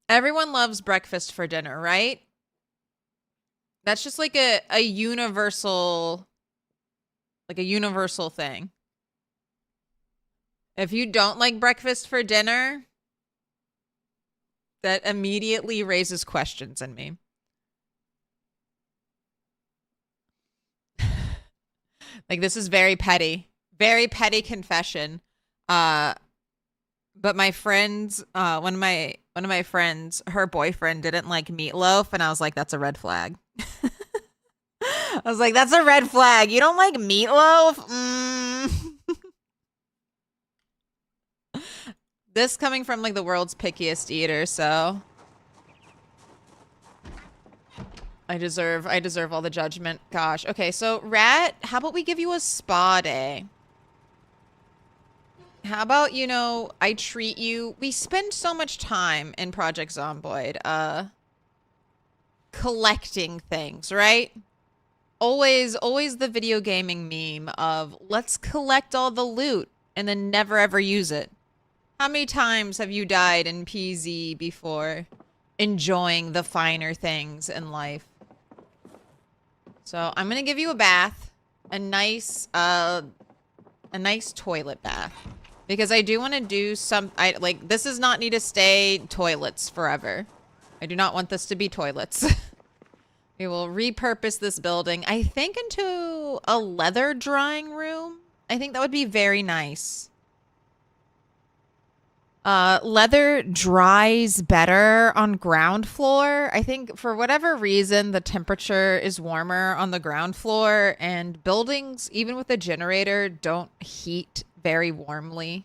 Everyone loves breakfast for dinner, right? That's just like a universal, like a universal thing. If you don't like breakfast for dinner, that immediately raises questions in me. Like, this is very petty confession. But my friends, one of my friends, her boyfriend didn't like meatloaf, and I was like, that's a red flag. I was like, that's a red flag. You don't like meatloaf? This coming from like the world's pickiest eater, so I deserve all the judgment. Gosh. Okay, so Rat, how about we give you a spa day? How about, you know, I treat you. We spend so much time in Project Zomboid, collecting things, right? Always the video gaming meme of let's collect all the loot and then never ever use it. How many times have you died in PZ before enjoying the finer things in life? So I'm gonna give you a bath, a nice toilet bath. Because I do want to do some, this does not need to stay toilets forever. I do not want this to be toilets. We will repurpose this building, I think, into a leather drying room. I think that would be very nice. Leather dries better on ground floor. I think for whatever reason, the temperature is warmer on the ground floor, and buildings, even with a generator, don't heat very warmly.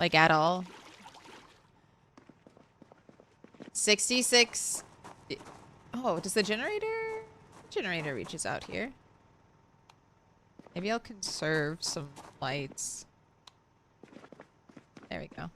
Like, at all. 66. Oh, does the generator reaches out here? Maybe I'll conserve some lights. There we go.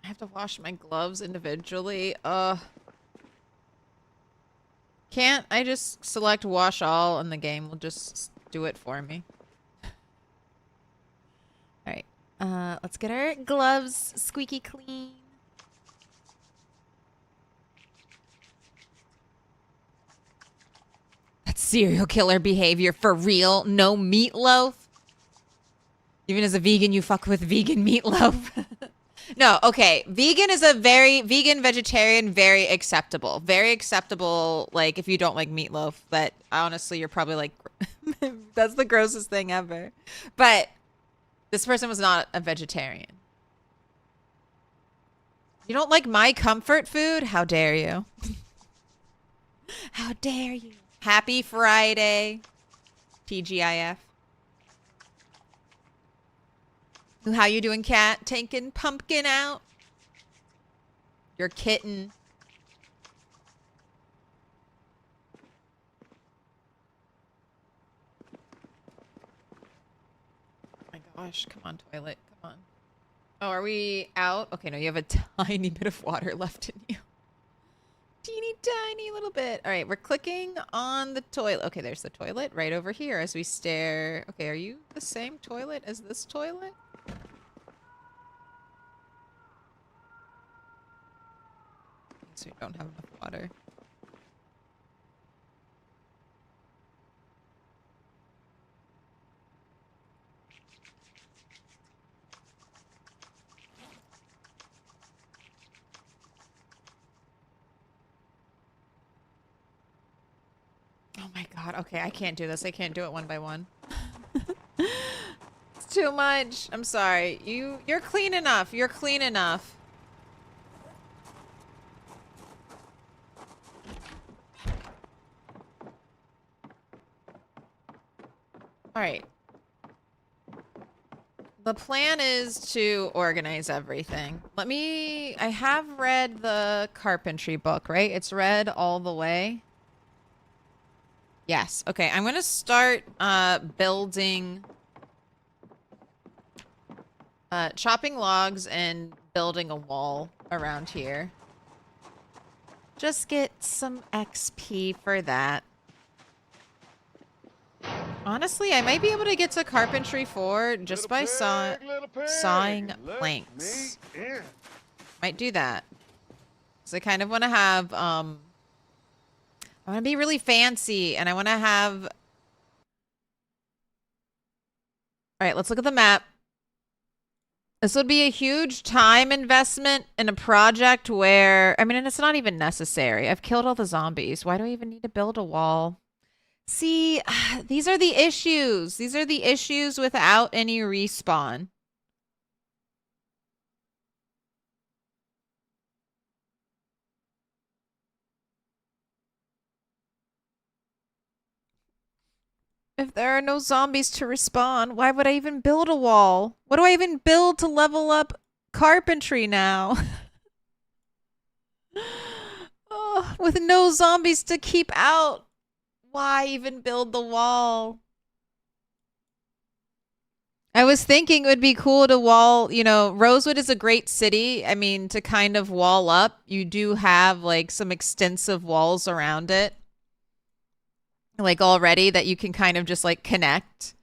I have to wash my gloves individually. Can't I just select wash all and the game will just do it for me? Alright. Let's get our gloves squeaky clean. That's serial killer behavior for real. No meatloaf. Even as a vegan, you fuck with vegan meatloaf. No, okay. Vegan, vegetarian, very acceptable. Very acceptable, like, if you don't like meatloaf. But honestly, you're probably like, that's the grossest thing ever. But this person was not a vegetarian. You don't like my comfort food? How dare you? How dare you? Happy Friday. TGIF. How you doing, cat? Taking pumpkin out? Your kitten. Oh my gosh, come on, toilet. Come on. Oh, are we out? Okay, no, you have a tiny bit of water left in you. Teeny tiny little bit. All right, we're clicking on the toilet. Okay, there's the toilet right over here as we stare. Okay, are you the same toilet as this toilet? So we don't have enough water. Oh my god. Okay, I can't do this. I can't do it one by one. It's too much. I'm sorry. You're clean enough. You're clean enough. All right. The plan is to organize everything. I have read the carpentry book, right? It's read all the way. Yes. Okay, I'm gonna start building Chopping logs and building a wall around here. Just get some XP for that. Honestly, I might be able to get to Carpentry 4 just by sawing planks. Might do that. So I kind of want to have, I want to be really fancy, and I want to have... Alright, let's look at the map. This would be a huge time investment in a project where... I mean, and it's not even necessary. I've killed all the zombies. Why do I even need to build a wall? See, these are the issues. These are the issues without any respawn. If there are no zombies to respawn, why would I even build a wall? What do I even build to level up carpentry now? Oh, with no zombies to keep out. Why even build the wall? I was thinking it would be cool to wall, you know, Rosewood is a great city. I mean, to kind of wall up, you do have like some extensive walls around it. Like already that you can kind of just like connect.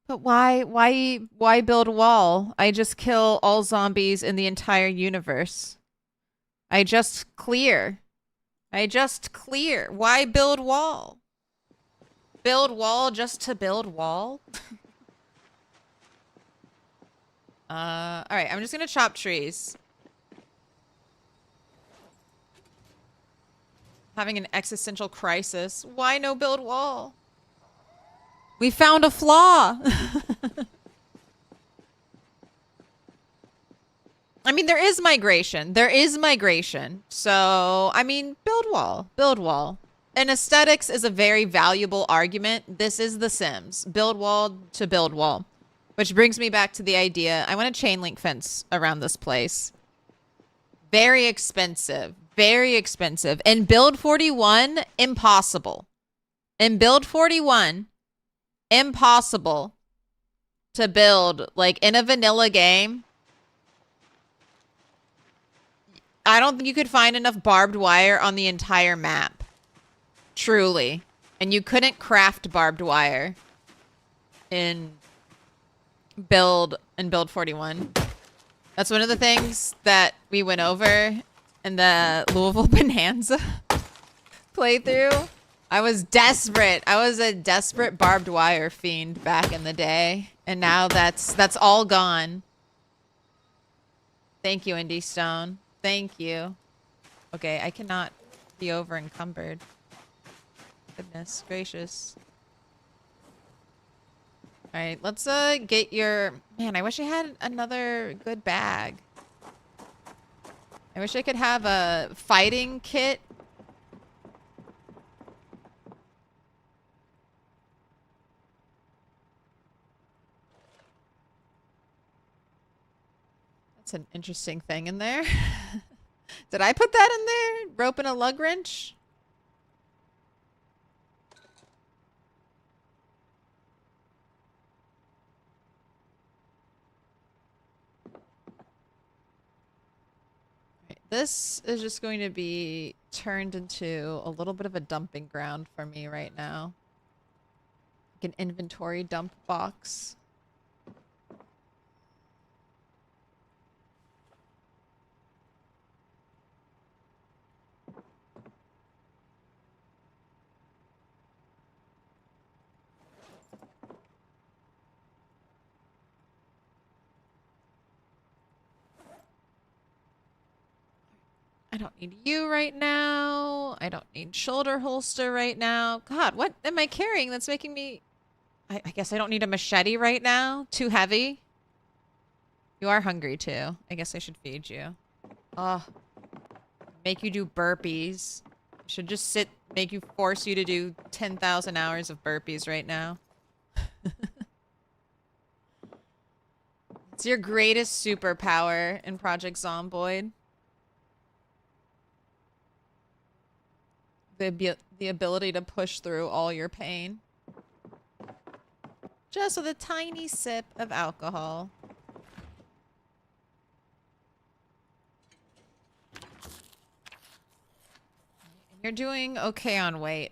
But why build a wall? I just kill all zombies in the entire universe. I just clear. Why build wall? Build wall just to build wall? Alright, I'm just gonna chop trees. Having an existential crisis. Why no build wall? We found a flaw. I mean, there is migration. So, I mean, build wall. And aesthetics is a very valuable argument. This is The Sims. Build wall to build wall. Which brings me back to the idea. I want a chain link fence around this place. Very expensive. In Build 41, impossible. Impossible to build. Like, in a vanilla game, I don't think you could find enough barbed wire on the entire map. Truly. And you couldn't craft barbed wire in Build 41. That's one of the things that we went over in the Louisville Bonanza playthrough. I was desperate. I was a desperate barbed wire fiend back in the day. And now that's all gone. Thank you, Indie Stone. Thank you. Okay, I cannot be over encumbered. Goodness gracious. Alright, let's get your... Man, I wish I had another good bag. I wish I could have a fighting kit. That's an interesting thing in there. Did I put that in there? Rope and a lug wrench? This is just going to be turned into a little bit of a dumping ground for me right now. Like an inventory dump box. I don't need you right now. I don't need shoulder holster right now. God, what am I carrying that's making me... I guess I don't need a machete right now. Too heavy. You are hungry too. I guess I should feed you. Oh. Make you do burpees. I should just force you to do 10,000 hours of burpees right now. It's your greatest superpower in Project Zomboid. The ability to push through all your pain. Just with a tiny sip of alcohol. You're doing okay on weight.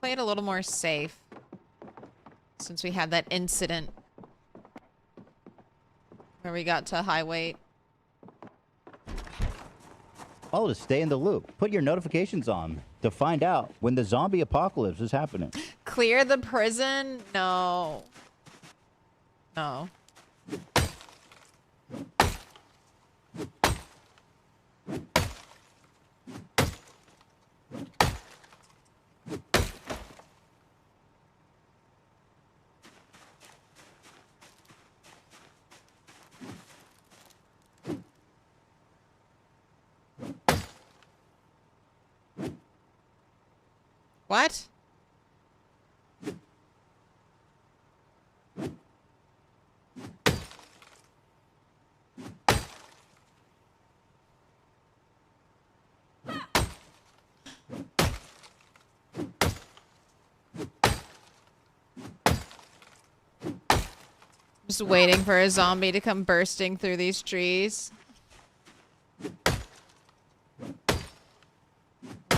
Play it a little more safe. Since we had that incident. Where we got to high weight. Oh, to stay in the loop, put your notifications on to find out when the zombie apocalypse is happening. Clear the prison? No. No. What? Just waiting for a zombie to come bursting through these trees.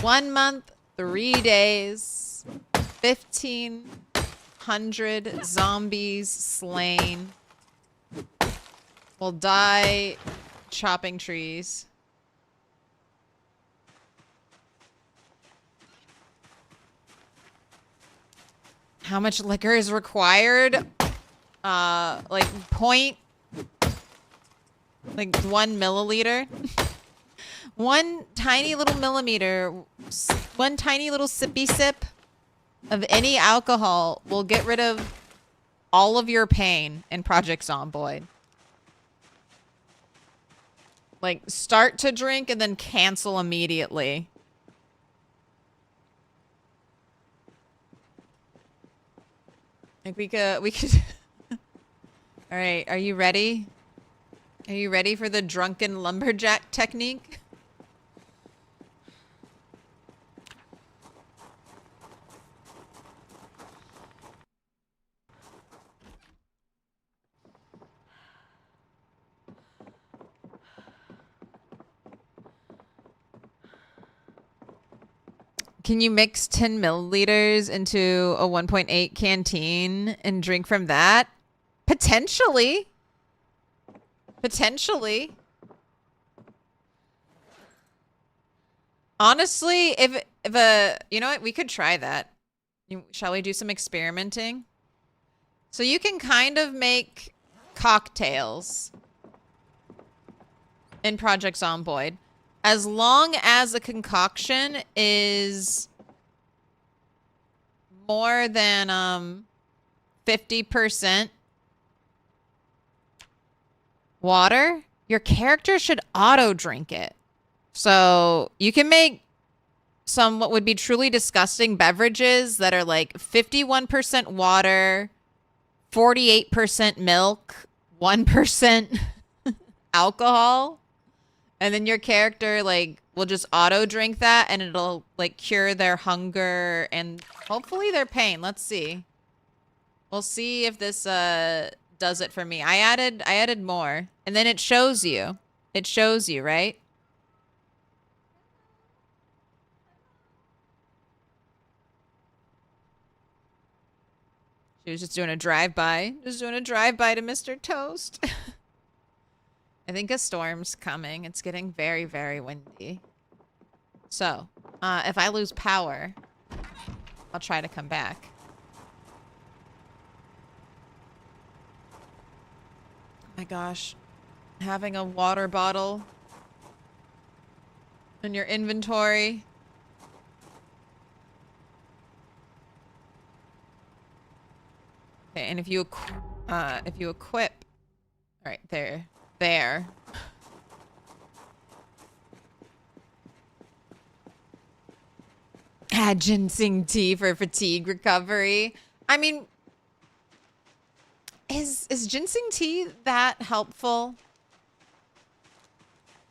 1 month, 3 days, 1,500 zombies slain. Will die chopping trees. How much liquor is required? Like 1 milliliter. One tiny little millimeter, one tiny little sippy sip of any alcohol will get rid of all of your pain in Project Zomboid. Like, start to drink and then cancel immediately. Like, we could... All right, are you ready? Are you ready for the drunken lumberjack technique? Can you mix 10 milliliters into a 1.8 canteen and drink from that? Potentially. Potentially. Honestly, if you know what, we could try that. Shall we do some experimenting? So you can kind of make cocktails in Project Zomboid. As long as the concoction is more than 50% water, your character should auto drink it. So you can make some what would be truly disgusting beverages that are like 51% water, 48% milk, 1% alcohol. And then your character, like, will just auto-drink that, and it'll, like, cure their hunger and hopefully their pain. Let's see. We'll see if this, does it for me. I added more. And then it shows you. It shows you, right? She was just doing a drive-by. Just doing a drive-by to Mr. Toast. I think a storm's coming. It's getting very, very windy. So, if I lose power, I'll try to come back. Oh my gosh. Having a water bottle in your inventory. Okay, and if you equip... All right, there. Add ginseng tea for fatigue recovery. I mean, is ginseng tea that helpful?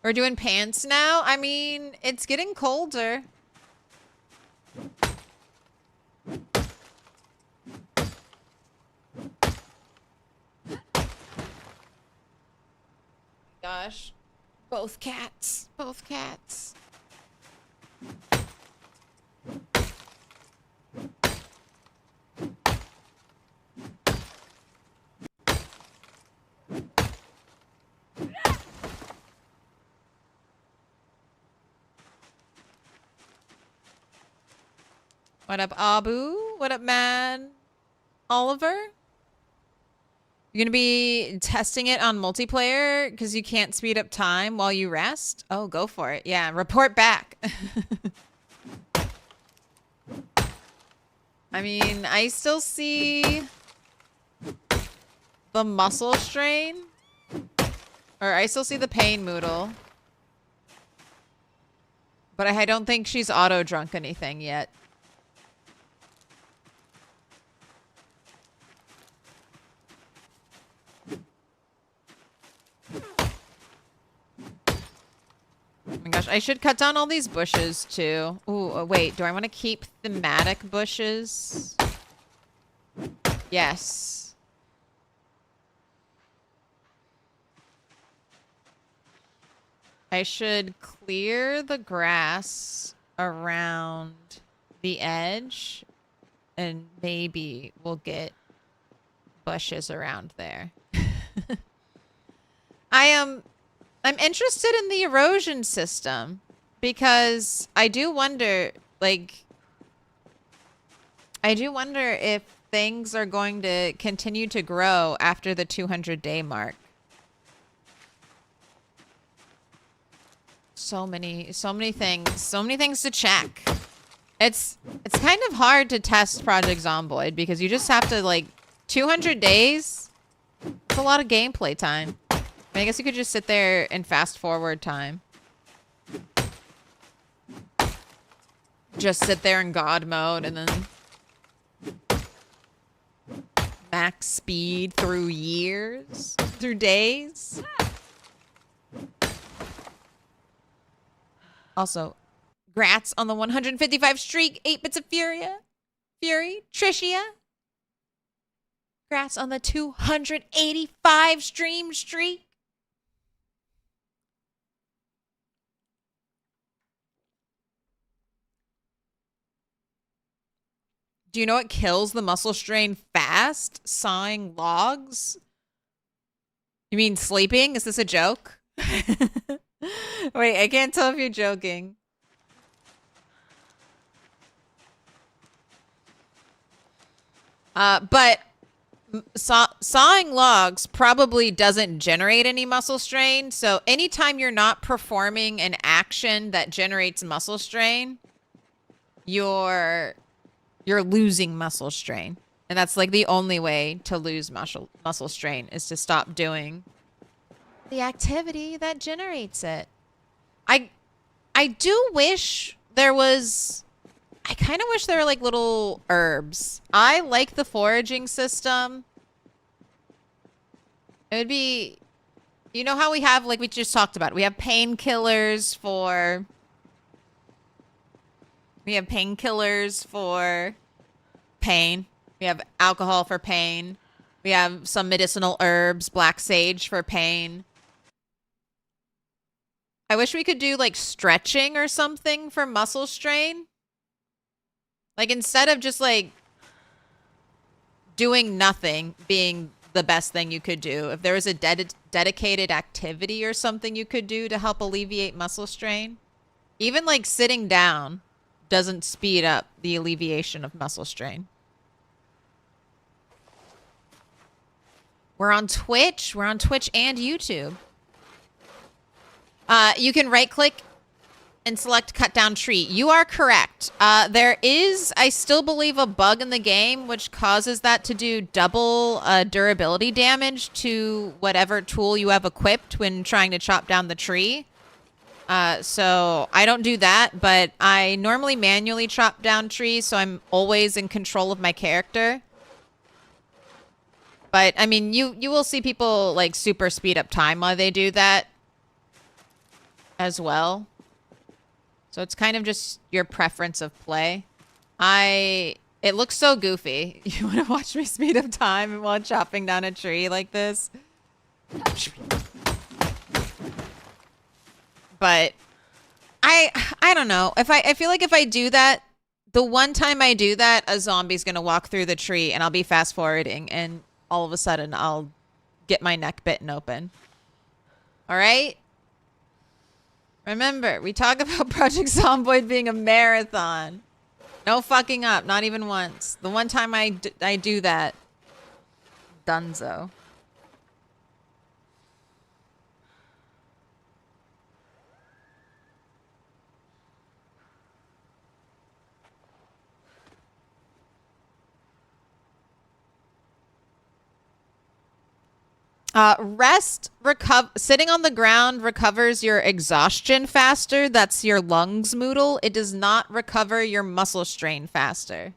We're doing pants now? I mean, it's getting colder. Gosh. Both cats. Both cats. What up, Abu? What up, man? Oliver? You're gonna be testing it on multiplayer because you can't speed up time while you rest? Oh, go for it. Yeah, report back. I mean, I still see the muscle strain. Or I still see the pain moodle. But I don't think she's auto-drunk anything yet. Oh my gosh, I should cut down all these bushes too. Ooh, wait, do I want to keep thematic bushes? Yes. I should clear the grass around the edge and maybe we'll get bushes around there. I'm interested in the erosion system because I do wonder, like, if things are going to continue to grow after the 200-day mark. So many things to check. It's kind of hard to test Project Zomboid because you just have to, like, 200 days. It's a lot of gameplay time. I guess you could just sit there and fast forward time. Just sit there in God mode and then max speed through years, through days. Also, grats on the 155 streak, 8 bits of Fury, Tricia. Grats on the 285 stream streak. Do you know what kills the muscle strain fast? Sawing logs? You mean sleeping? Is this a joke? Wait, I can't tell if you're joking. But sawing logs probably doesn't generate any muscle strain. So anytime you're not performing an action that generates muscle strain, you're losing muscle strain. And that's like the only way to lose muscle strain is to stop doing the activity that generates it. I do wish there was... I kind of wish there were like little herbs. I like the foraging system. It would be... You know how we have, like we just talked about, we have painkillers for... We have painkillers for pain. We have alcohol for pain. We have some medicinal herbs, black sage for pain. I wish we could do like stretching or something for muscle strain. Like instead of just like doing nothing being the best thing you could do, if there was a dedicated activity or something you could do to help alleviate muscle strain, even like sitting down doesn't speed up the alleviation of muscle strain. We're on Twitch. We're on Twitch and YouTube. You can right click and select cut down tree. You are correct. There is, I still believe, a bug in the game which causes that to do double durability damage to whatever tool you have equipped when trying to chop down the tree. So I don't do that, but I normally manually chop down trees, so I'm always in control of my character. But I mean, you will see people like super speed up time while they do that as well. So it's kind of just your preference of play. It looks so goofy. You want to watch me speed up time while chopping down a tree like this? But I don't know. I feel like if I do that, the one time I do that, a zombie's gonna walk through the tree and I'll be fast forwarding and all of a sudden I'll get my neck bitten open. All right? Remember, we talk about Project Zomboid being a marathon. No fucking up, not even once. The one time I do that, dunzo. Sitting on the ground recovers your exhaustion faster. That's your lungs moodle. It does not recover your muscle strain faster.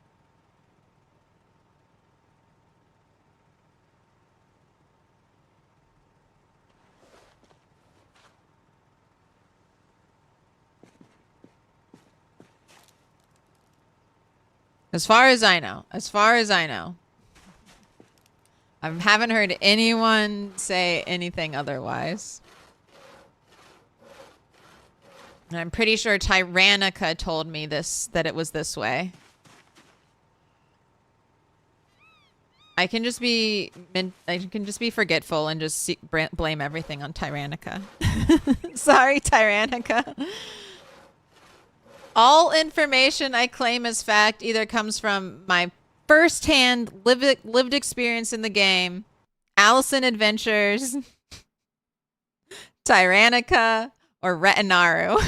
As far as I know. As far as I know. I haven't heard anyone say anything otherwise. And I'm pretty sure Tyrannica told me this, that it was this way. I can just be forgetful and just blame everything on Tyrannica. Sorry, Tyrannica. All information I claim as fact either comes from my first-hand lived experience in the game, Allison Adventures, Tyrannica, or Retinaru.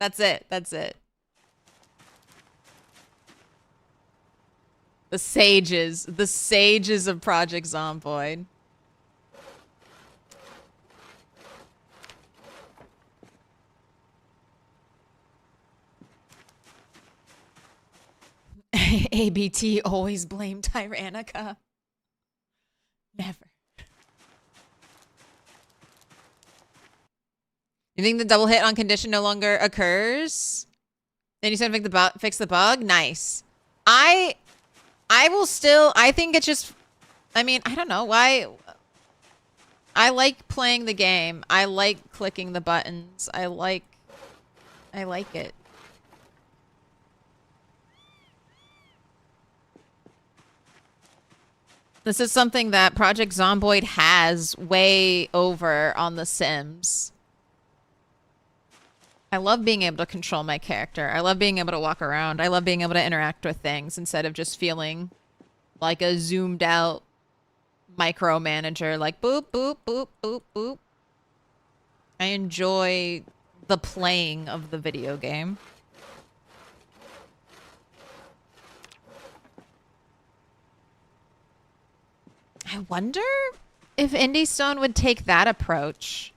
That's it. That's it. The sages of Project Zomboid. ABT always blame Tyrannica. Never. You think the double hit on condition no longer occurs? Then you said fix the bug? Nice. I think it's just, I mean, I don't know why. I like playing the game. I like clicking the buttons. I like it. This is something that Project Zomboid has way over on The Sims. I love being able to control my character. I love being able to walk around. I love being able to interact with things instead of just feeling like a zoomed out micromanager, like boop, boop, boop, boop, boop. I enjoy the playing of the video game. I wonder if Indie Stone would take that approach.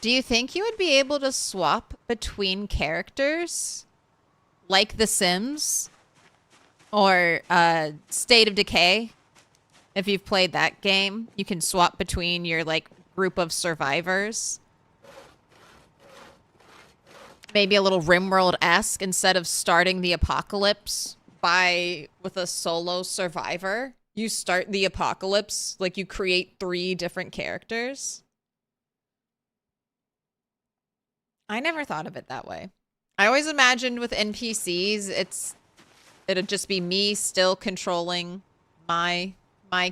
Do you think you would be able to swap between characters like The Sims or State of Decay? If you've played that game, you can swap between your like group of survivors. Maybe a little RimWorld-esque instead of starting the apocalypse with a solo survivor. You start the apocalypse, like you create 3 different characters. I never thought of it that way. I always imagined with NPCs, it'd just be me still controlling my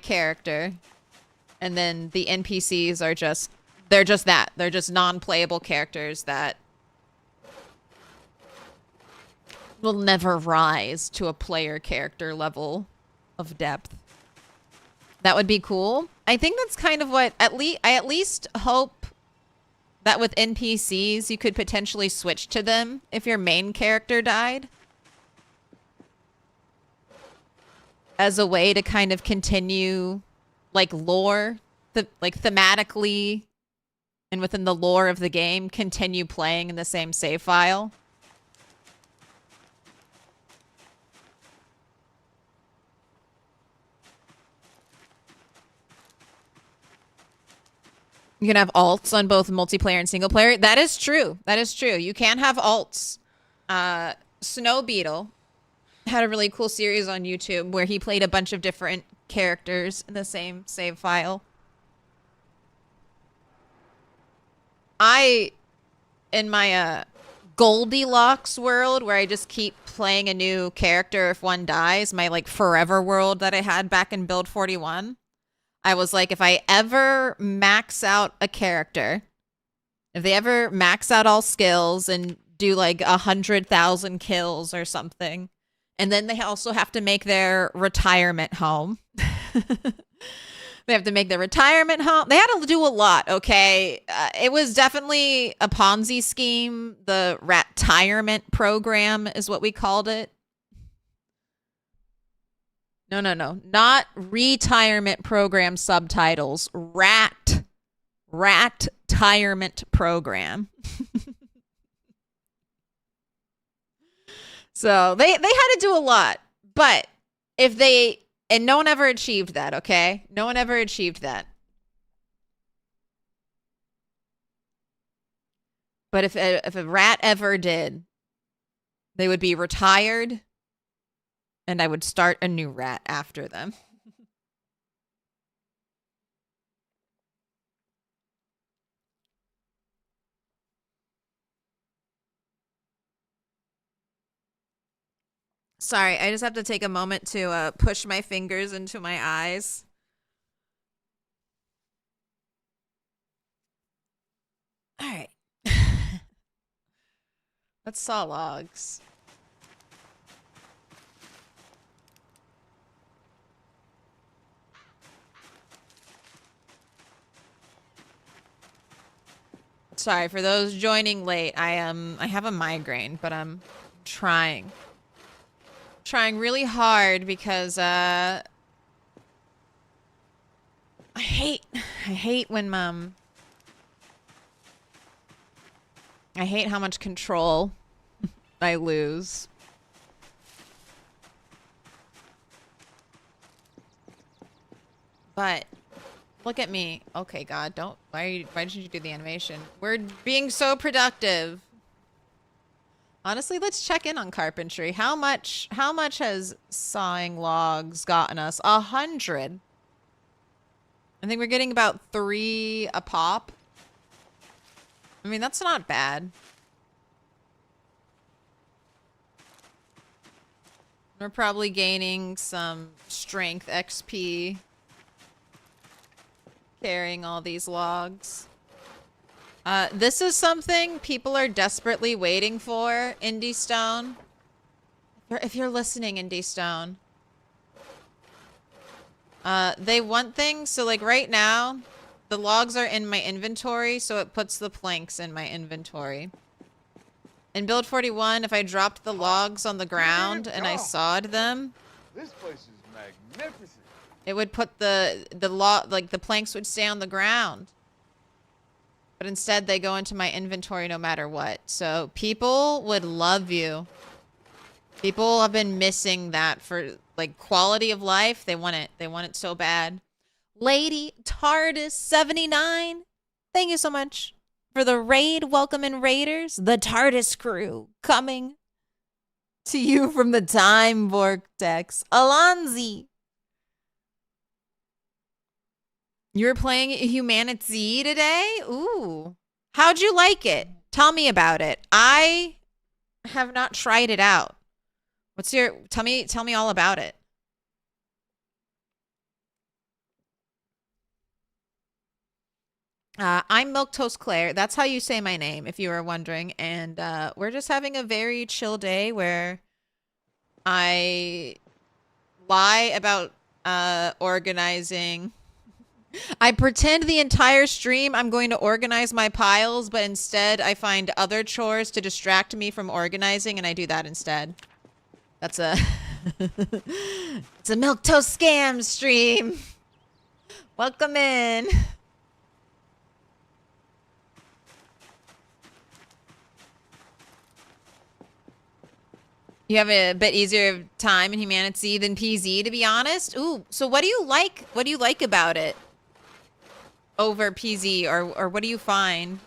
character. And then the NPCs are they're just that. They're just non-playable characters that will never rise to a player character level of depth. That would be cool. I think that's kind of what I at least hope that with NPCs you could potentially switch to them if your main character died. As a way to kind of continue like lore, like thematically and within the lore of the game, continue playing in the same save file. You can have alts on both multiplayer and single player. That is true. That is true. You can have alts. Snow Beetle had a really cool series on YouTube where he played a bunch of different characters in the same save file. In my Goldilocks world where I just keep playing a new character if one dies, my like forever world that I had back in build 41. I was like, if I ever max out a character, if they ever max out all skills and do like 100,000 kills or something, and then they also have to make their retirement home. They have to make their retirement home. They had to do a lot, okay? It was definitely a Ponzi scheme. The retirement program is what we called it. No. Not retirement program subtitles. Rat-tirement program. So they had to do a lot. But if they... And no one ever achieved that, okay? No one ever achieved that. But if a rat ever did, they would be retired, and I would start a new rat after them. Sorry, I just have to take a moment to push my fingers into my eyes. All right. Let's saw logs. Sorry for those joining late. I have a migraine, but I'm trying really hard because I hate when I hate how much control I lose. But look at me. Okay, God, don't. Why did you do the animation? We're being so productive. Honestly, let's check in on carpentry. How much has sawing logs gotten us? 100. I think we're getting about 3 a pop. I mean, that's not bad. We're probably gaining some strength XP carrying all these logs. This is something people are desperately waiting for, Indie Stone. If you're listening, Indie Stone. They want things, so like right now, the logs are in my inventory, so it puts the planks in my inventory. In build 41, if I dropped the logs on the ground and I sawed them, this place is magnificent. It would put the planks would stay on the ground. But instead, they go into my inventory no matter what. So people would love you. People have been missing that for, like, quality of life. They want it. They want it so bad. Lady TARDIS 79, thank you so much for the raid. Welcome in, Raiders. The TARDIS crew coming to you from the time vortex. Alonzi. You were playing Humanity today? Ooh. How'd you like it? Tell me about it. I have not tried it out. What's your... Tell me all about it. I'm Milquetoast Claire. That's how you say my name, if you were wondering. And we're just having a very chill day where I lie about organizing... I pretend the entire stream I'm going to organize my piles, but instead I find other chores to distract me from organizing, and I do that instead. That's a... It's a Milquetoast scam stream. Welcome in. You have a bit easier time in Humanity than PZ, to be honest. Ooh, so what do you like? What do you like about it over PZ, or what do you find?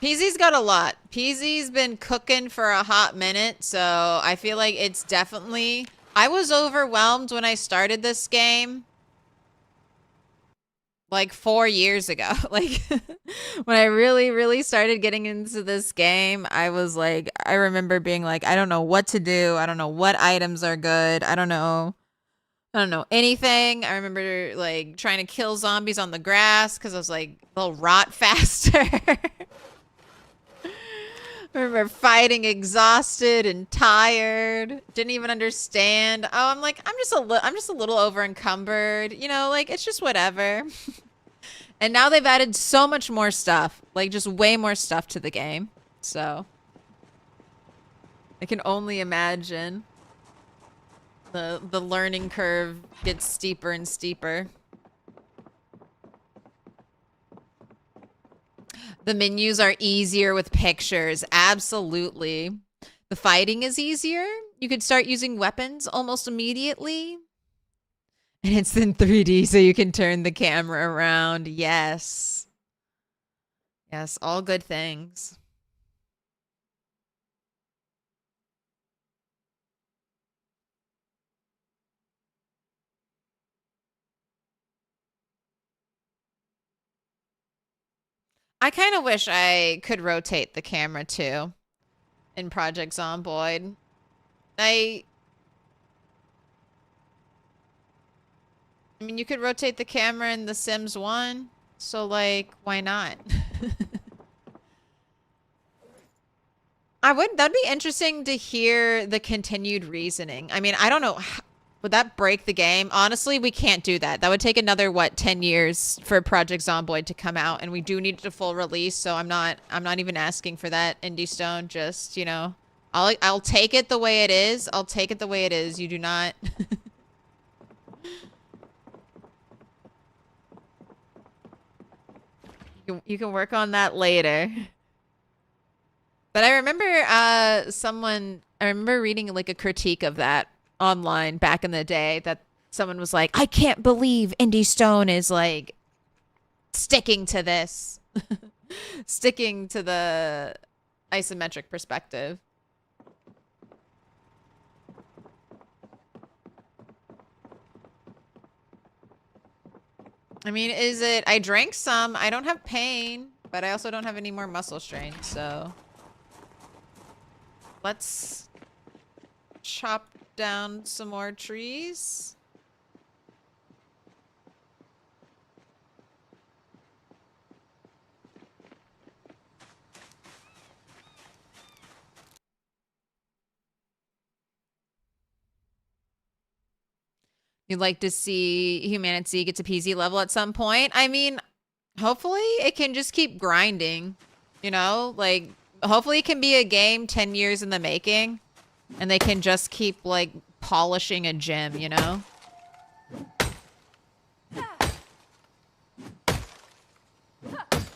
PZ's got a lot. PZ's been cooking for a hot minute, so I feel like it's definitely... I was overwhelmed when I started this game. like 4 years ago. Like when I really started getting into this game, I was like, I remember being like, I don't know what to do. I don't know what items are good. I don't know anything. I remember like trying to kill zombies on the grass because I was like, they'll rot faster. I remember fighting exhausted and tired. Didn't even understand. Oh, I'm like, I'm just a little over encumbered. You know, like it's just whatever. And now they've added so much more stuff, like just way more stuff to the game. So I can only imagine the learning curve gets steeper and steeper. The menus are easier with pictures. Absolutely. The fighting is easier. You could start using weapons almost immediately. And it's in 3D, so you can turn the camera around. Yes. Yes, all good things. I kind of wish I could rotate the camera too in Project Zomboid. I mean, you could rotate the camera in The Sims 1, so like, why not? That'd be interesting to hear the continued reasoning. I mean, I don't know. Would that break the game? Honestly, we can't do that. That would take another, what, 10 years for Project Zomboid to come out, and we do need a full release, so I'm not even asking for that, Indie Stone. Just, you know, I'll take it the way it is. I'll take it the way it is. You do not... You can work on that later. But I remember I remember reading like a critique of that online back in the day that someone was like, I can't believe Indie Stone is like sticking to this. Sticking to the isometric perspective. I mean, I drank some. I don't have pain, but I also don't have any more muscle strain, so. Let's chop down some more trees. You'd like to see humanity get to PZ level at some point? I mean, hopefully it can just keep grinding, you know? Like, hopefully it can be a game 10 years in the making, and they can just keep, like, polishing a gem, you know?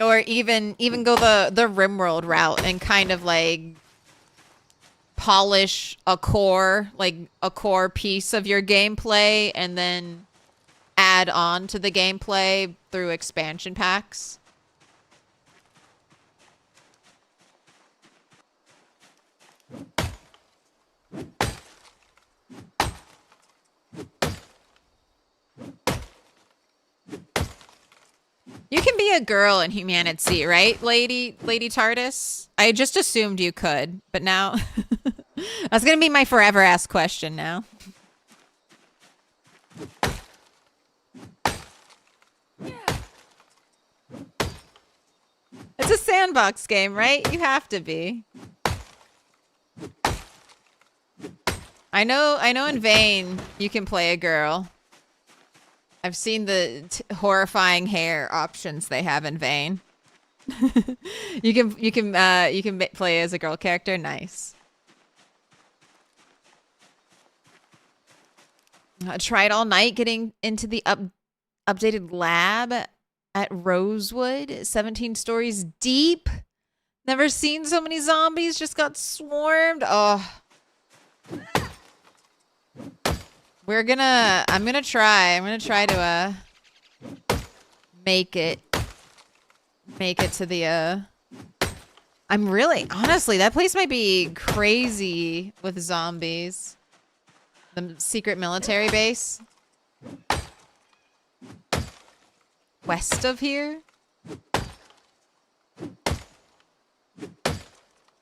Or even go the RimWorld route and kind of, like, polish a core piece of your gameplay and then add on to the gameplay through expansion packs. You can be a girl in humanity, right, Lady TARDIS? I just assumed you could, but now that's gonna be my forever asked question now. It's a sandbox game, right? You have to be. I know in Vane you can play a girl. I've seen the horrifying hair options they have in Vane. you can play as a girl character. Nice. I tried all night getting into the updated lab at Rosewood, 17 stories deep. Never seen so many zombies. Just got swarmed. Oh. I'm gonna try to make it to the honestly, that place might be crazy with zombies. The secret military base. west of here.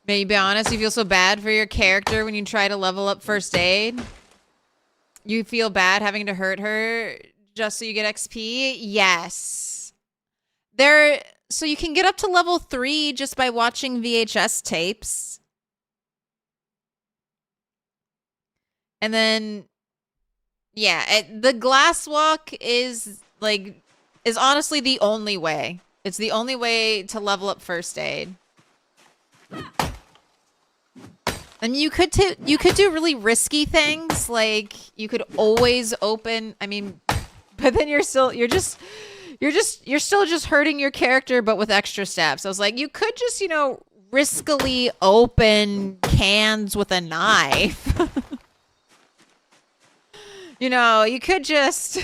May you be honest, you feel so bad for your character when you try to level up first aid? You feel bad having to hurt her just so you get XP? Yes. So you can get up to level 3 just by watching VHS tapes. And then, yeah, the glass walk is honestly the only way. It's the only way to level up first aid. And you could do really risky things, like you could always open, I mean, but then you're still just hurting your character but with extra steps. I was like, you could just, you know, riskily open cans with a knife. You know, you could just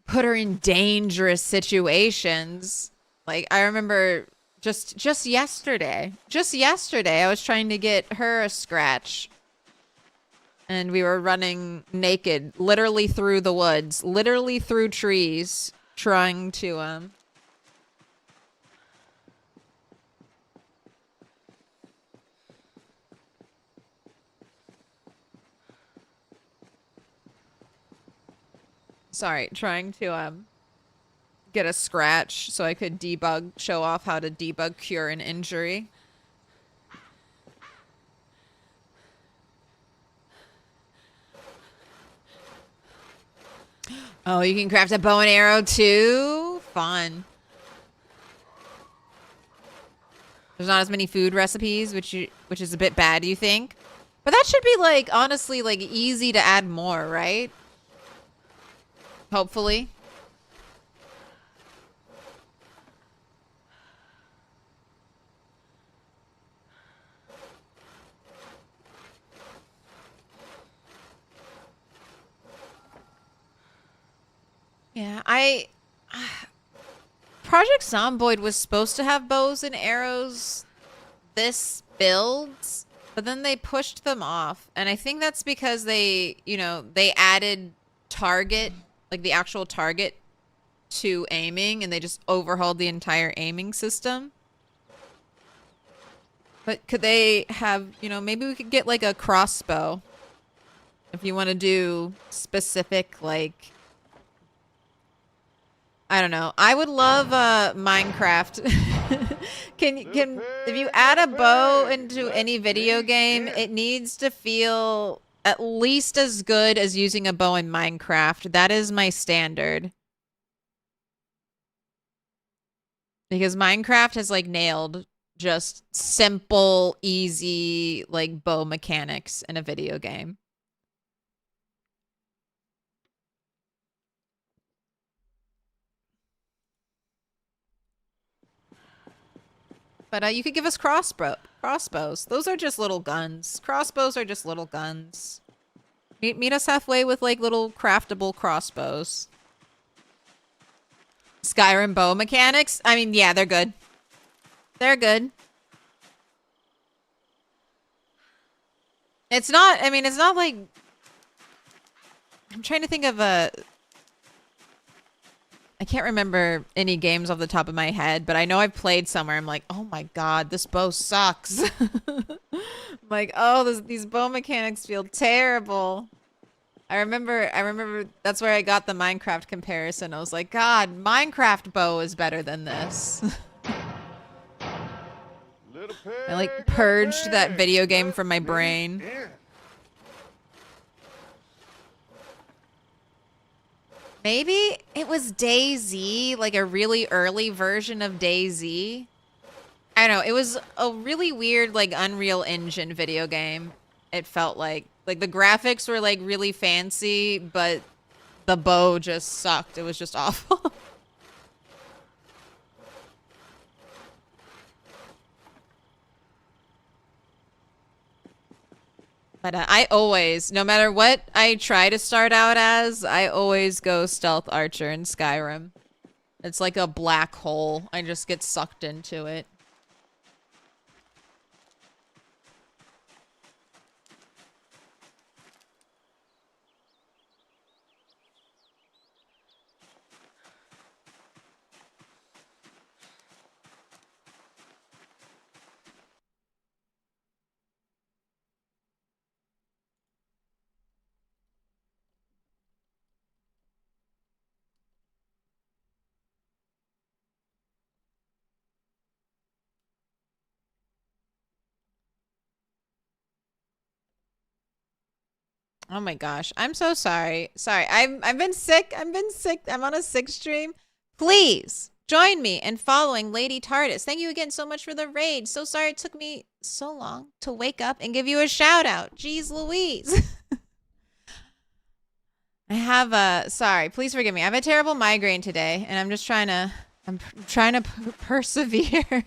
put her in dangerous situations. Like, I remember just yesterday, I was trying to get her a scratch. And we were running naked, literally through the woods, literally through trees, trying to, get a scratch so I could show off how to debug cure an injury. Oh, you can craft a bow and arrow too? Fun. There's not as many food recipes, which is a bit bad, you think? But that should be, like, honestly, like, easy to add more, right? Hopefully. Yeah, Project Zomboid was supposed to have bows and arrows this build, but then they pushed them off. And I think that's because they added target, like the actual target, to aiming, and they just overhauled the entire aiming system. But could they have, maybe we could get like a crossbow if you want to do specific, like, I don't know. I would love Minecraft. Can if you add a bow into any video game, it needs to feel at least as good as using a bow in Minecraft. That is my standard. Because Minecraft has like nailed just simple, easy like bow mechanics in a video game. But you could give us crossbows. Those are just little guns. Crossbows are just little guns. Meet us halfway with like little craftable crossbows. Skyrim bow mechanics? I mean, yeah, they're good. They're good. It's not like... I'm trying to think of a... I can't remember any games off the top of my head, but I know I've played somewhere. I'm like, oh my god, this bow sucks. I'm like, oh, these bow mechanics feel terrible. I remember that's where I got the Minecraft comparison. I was like, God, Minecraft bow is better than this. I like purged that video game from my brain. Maybe it was DayZ, like a really early version of DayZ. I don't know. It was a really weird, like, Unreal Engine video game. It felt like the graphics were, like, really fancy, but the bow just sucked. It was just awful. But I always, no matter what I try to start out as, I always go Stealth Archer in Skyrim. It's like a black hole. I just get sucked into it. Oh my gosh. I'm so sorry. Sorry. I've been sick. I'm on a sick stream. Please join me in following Lady TARDIS. Thank you again so much for the raid. So sorry it took me so long to wake up and give you a shout out. Jeez Louise. I have a sorry, please forgive me. I have a terrible migraine today and I'm trying to persevere.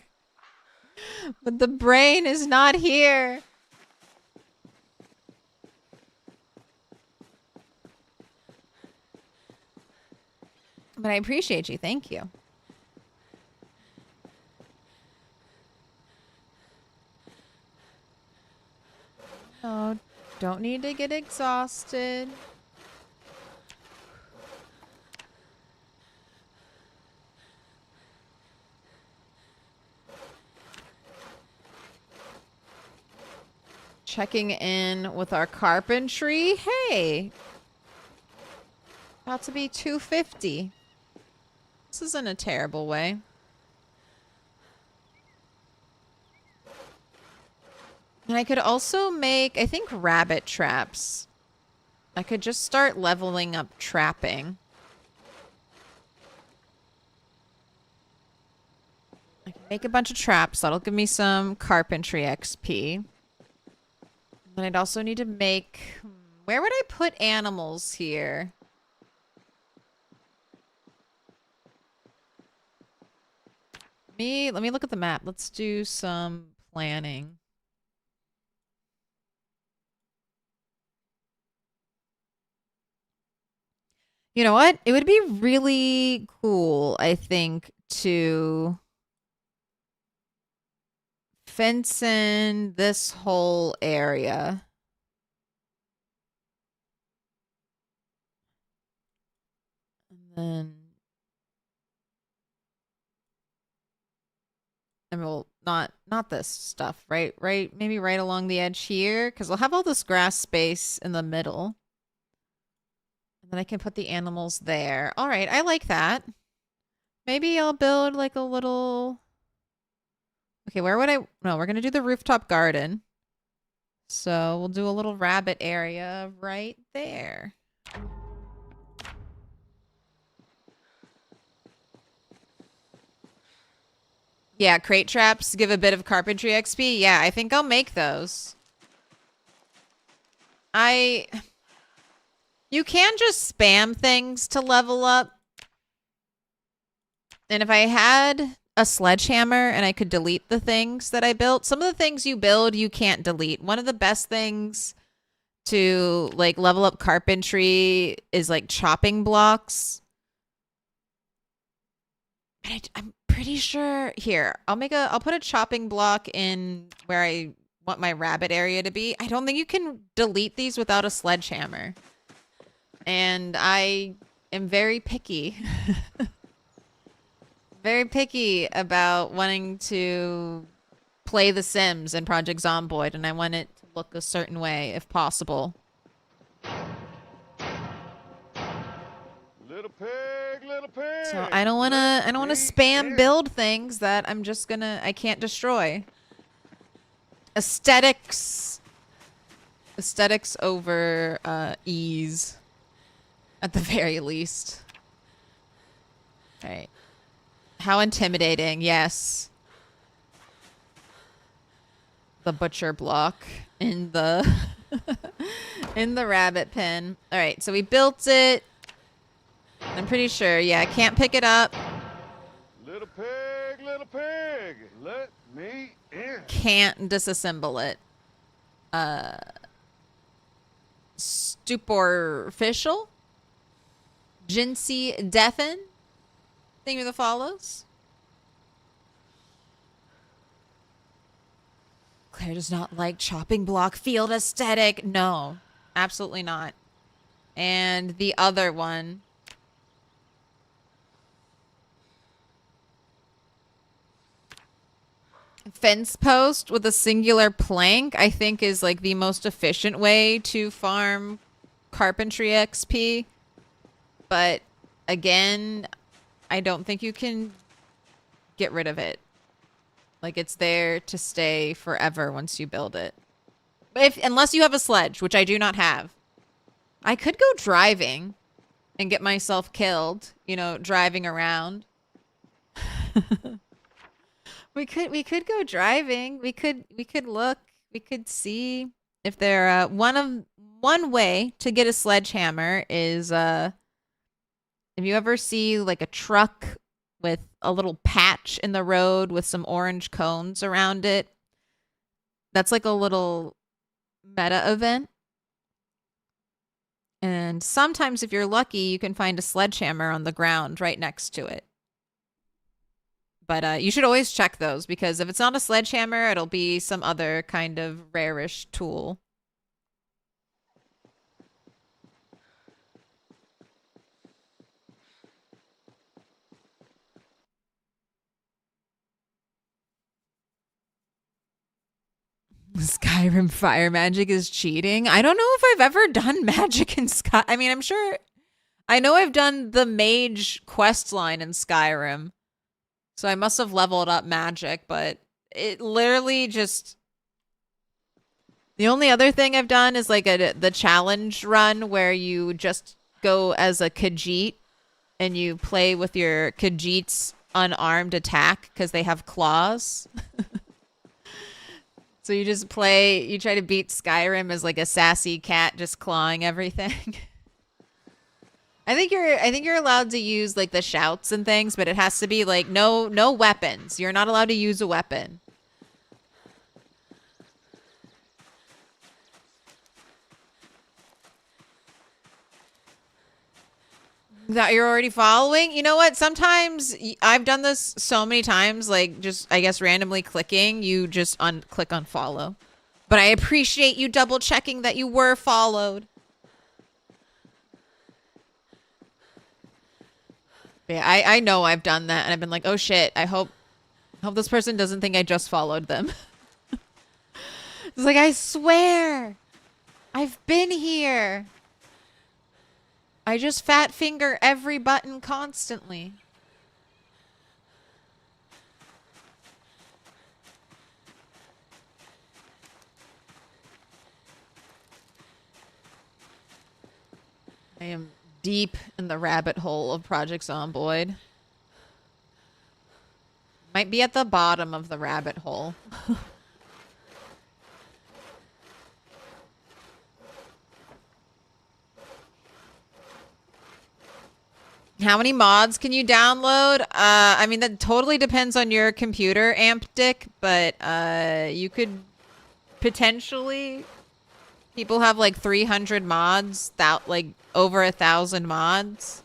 But the brain is not here. But I appreciate you. Thank you. Oh, don't need to get exhausted. Checking in with our carpentry. Hey. About to be 250. This isn't a terrible way. And I could also make, I think, rabbit traps. I could just start leveling up trapping. I can make a bunch of traps. That'll give me some carpentry XP. Then I'd also need to make... Where would I put animals here? Let me look at the map. Let's do some planning. You know what? It would be really cool, I think, to fence in this whole area. And then... I mean, well, not this stuff, right? Maybe right along the edge here, because we'll have all this grass space in the middle. And then I can put the animals there. All right, I like that. Maybe I'll build like a little... Okay, where would I... No, we're going to do the rooftop garden. So we'll do a little rabbit area right there. Yeah, crate traps give a bit of carpentry XP. Yeah, I think I'll make those. You can just spam things to level up. And if I had a sledgehammer and I could delete the things that I built, some of the things you build, you can't delete. One of the best things to like level up carpentry is like chopping blocks. And I'm pretty sure here, I'll put a chopping block in where I want my rabbit area to be. I don't think you can delete these without a sledgehammer. And I am very picky. Very picky about wanting to play The Sims in Project Zomboid, and I want it to look a certain way if possible. Little pig, little pig. So I don't want to spam build things that I can't destroy. Aesthetics over ease at the very least. All right. How intimidating. Yes. The butcher block in the in the rabbit pen. All right, so we built it. I'm pretty sure. Yeah, I can't pick it up. Little pig, let me in. Can't disassemble it. Stuporficial? Jinsey Deafen? Thank you for the follows. Claire does not like chopping block field aesthetic. No, absolutely not. And the other one. Fence post with a singular plank, I think, is like the most efficient way to farm carpentry XP. But again, I don't think you can get rid of it. Like, it's there to stay forever once you build it. Unless you have a sledge, which I do not have. I could go driving and get myself killed, you know, driving around. We could go driving. We could look. We could see if there one way to get a sledgehammer is if you ever see like a truck with a little patch in the road with some orange cones around it. That's like a little meta event. And sometimes if you're lucky, you can find a sledgehammer on the ground right next to it. But you should always check those because if it's not a sledgehammer, it'll be some other kind of rarish tool. Skyrim fire magic is cheating. I don't know if I've ever done magic in Sky. I mean, I'm sure. I know I've done the mage quest line in Skyrim. So I must have leveled up magic, but it literally just... The only other thing I've done is like the challenge run where you just go as a Khajiit and you play with your Khajiit's unarmed attack because they have claws. So you just play, you try to beat Skyrim as like a sassy cat just clawing everything. I think you're allowed to use like the shouts and things, but it has to be like no weapons. You're not allowed to use a weapon. That you're already following? You know what? Sometimes I've done this so many times, like just, I guess, randomly clicking, you just click unfollow. But I appreciate you double checking that you were followed. But yeah, I know I've done that and I've been like, oh shit, I hope this person doesn't think I just followed them. It's like, I swear, I've been here. I just fat finger every button constantly. I am deep in the rabbit hole of Project Zomboid. Might be at the bottom of the rabbit hole. How many mods can you download? I mean, that totally depends on your computer, Amp Dick, but you could potentially... People have like 300 mods, like over 1,000 mods.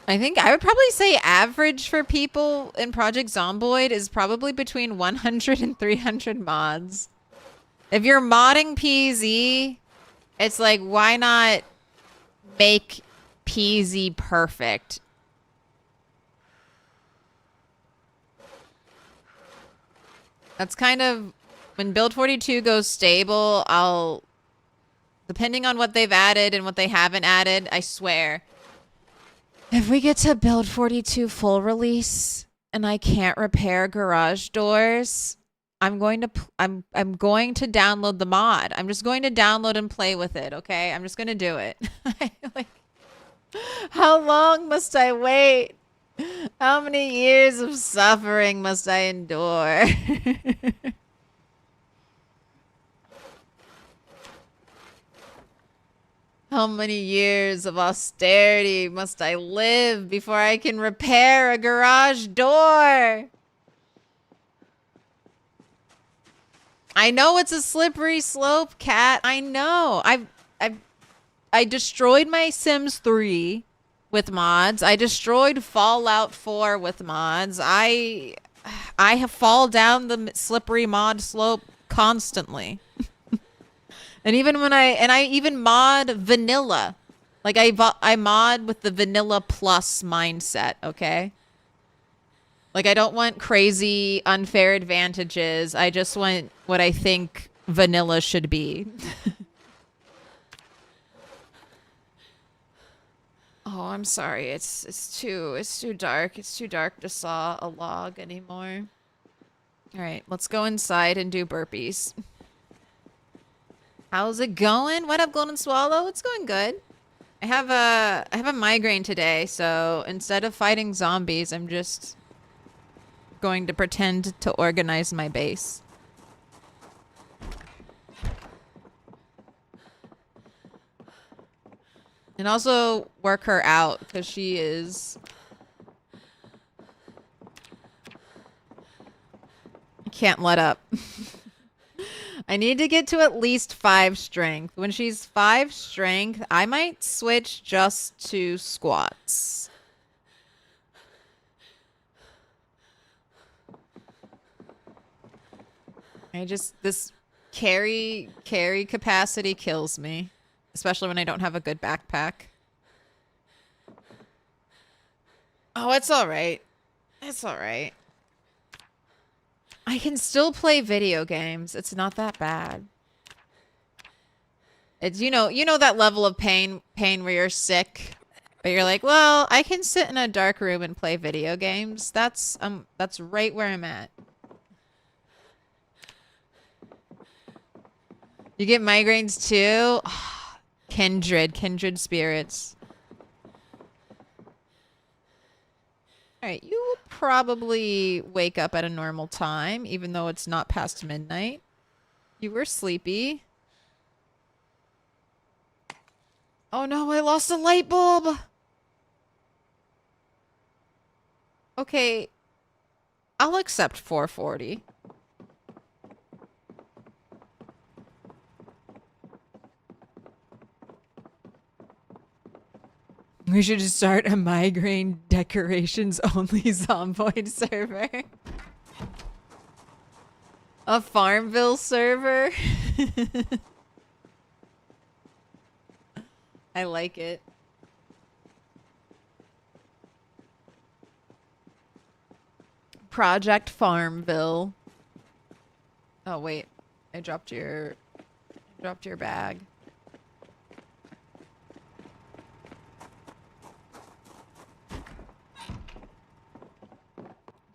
I think I would probably say average for people in Project Zomboid is probably between 100 and 300 mods. If you're modding PZ, it's like, why not make PZ perfect? That's kind of, when Build 42 goes stable, I'll, depending on what they've added and what they haven't added, I swear, if we get to Build 42 full release and I can't repair garage doors, I'm going to download the mod. I'm just going to download and play with it, okay? I'm just going to do it. Like, how long must I wait? How many years of suffering must I endure? How many years of austerity must I live before I can repair a garage door? I know it's a slippery slope, Cat. I know. I destroyed my Sims 3 with mods. I destroyed Fallout 4 with mods. I have fall down the slippery mod slope constantly. And even when I even mod vanilla. Like I mod with the vanilla plus mindset, okay? Like I don't want crazy unfair advantages. I just want what I think vanilla should be. Oh, I'm sorry. It's too dark. It's too dark to saw a log anymore. All right, let's go inside and do burpees. How's it going? What up, Golden Swallow? It's going good. I have a migraine today, so instead of fighting zombies, I'm just going to pretend to organize my base. And also work her out because she is... I can't let up. I need to get to at least 5 strength. When she's 5 strength, I might switch just to squats. This carry capacity kills me. Especially when I don't have a good backpack. Oh, it's alright. It's alright. I can still play video games. It's not that bad. It's you know that level of pain where you're sick, but you're like, well, I can sit in a dark room and play video games. That's right where I'm at. You get migraines too? Kindred spirits. Alright, you will probably wake up at a normal time, even though it's not past midnight. You were sleepy. Oh no, I lost a light bulb! Okay, I'll accept 440. We should just start a migraine decorations only Zomboid server. A Farmville server. I like it. Project Farmville. Oh wait, I dropped your bag.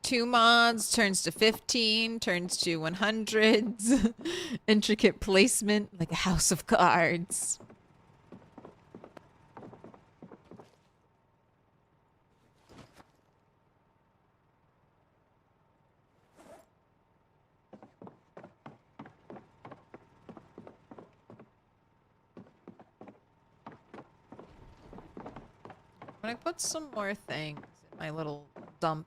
2 mods turns to 15, turns to 100s. Intricate placement like a house of cards. I'm gonna put some more things in my little dump.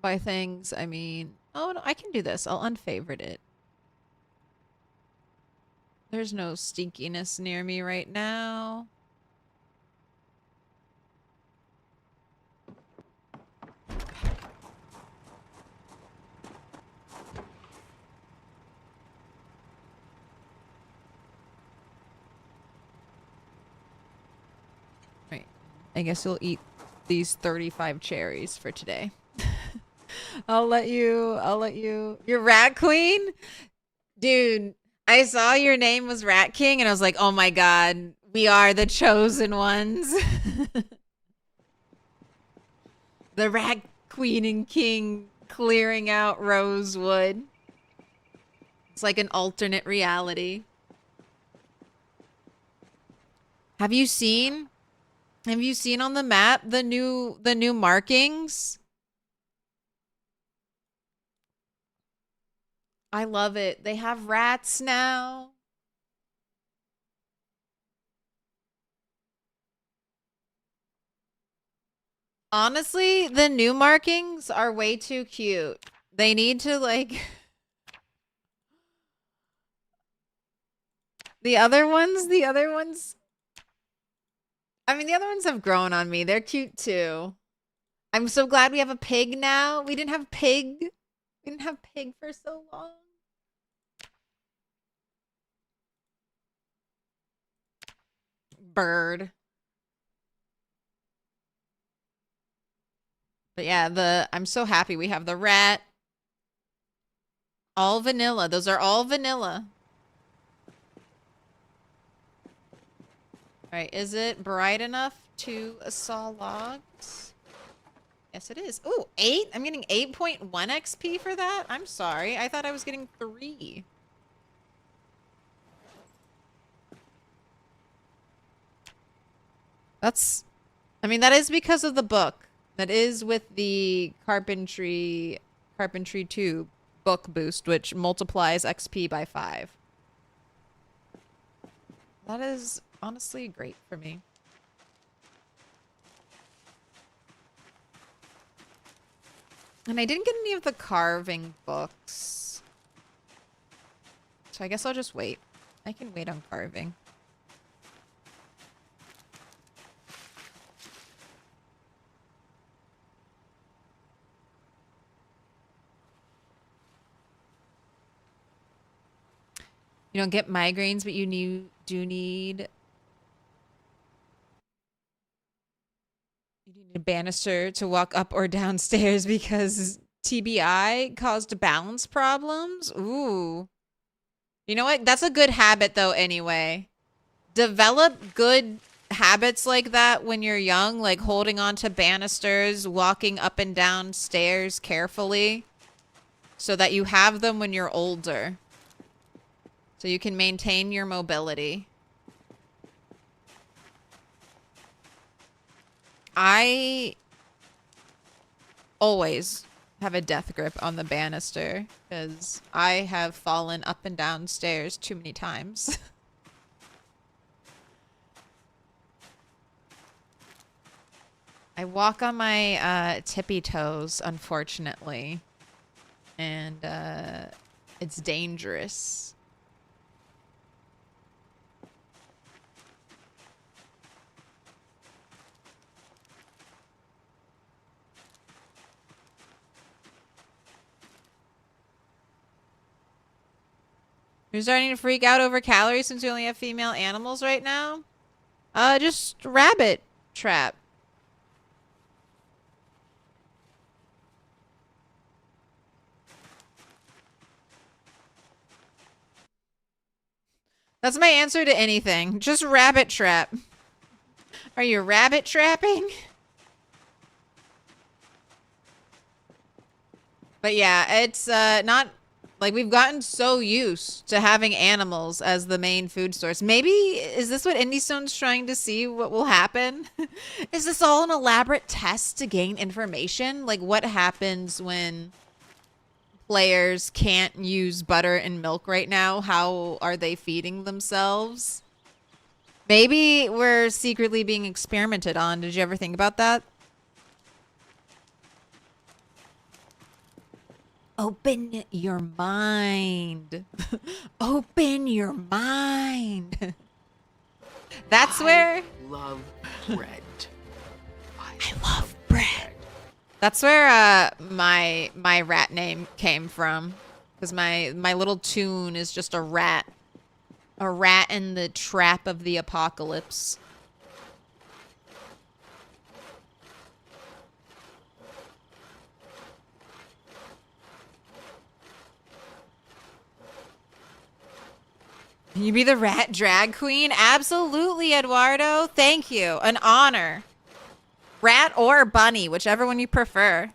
By things, I mean... Oh, no, I can do this. I'll unfavorite it. There's no stinkiness near me right now. Right. I guess you'll eat these 35 cherries for today. I'll let you. You're Rat Queen? Dude, I saw your name was Rat King and I was like, oh my god, we are the chosen ones. The Rat Queen and King clearing out Rosewood. It's like an alternate reality. Have you seen on the map the new markings? I love it. They have rats now. Honestly, the new markings are way too cute. They need to like... The other ones... I mean, the other ones have grown on me. They're cute too. I'm so glad we have a pig now. We didn't have pig. We didn't have pig for so long. Bird. But yeah, I'm so happy we have the rat. All vanilla. Those are all vanilla. All right, is it bright enough to saw logs? Yes, it is. Ooh, 8? I'm getting 8.1 XP for that? I'm sorry. I thought I was getting 3. That's... I mean, that is because of the book. That is with the Carpentry 2 book boost, which multiplies XP by 5. That is honestly great for me. And I didn't get any of the carving books. So I guess I'll just wait. I can wait on carving. You don't get migraines, but you do need... You need a banister to walk up or downstairs because TBI caused balance problems? Ooh. You know what? That's a good habit, though, anyway. Develop good habits like that when you're young, like holding on to banisters, walking up and down stairs carefully, so that you have them when you're older. So you can maintain your mobility. I always have a death grip on the banister because I have fallen up and down stairs too many times. I walk on my tippy toes, unfortunately, and it's dangerous. You're starting to freak out over calories since we only have female animals right now? Just rabbit trap. That's my answer to anything. Just rabbit trap. Are you rabbit trapping? But yeah, it's not... Like, we've gotten so used to having animals as the main food source. Maybe, is this what Indie Stone's trying to see what will happen? Is this all an elaborate test to gain information? Like, what happens when players can't use butter and milk right now? How are they feeding themselves? Maybe we're secretly being experimented on. Did you ever think about that? Open your mind. Open your mind. That's where... I love bread. I love bread. That's where my rat name came from. Because my little tune is just a rat. A rat in the trap of the apocalypse. Can you be the rat drag queen? Absolutely, Eduardo. Thank you. An honor. Rat or bunny, whichever one you prefer.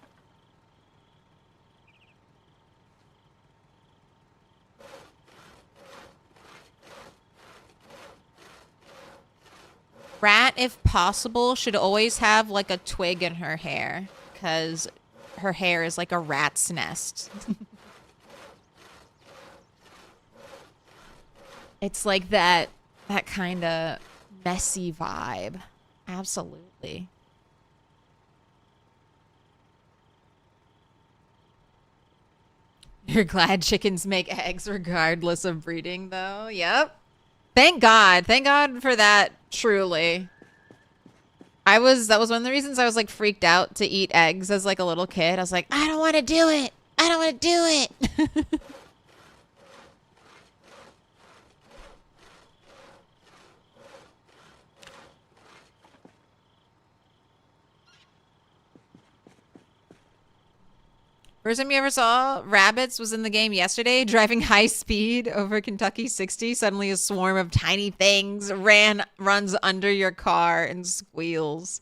Rat, if possible, should always have like a twig in her hair because her hair is like a rat's nest. It's like that kind of messy vibe. Absolutely. You're glad chickens make eggs regardless of breeding, though? Yep. Thank God. Thank God for that, truly. That was one of the reasons I was like freaked out to eat eggs as like a little kid. I was like, I don't want to do it. I don't want to do it. First time you ever saw rabbits was in the game yesterday, driving high speed over Kentucky 60. Suddenly a swarm of tiny things runs under your car and squeals.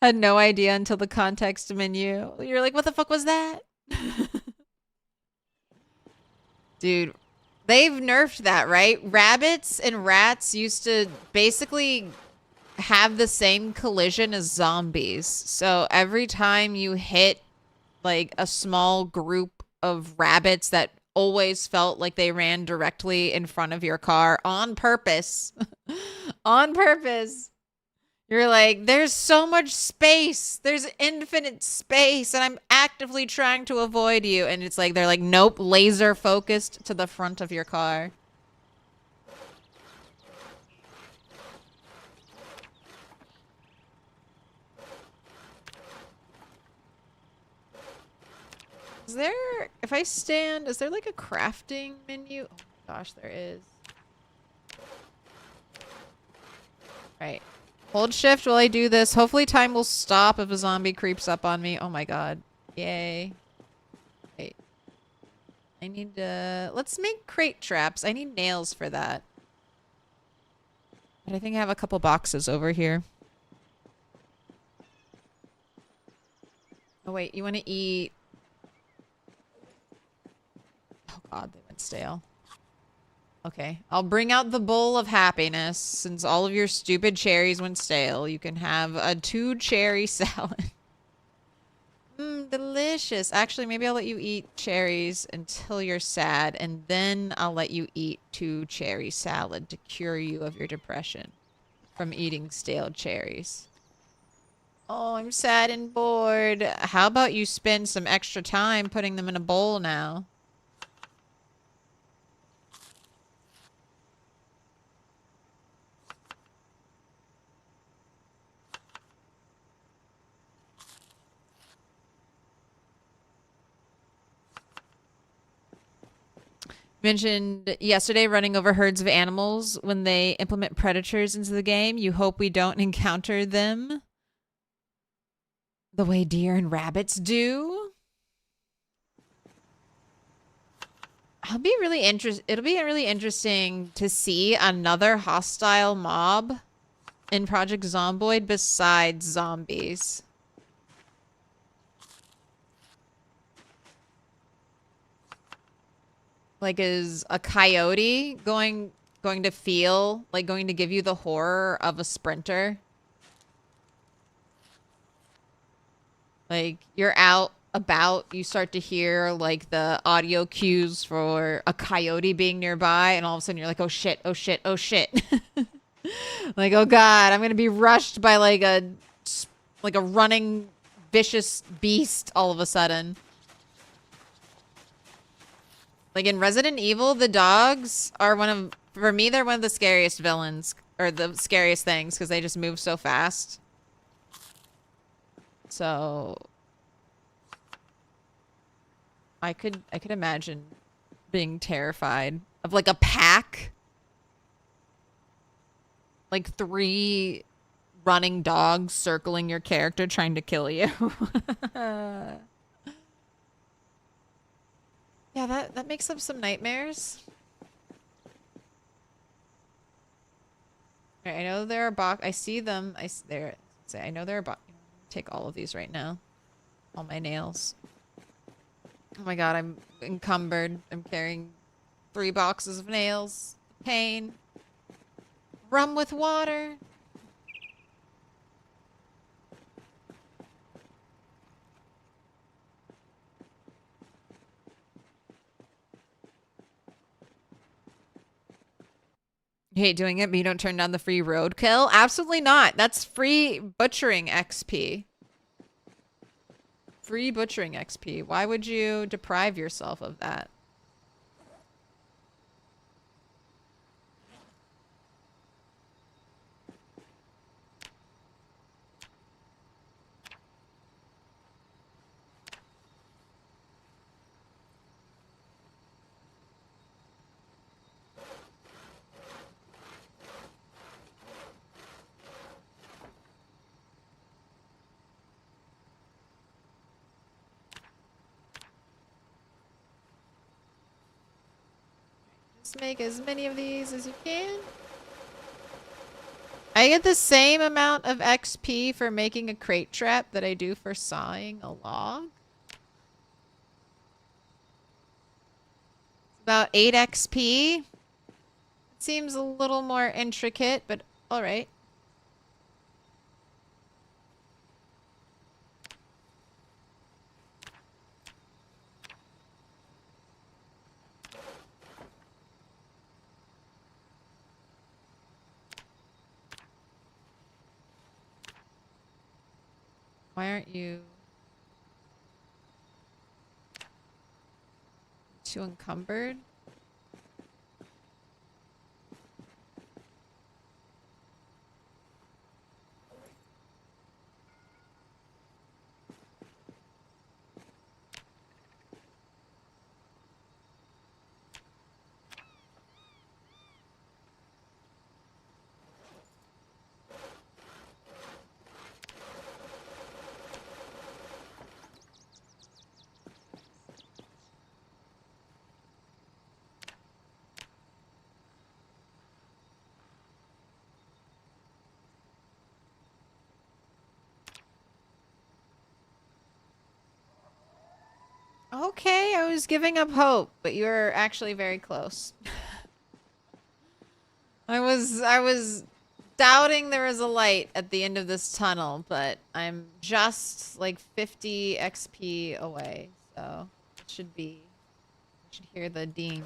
Had no idea until the context menu. You're like, what the fuck was that? Dude, they've nerfed that, right? Rabbits and rats used to basically have the same collision as zombies. So every time you hit like a small group of rabbits that always felt like they ran directly in front of your car on purpose, on purpose, you're like, there's so much space. There's infinite space. And I'm actively trying to avoid you. And it's like, they're like, nope, laser focused to the front of your car. Is there, if I stand, is there like a crafting menu? Oh my gosh, there is. Right. Hold shift while I do this. Hopefully time will stop if a zombie creeps up on me. Oh my god. Yay. Wait. I need to... Let's make crate traps. I need nails for that. But I think I have a couple boxes over here. Oh wait, you want to eat... Oh god, they went stale. Okay, I'll bring out the bowl of happiness. Since all of your stupid cherries went stale, you can have a 2-cherry salad. Mmm, delicious. Actually, maybe I'll let you eat cherries until you're sad, and then I'll let you eat 2-cherry salad to cure you of your depression from eating stale cherries. Oh, I'm sad and bored. How about you spend some extra time putting them in a bowl now? Mentioned yesterday running over herds of animals. When they implement predators into the game, you hope we don't encounter them the way deer and rabbits do. It'll be really interesting to see another hostile mob in Project Zomboid besides zombies. Like, is a coyote going to feel like going to give you the horror of a sprinter? Like, you're out about, you start to hear like the audio cues for a coyote being nearby, and all of a sudden you're like, oh shit, oh shit, oh shit. Like, oh god, I'm gonna be rushed by like a running vicious beast all of a sudden. Like in Resident Evil, the dogs are for me, they're one of the scariest villains, or the scariest things, because they just move so fast. So I could imagine being terrified of like a pack. Like 3 running dogs circling your character trying to kill you. Yeah, that makes up some nightmares. All right, I know there are I see them. I know there are take all of these right now. All my nails. Oh my god, I'm encumbered. I'm carrying 3 boxes of nails. Pain. Rum with water. You hate doing it, but you don't turn down the free roadkill? Absolutely not. That's free butchering XP. Free butchering XP. Why would you deprive yourself of that? Let's make as many of these as you can. I get the same amount of XP for making a crate trap that I do for sawing a log. It's about 8 XP. It seems a little more intricate, but alright. Why aren't you too encumbered? Okay, I was giving up hope, but you're actually very close. I was doubting there was a light at the end of this tunnel, but I'm just like 50 XP away, so it should be. I should hear the ding.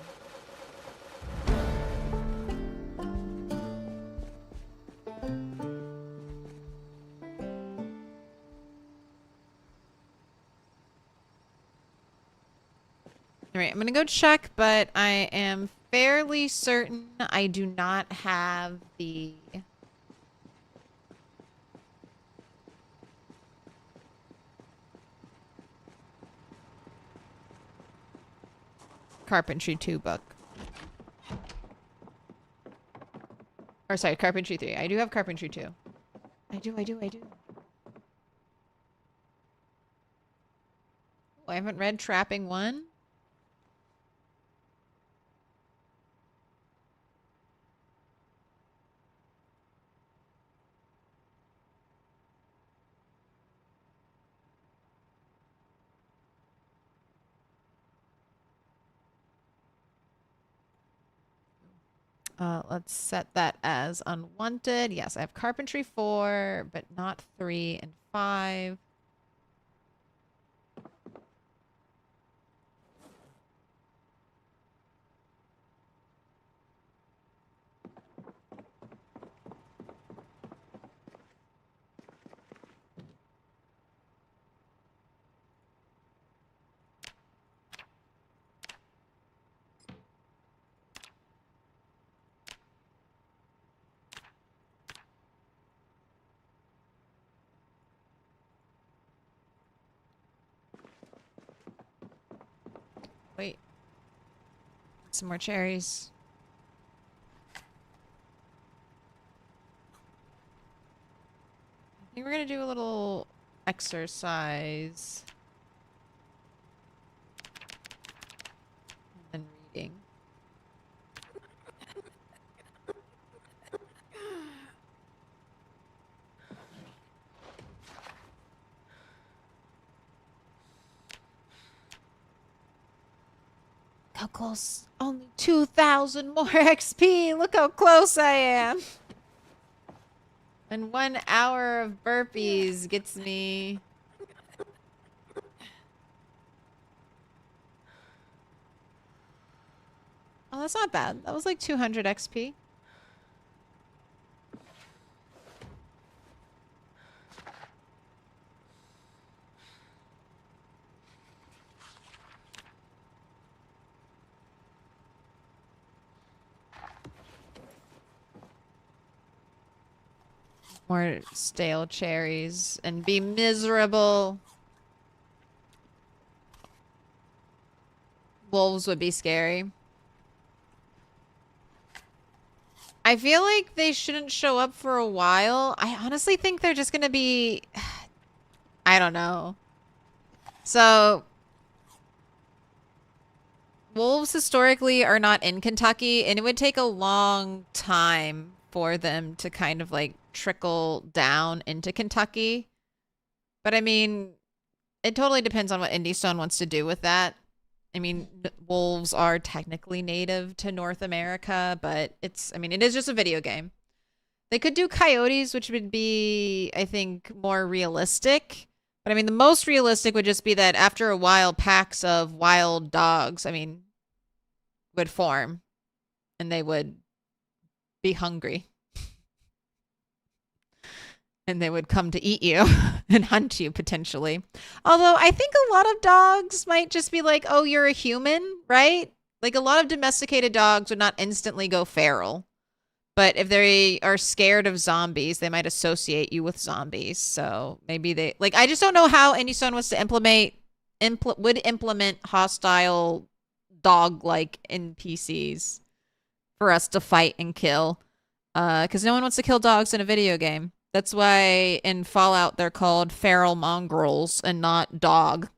Alright, I'm gonna go check, but I am fairly certain I do not have the Carpentry 2 book. Or sorry, Carpentry 3. I do have Carpentry 2. I do. Oh, I haven't read Trapping 1. Let's set that as unwanted. Yes, I have Carpentry 4, but not 3 and 5. Wait. Some more cherries. I think we're gonna do a little exercise. And then reading. How close? Only 2,000 more XP. Look how close I am. And 1 hour of burpees gets me. Oh, that's not bad. That was like 200 XP. More stale cherries and be miserable. Wolves would be scary. I feel like they shouldn't show up for a while. I honestly think they're just gonna be... I don't know. So... wolves historically are not in Kentucky, and it would take a long time for them to kind of like trickle down into Kentucky. But I mean, it totally depends on what Indie Stone wants to do with that. I mean, wolves are technically native to North America, but I mean, it is just a video game. They could do coyotes, which would be, I think, more realistic. But I mean, the most realistic would just be that after a while, packs of wild dogs, I mean, would form and they would be hungry. And they would come to eat you and hunt you potentially. Although I think a lot of dogs might just be like, oh, you're a human, right? Like a lot of domesticated dogs would not instantly go feral. But if they are scared of zombies, they might associate you with zombies. So maybe they like, I just don't know how Indie Stone wants to implement hostile dog-like NPCs for us to fight and kill. Because no one wants to kill dogs in a video game. That's why in Fallout they're called feral mongrels and not dog.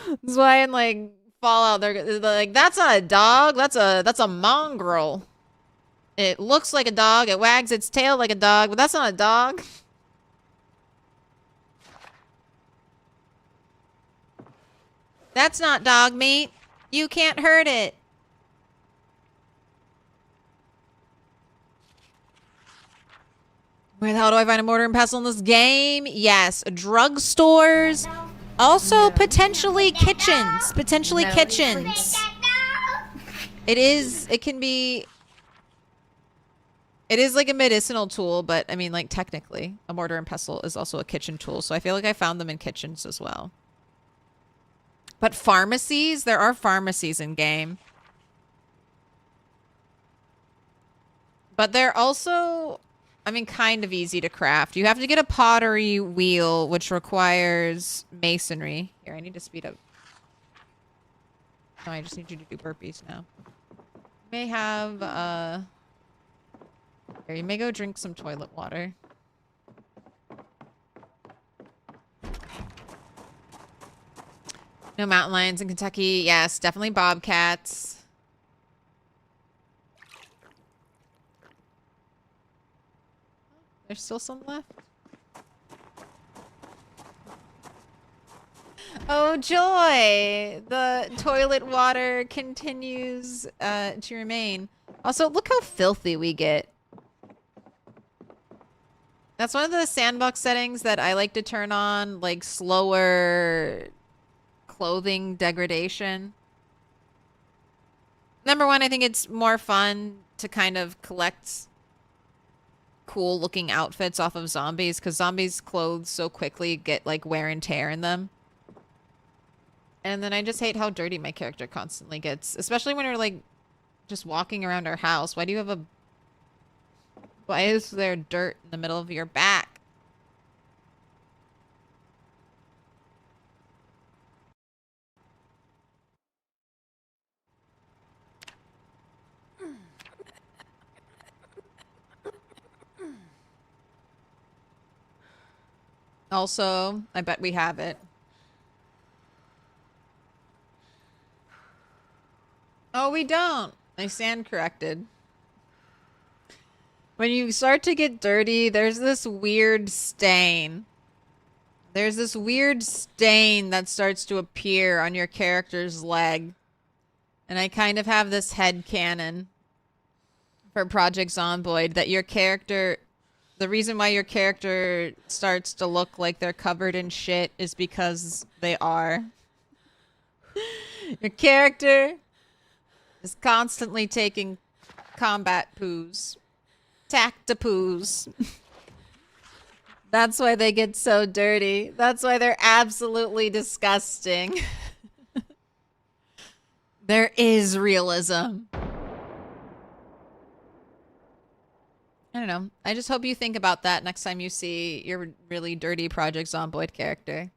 That's why in like Fallout they're like, that's not a dog, that's a mongrel. It looks like a dog, it wags its tail like a dog, but that's not a dog. That's not dog meat. You can't hurt it. Where the hell do I find a mortar and pestle in this game? Yes, drugstores. Also, potentially kitchens. Potentially kitchens. It is like a medicinal tool, but I mean, like, technically, a mortar and pestle is also a kitchen tool. So I feel like I found them in kitchens as well. But pharmacies? There are pharmacies in game. But they're also, I mean, kind of easy to craft. You have to get a pottery wheel, which requires masonry. Here, I need to speed up. No, I just need you to do burpees now. You may have, here, you may go drink some toilet water. No mountain lions in Kentucky. Yes, definitely bobcats. There's still some left. Oh, joy! The toilet water continues to remain. Also, look how filthy we get. That's one of the sandbox settings that I like to turn on, like slower clothing degradation. Number one, I think it's more fun to kind of collect cool looking outfits off of zombies, because zombies' clothes so quickly get like wear and tear in them. And then I just hate how dirty my character constantly gets, especially when you're like just walking around our house. Why is there dirt in the middle of your back? Also, I bet we have it. Oh, we don't. I stand corrected. When you start to get dirty, there's this weird stain. There's this weird stain that starts to appear on your character's leg. And I kind of have this headcanon for Project Zomboid that your character... The reason why your character starts to look like they're covered in shit is because they are. Your character is constantly taking combat poos. Tactipoos. That's why they get so dirty. That's why they're absolutely disgusting. There is realism. I don't know. I just hope you think about that next time you see your really dirty Project Zomboid character.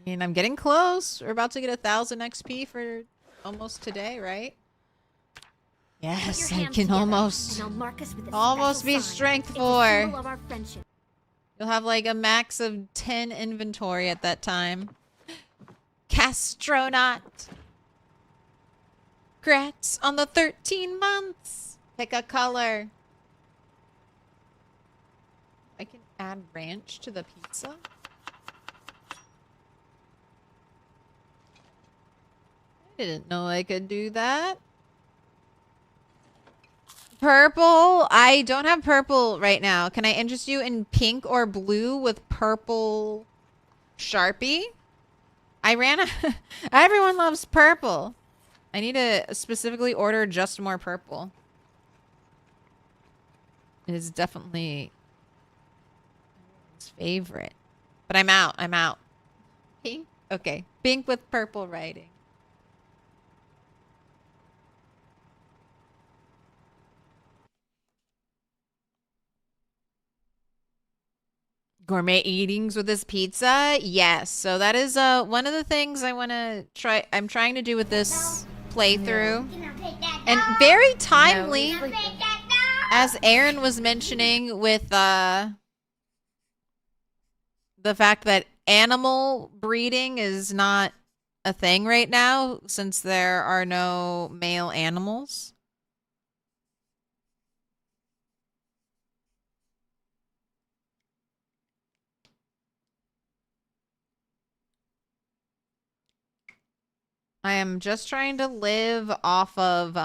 mean, I'm getting close. We're about to get 1,000 XP for almost today, right? Yes, I can almost be strength 4. You'll have like a max of 10 inventory at that time. Castronaut. Congrats on the 13 months. Pick a color. I can add ranch to the pizza. I didn't know I could do that. Purple? I don't have purple right now. Can I interest you in pink or blue with purple Sharpie? I ran a... Everyone loves purple. I need to specifically order just more purple. It is definitely his favorite. But I'm out. I'm out. Pink? Okay. Pink with purple writing. Gourmet eatings with this pizza? Yes. So that is one of the things I want to try. I'm trying to do with this playthrough. And very timely, as Aaron was mentioning with the fact that animal breeding is not a thing right now since there are no male animals. I am just trying to live off of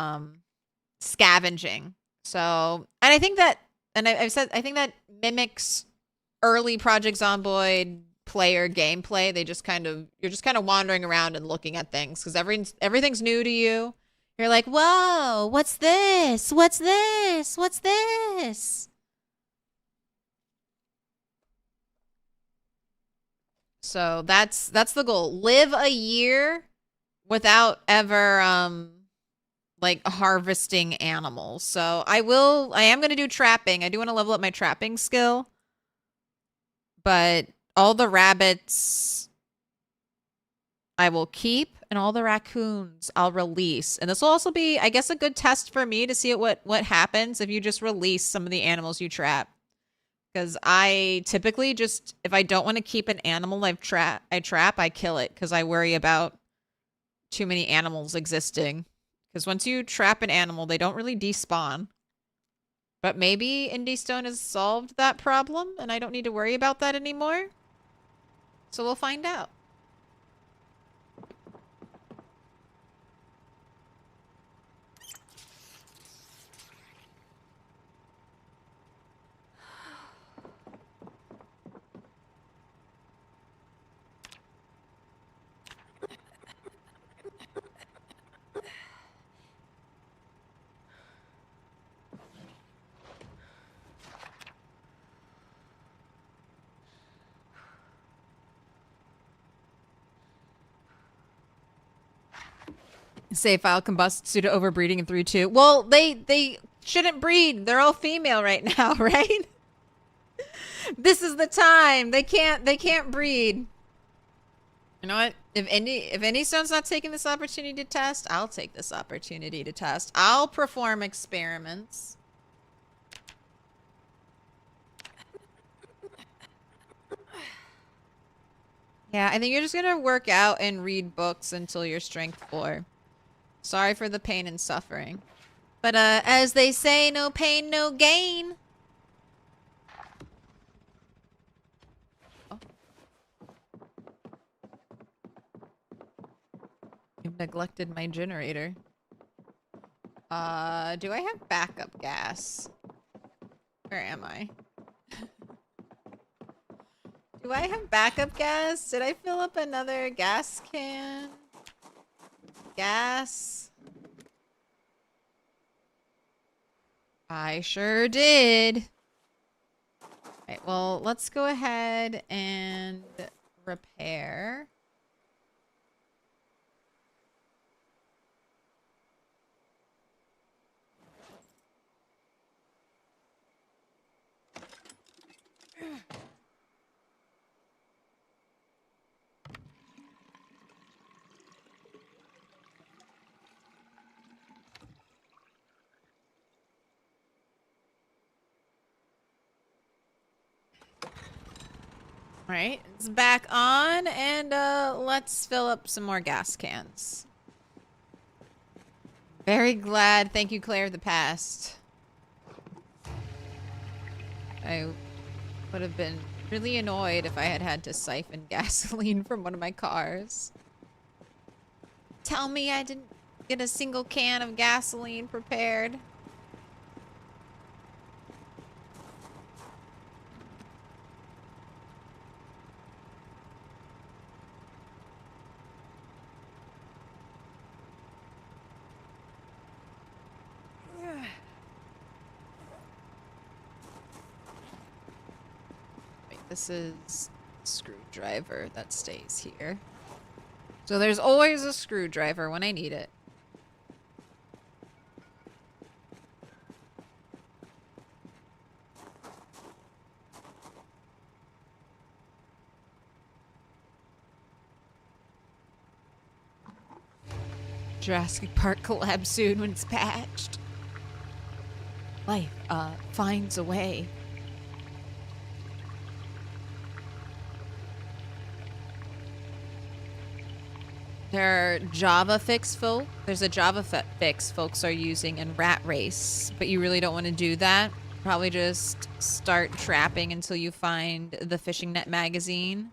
scavenging. So, and I think that, and I've said, I think that mimics early Project Zomboid player gameplay. They just kind of, you're just kind of wandering around and looking at things because everything's new to you. You're like, whoa, what's this? What's this? What's this? So that's the goal. Live a year without ever like harvesting animals. So I am going to do trapping. I do want to level up my trapping skill. But all the rabbits I will keep and all the raccoons I'll release. And this will also be, I guess, a good test for me to see what happens if you just release some of the animals you trap. Because I typically just, if I don't want to keep an animal I trap, I kill it because I worry about too many animals existing. Because once you trap an animal, they don't really despawn. But maybe Indie Stone has solved that problem and I don't need to worry about that anymore. So we'll find out. Save file combusts due to overbreeding in 3.2. Well, they shouldn't breed. They're all female right now, right? This is the time. They can't breed. You know what? If Indie Stone's not taking this opportunity to test, I'll take this opportunity to test. I'll perform experiments. Yeah, I think you're just gonna work out and read books until you're strength 4. Sorry for the pain and suffering. But as they say, no pain, no gain. Oh. You've neglected my generator. Do I have backup gas? Where am I? Do I have backup gas? Did I fill up another gas can? Gas. I sure did. Alright, well, let's go ahead and repair. Alright, it's back on, and let's fill up some more gas cans. Very glad. Thank you, Claire of the past. I would have been really annoyed if I had had to siphon gasoline from one of my cars. Tell me I didn't get a single can of gasoline prepared. This is screwdriver that stays here. So there's always a screwdriver when I need it. Jurassic Park collab soon when it's patched. Life finds a way. There are Java fix folk. There's a Java fix folks are using in Rat Race, but you really don't want to do that. Probably just start trapping until you find the fishing net magazine.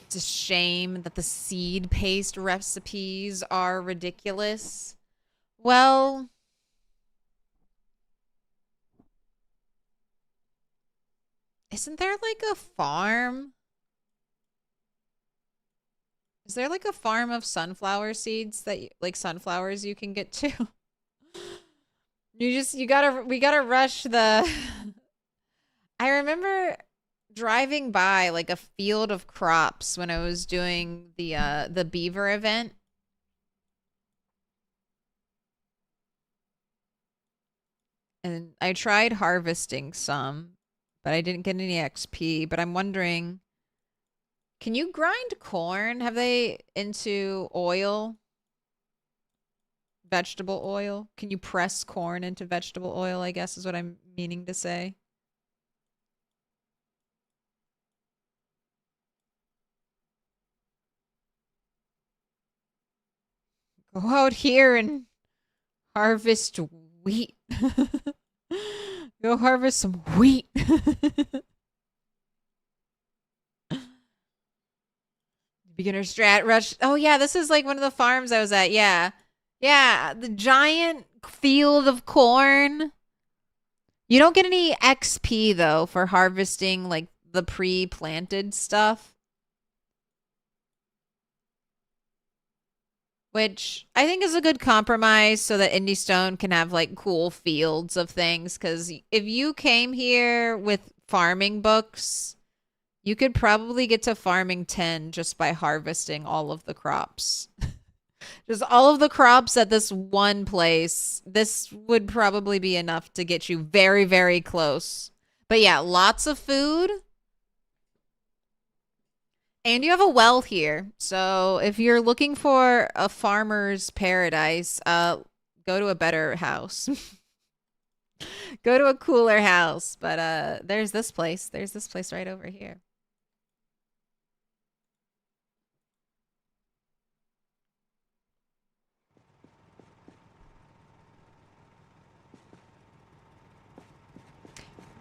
It's a shame that the seed paste recipes are ridiculous. Well, isn't there like a farm? Is there like a farm of sunflower seeds that like sunflowers you can get to? We gotta rush the I remember driving by like a field of crops when I was doing the beaver event. And I tried harvesting some, but I didn't get any XP, but I'm wondering, can you grind corn? Have they into oil? Vegetable oil? Can you press corn into vegetable oil, I guess is what I'm meaning to say. Go out here and harvest wheat. Go harvest some wheat. Beginner strat rush. Oh yeah, this is like one of the farms I was at. Yeah. Yeah, the giant field of corn. You don't get any XP though for harvesting like the pre-planted stuff. Which I think is a good compromise so that Indie Stone can have like cool fields of things. Because if you came here with farming books, you could probably get to farming 10 just by harvesting all of the crops. Just all of the crops at this one place. This would probably be enough to get you very, very close. But yeah, lots of food. And you have a well here. So if you're looking for a farmer's paradise, go to a better house. Go to a cooler house. But there's this place. There's this place right over here.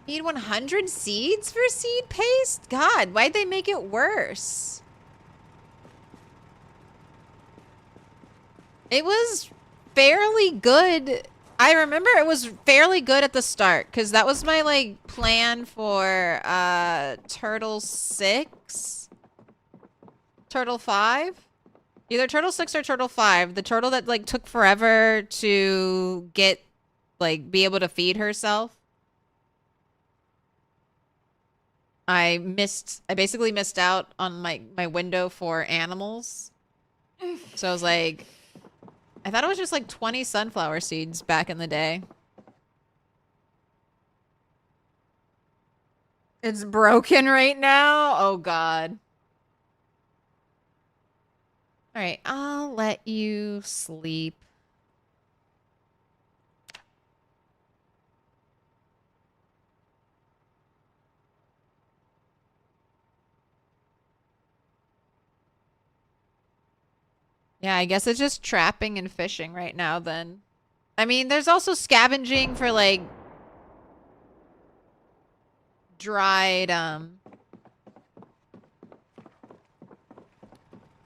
Need 100 seeds for seed paste? God, why'd they make it worse? It was fairly good. I remember it was fairly good at the start because that was my like plan for Turtle 6, Turtle 5. Either Turtle 6 or Turtle 5. The turtle that like took forever to get like be able to feed herself. I basically missed out on my window for animals. So I was like, I thought it was just like 20 sunflower seeds back in the day. It's broken right now? Oh God. All right, I'll let you sleep. Yeah, I guess it's just trapping and fishing right now then. I mean, there's also scavenging for like dried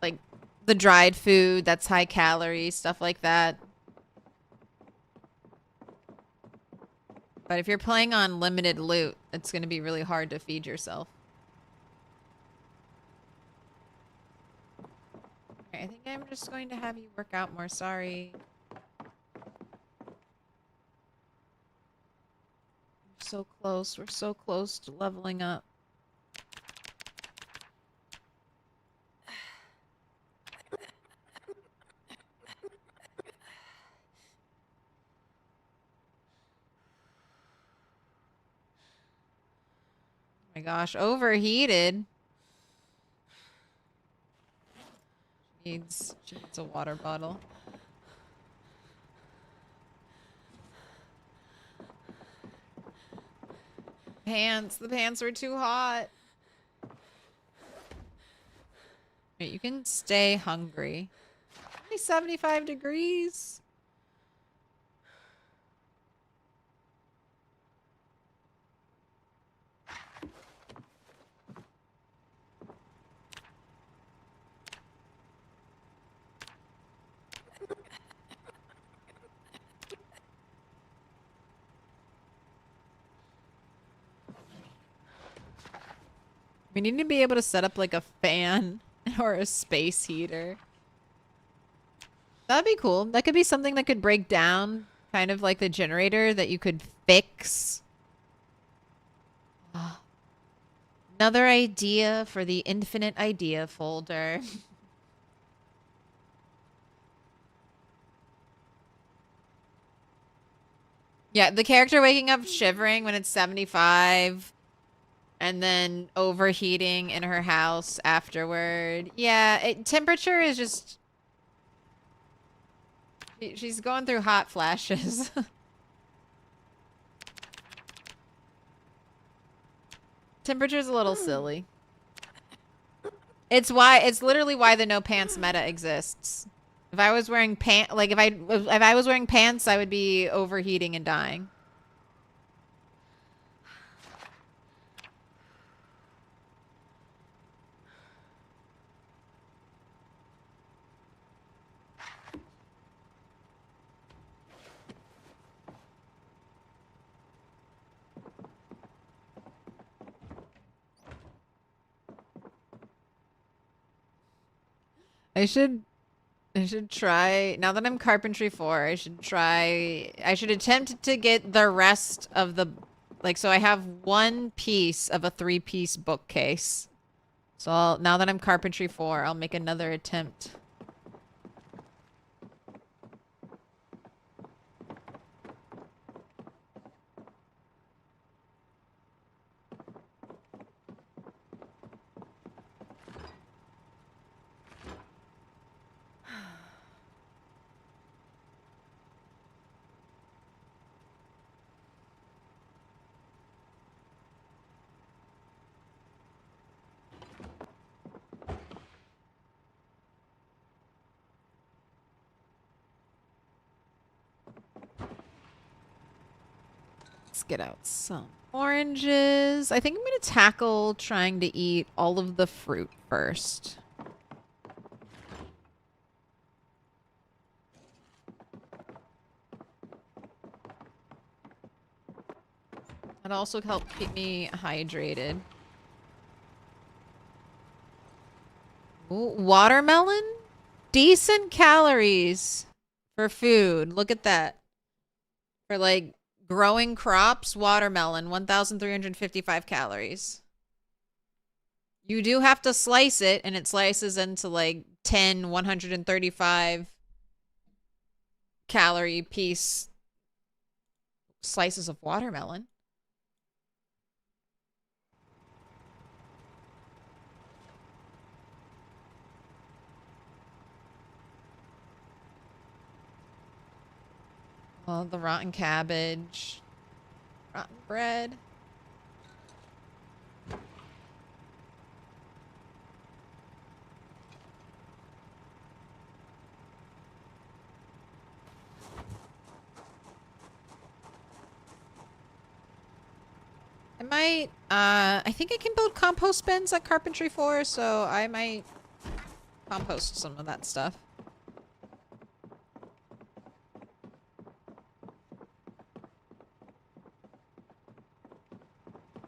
like the dried food that's high calorie, stuff like that. But if you're playing on limited loot, it's going to be really hard to feed yourself. Okay, I think I'm just going to have you work out more. Sorry. We're so close. We're so close to leveling up. Oh my gosh, overheated. She needs a water bottle. Pants. The pants were too hot. Wait, you can stay hungry. Only 75 degrees. We need to be able to set up like a fan or a space heater. That'd be cool. That could be something that could break down, kind of like the generator that you could fix. Another idea for the infinite idea folder. Yeah, the character waking up shivering when it's 75 and then overheating in her house afterward. Yeah, temperature is just... She's going through hot flashes. Temperature's a little silly. It's literally why the no pants meta exists. If I was wearing if I was wearing pants, I would be overheating and dying. I should try, now that I'm carpentry 4, I should attempt to get the rest of the, like, so I have one piece of a 3-piece bookcase. So now that I'm carpentry 4, I'll make another attempt. Let's get out some oranges. I think I'm going to tackle trying to eat all of the fruit first. That'll also help keep me hydrated. Ooh, watermelon? Decent calories for food. Look at that. For like growing crops, watermelon, 1,355 calories. You do have to slice it, and it slices into like 10 135 calorie piece slices of watermelon. Well, the rotten cabbage, rotten bread. I might, I think I can build compost bins at Carpentry 4, so I might compost some of that stuff.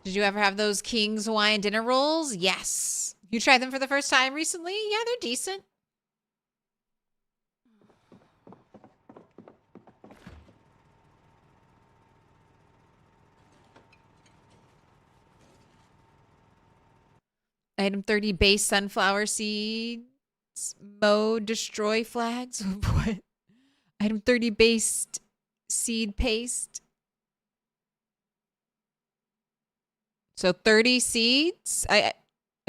Did you ever have those King's Hawaiian dinner rolls? Yes. You tried them for the first time recently? Yeah, they're decent. Item 30, base sunflower seeds. Mode destroy flags. What? Item 30, based seed paste. So 30 seeds. Am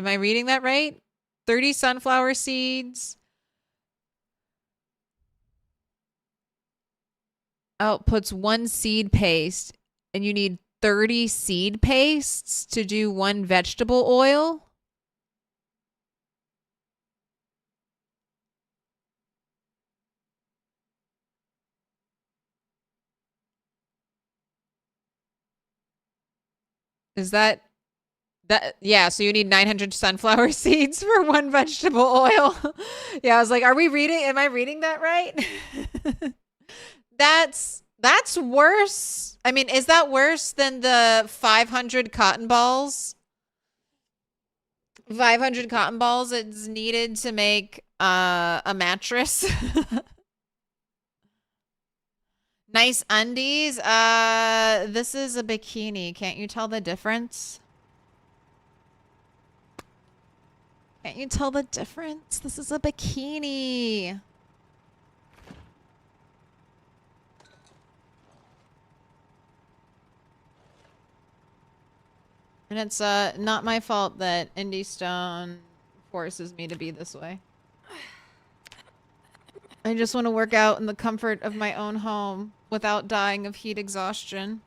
I reading that right? 30 sunflower seeds. Outputs 1 seed paste. And you need 30 seed pastes to do 1 vegetable oil. Is that yeah, so you need 900 sunflower seeds for 1 vegetable oil. Yeah, I was like, am I reading that right? That's worse. I mean, is that worse than the 500 cotton balls? 500 cotton balls is needed to make a mattress. Nice undies. This is a bikini. Can't you tell the difference? Can't you tell the difference? This is a bikini. And it's not my fault that Indie Stone forces me to be this way. I just want to work out in the comfort of my own home without dying of heat exhaustion.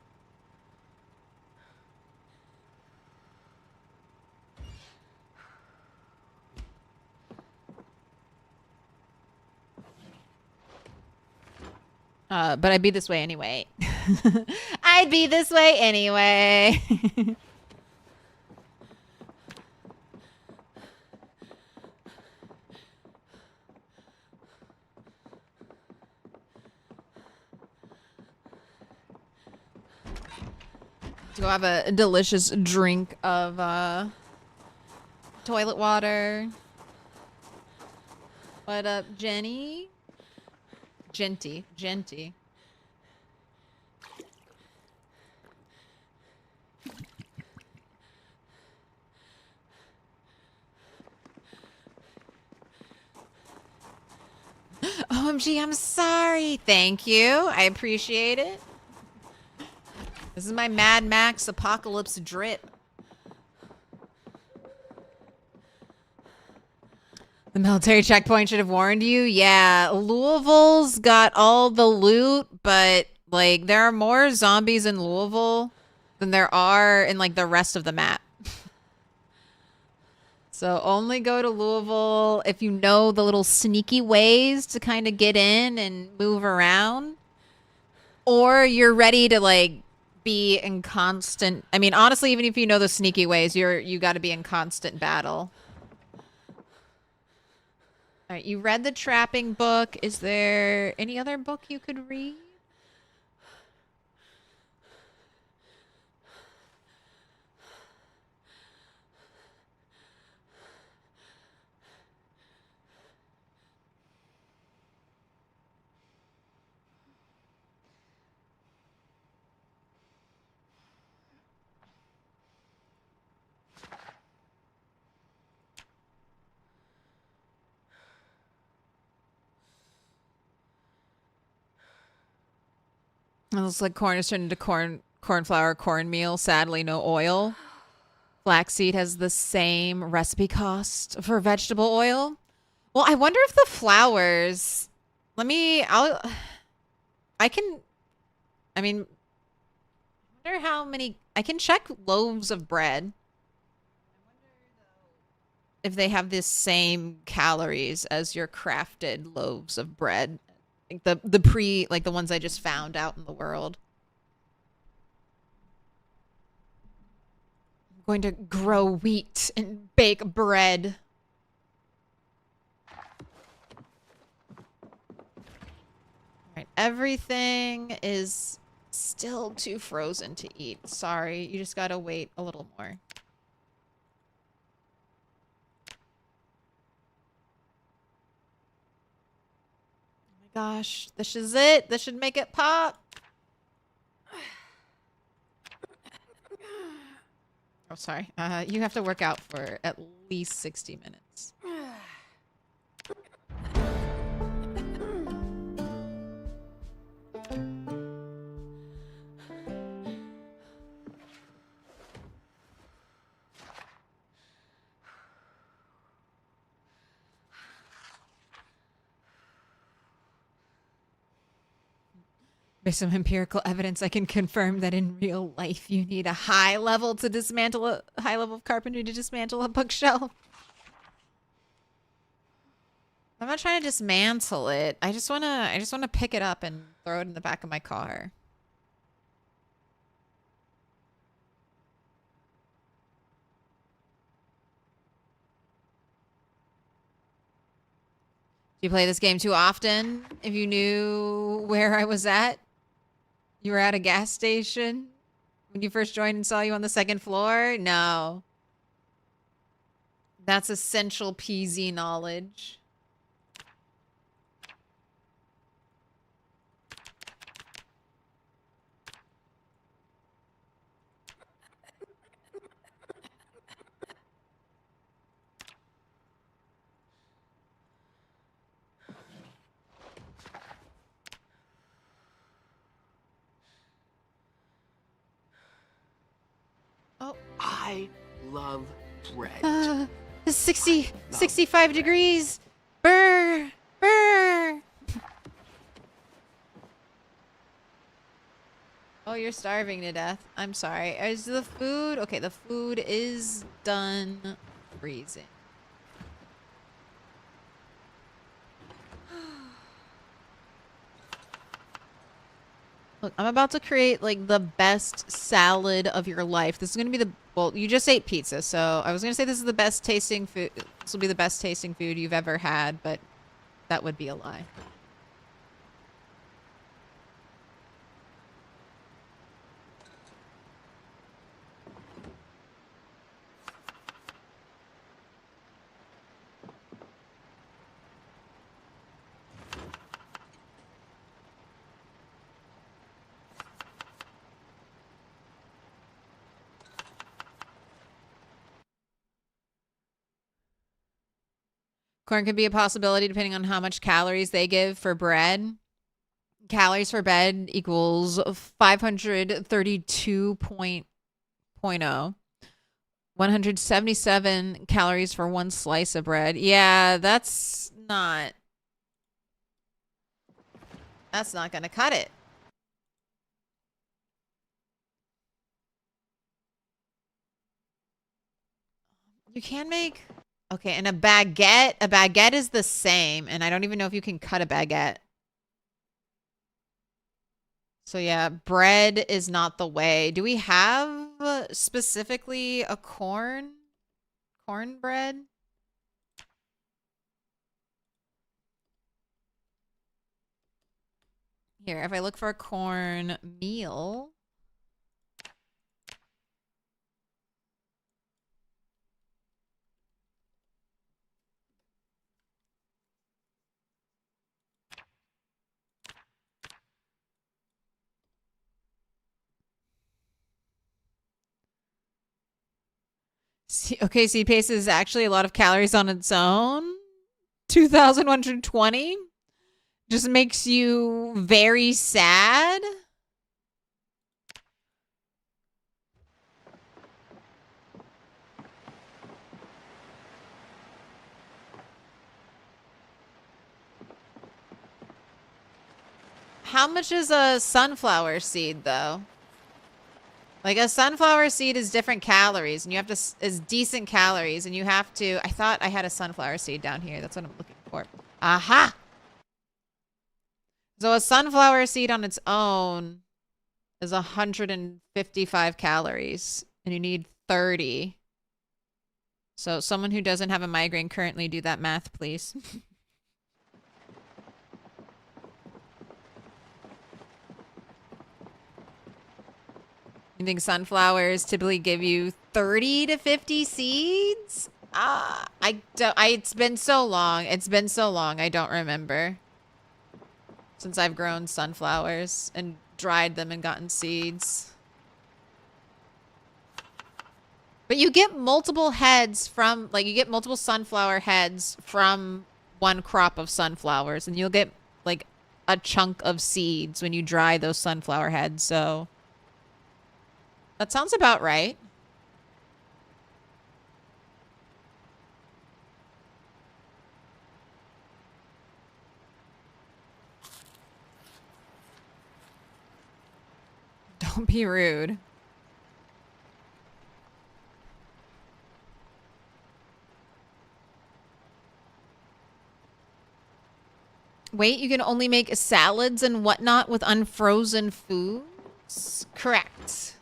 But I'd be this way anyway. I'd be this way anyway. To go have a delicious drink of toilet water. What up, Jenny? Genty. OMG, I'm sorry. Thank you. I appreciate it. This is my Mad Max apocalypse drip. The military checkpoint should have warned you. Yeah, Louisville's got all the loot, but like there are more zombies in Louisville than there are in like the rest of the map. So only go to Louisville if you know the little sneaky ways to kind of get in and move around. Or you're ready to like be in constant, I mean, honestly, even if you know the sneaky ways, you got to be in constant battle. All right, you read the trapping book. Is there any other book you could read? It looks like corn is turned into cornflour, cornmeal. Sadly, no oil. Flaxseed has the same recipe cost for vegetable oil. Well, I wonder if the flowers. I mean, I wonder how many. I can check loaves of bread. If they have the same calories as your crafted loaves of bread. Like the ones I just found out in the world. I'm going to grow wheat and bake bread. Alright, everything is still too frozen to eat. Sorry, you just gotta wait a little more. Oh my gosh, this is it. This should make it pop. Oh, sorry. You have to work out for at least 60 minutes. Based on empirical evidence, I can confirm that in real life you need a high level to dismantle a high level of carpentry to dismantle a bookshelf. I'm not trying to dismantle it. I just wanna pick it up and throw it in the back of my car. Do you play this game too often? If you knew where I was at, you were at a gas station when you first joined and saw you on the second floor? No. That's essential PZ knowledge. Oh. I love bread. It's 65 degrees. Brr, brr. Oh, you're starving to death. I'm sorry. Is the food? Okay, the food is done freezing. Look, I'm about to create like the best salad of your life. This is gonna be the, well, you just ate pizza, so I was gonna say this is the best tasting food. This will be the best tasting food you've ever had, but that would be a lie. Corn could be a possibility depending on how much calories they give for bread. Calories for bread equals 532.0. 177 calories for one slice of bread. Yeah, that's not gonna cut it. You can make... Okay, and a baguette is the same, and I don't even know if you can cut a baguette. So yeah, bread is not the way. Do we have specifically a cornbread? Here, if I look for a corn meal... Okay, seed paste is actually a lot of calories on its own. 2,120 just makes you very sad. How much is a sunflower seed, though? Like, a sunflower seed is different calories, and you have to, is decent calories, and you have to, I thought I had a sunflower seed down here. That's what I'm looking for. Aha! So a sunflower seed on its own is 155 calories, and you need 30. So someone who doesn't have a migraine currently do that math, please. You think sunflowers typically give you 30 to 50 seeds? I don't, it's been so long. It's been so long. I don't remember. Since I've grown sunflowers and dried them and gotten seeds. But you get multiple heads from, like, you get multiple sunflower heads from one crop of sunflowers. And you'll get, like, a chunk of seeds when you dry those sunflower heads, so... That sounds about right. Don't be rude. Wait, you can only make salads and whatnot with unfrozen foods? Correct.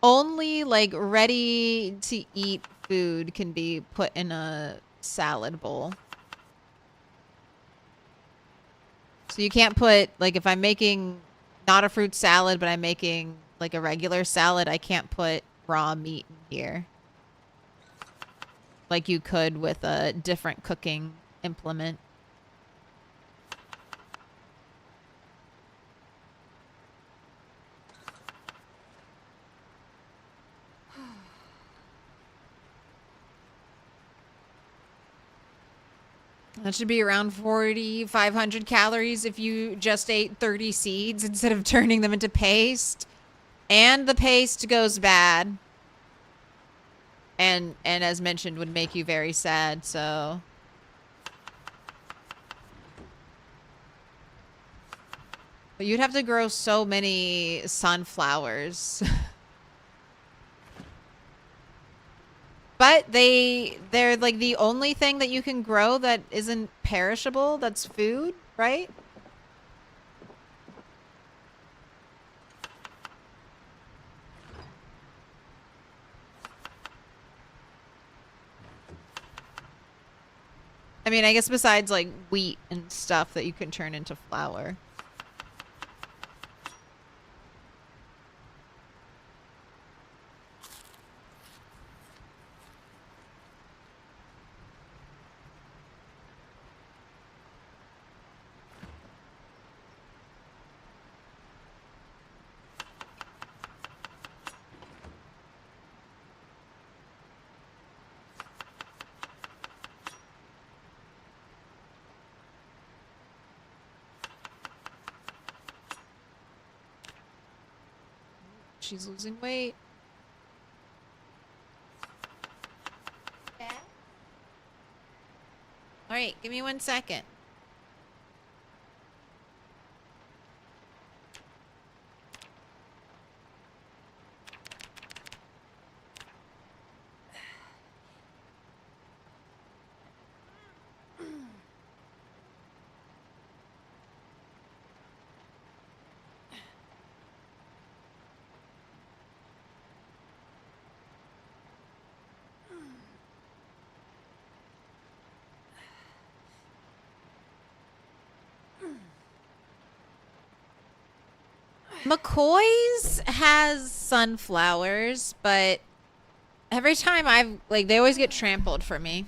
Only, like, ready-to-eat food can be put in a salad bowl. So you can't put, like, if I'm making not a fruit salad, but I'm making, like, a regular salad, I can't put raw meat in here. Like you could with a different cooking implement. That should be around 4,500 calories if you just ate 30 seeds instead of turning them into paste. And the paste goes bad. And as mentioned, would make you very sad, so... But you'd have to grow so many sunflowers. But they're like the only thing that you can grow that isn't perishable, that's food, right? I mean, I guess besides like wheat and stuff that you can turn into flour. She's losing weight. Yeah. All right, give me 1 second. McCoy's has sunflowers, but every time I've, like, they always get trampled for me.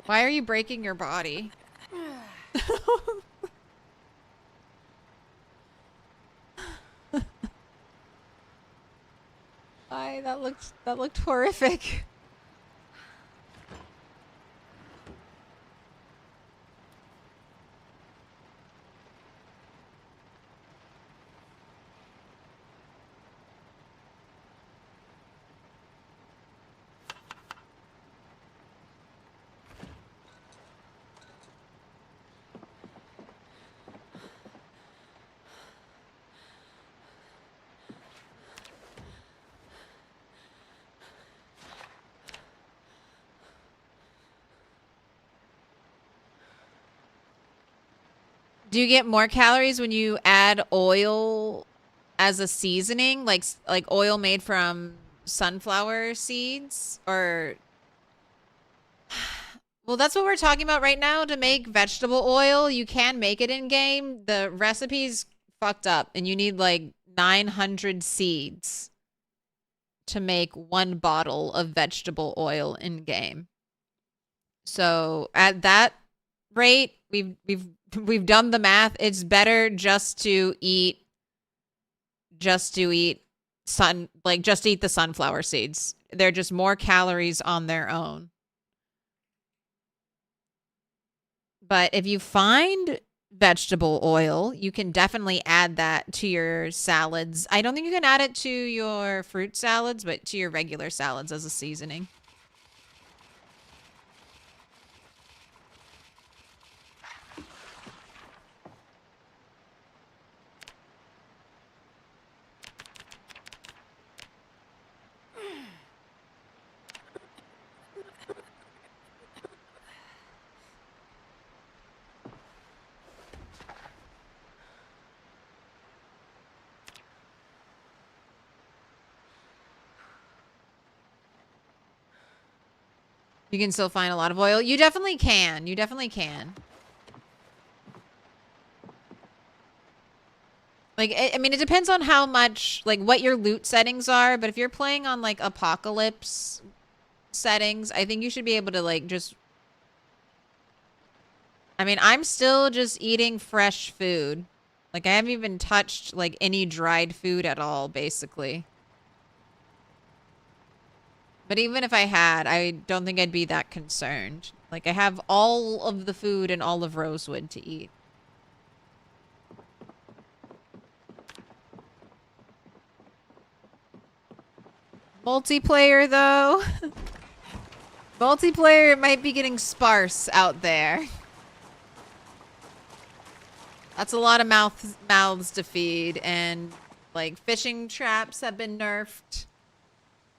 Why are you breaking your body? Why, that looked horrific. Do you get more calories when you add oil as a seasoning, like oil made from sunflower seeds? Or well, that's what we're talking about right now. To make vegetable oil, you can make it in game. The recipe's fucked up, and you need like 900 seeds to make 1 bottle of vegetable oil in game. So at that rate, we've done the math. It's better just to eat just eat the sunflower seeds. They're just more calories on their own. But if you find vegetable oil, you can definitely add that to your salads. I don't think you can add it to your fruit salads, but to your regular salads as a seasoning. You can still find a lot of oil. You definitely can. You definitely can. Like, I mean, it depends on how much, like, what your loot settings are. But if you're playing on, like, apocalypse settings, I think you should be able to, like, just... I mean, I'm still just eating fresh food. Like, I haven't even touched, like, any dried food at all, basically. But even if I had, I don't think I'd be that concerned. Like, I have all of the food in all of Rosewood to eat. Multiplayer, though. Multiplayer might be getting sparse out there. That's a lot of mouths to feed, and, like, fishing traps have been nerfed.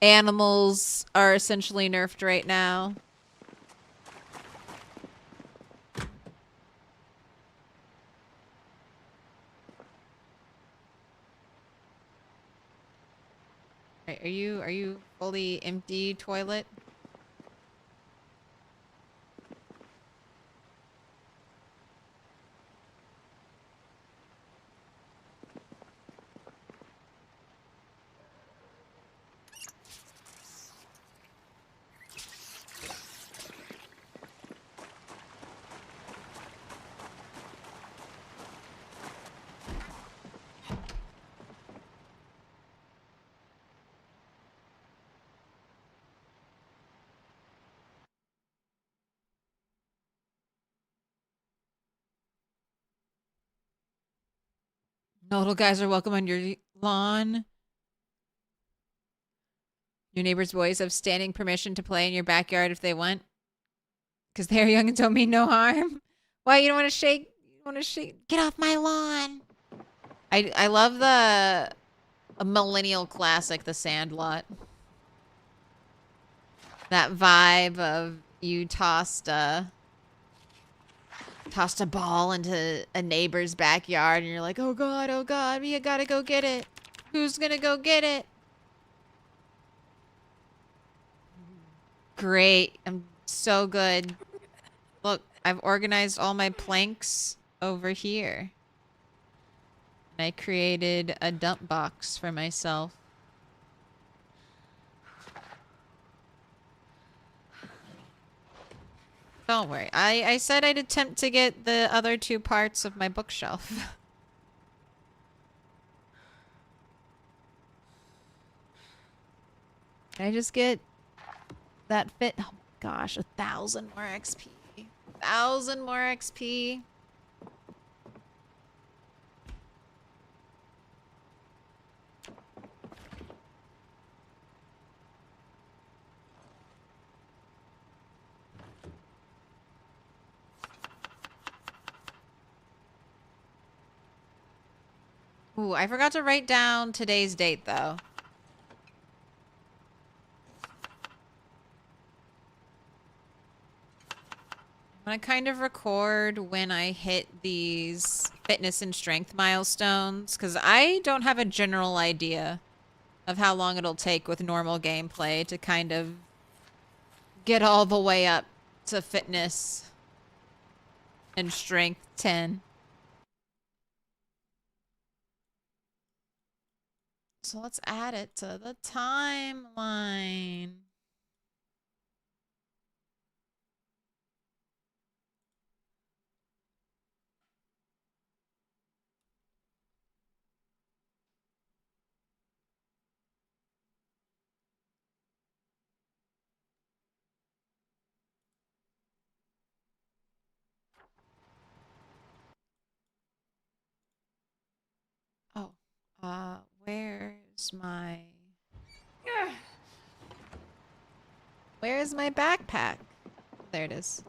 Animals are essentially nerfed right now. Right, are you fully empty, toilet? No little guys are welcome on your lawn. Your neighbor's boys have standing permission to play in your backyard if they want. Because they're young and don't mean no harm. Why, you don't want to shake? You want to shake? Get off my lawn. I love a millennial classic, The Sandlot. That vibe of you tossed a ball into a neighbor's backyard and you're like, oh god, we gotta go get it. Who's gonna go get it? Great. I'm so good. Look, I've organized all my planks over here. And I created a dump box for myself. Don't worry. I said I'd attempt to get the other 2 parts of my bookshelf. Can I just get that fit? Oh my gosh, 1,000 more XP. 1,000 more XP. Ooh, I forgot to write down today's date, though. I'm gonna kind of record when I hit these fitness and strength milestones, because I don't have a general idea of how long it'll take with normal gameplay to kind of get all the way up to fitness and strength 10. So let's add it to the timeline. Oh, where's my... Where's my backpack? There it is.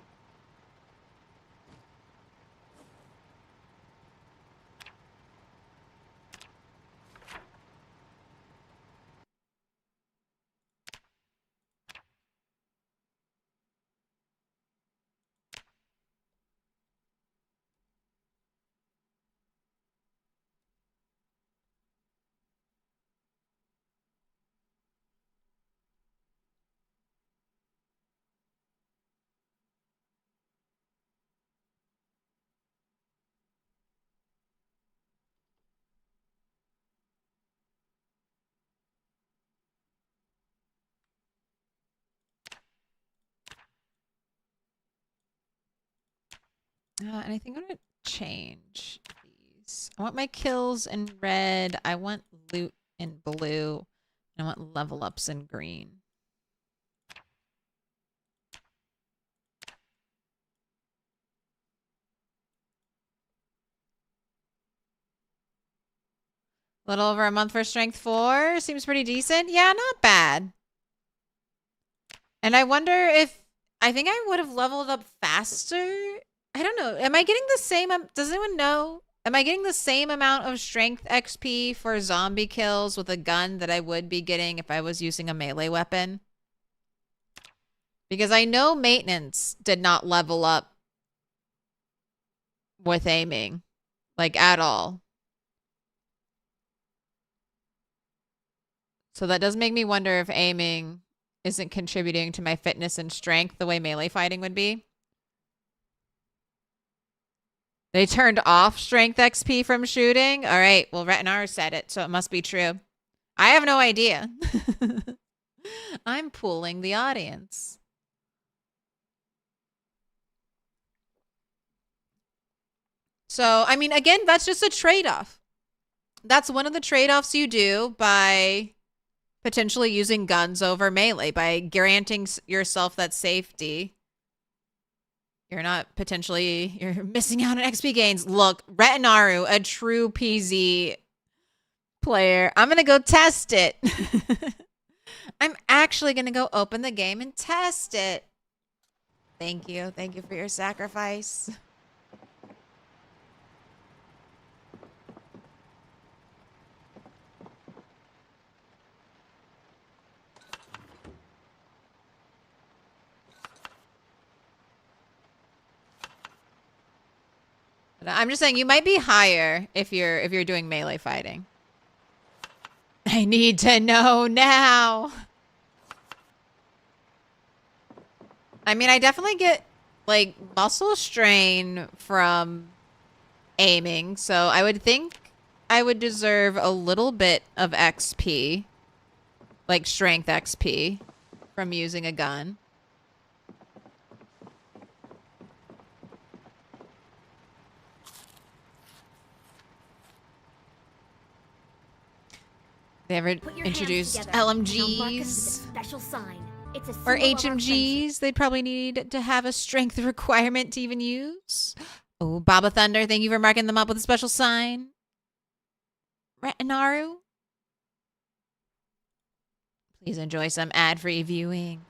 And I think I'm gonna change these. I want my kills in red. I want loot in blue. And I want level ups in green. A little over a month for strength 4. Seems pretty decent. Yeah, not bad. And I wonder if... I think I would have leveled up faster. I don't know. Am I getting the same... Does anyone know? Am I getting the same amount of strength XP for zombie kills with a gun that I would be getting if I was using a melee weapon? Because I know maintenance did not level up with aiming. Like, at all. So that does make me wonder if aiming isn't contributing to my fitness and strength the way melee fighting would be. They turned off strength XP from shooting? All right, well, Retinar said it, so it must be true. I have no idea. I'm pooling the audience. So, I mean, again, that's just a trade-off. That's one of the trade-offs you do by potentially using guns over melee, by granting yourself that safety. You're not potentially, you're missing out on XP gains. Look, Retinaru, a true PZ player. I'm going to go test it. I'm actually going to go open the game and test it. Thank you. Thank you for your sacrifice. I'm just saying you might be higher if you're doing melee fighting. I need to know now. I mean, I definitely get like muscle strain from aiming, so I would think I would deserve a little bit of XP, like strength XP from using a gun. They ever introduced LMGs or HMGs? They'd probably need to have a strength requirement to even use. Oh, Baba Thunder, thank you for marking them up with a special sign. Retinaru, please enjoy some ad-free viewing.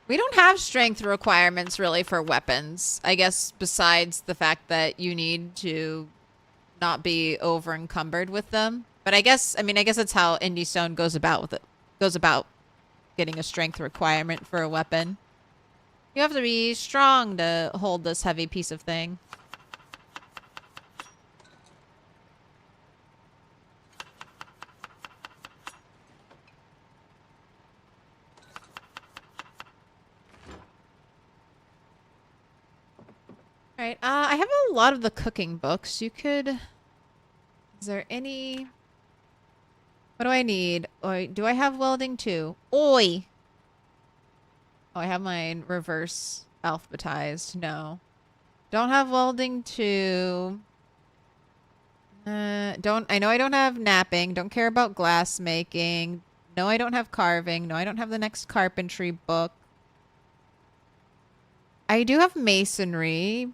We don't have strength requirements really for weapons. I guess besides the fact that you need to not be over encumbered with them. But I guess that's how Indie Stone goes about with it. Goes about getting a strength requirement for a weapon. You have to be strong to hold this heavy piece of thing. Alright, I have a lot of the cooking books. You could... Is there any... What do I need? Oi, do I have welding too? Oi! Oh, I have mine reverse alphabetized. No. Don't have welding too. I know I don't have napping. Don't care about glass making. No, I don't have carving. No, I don't have the next carpentry book. I do have masonry.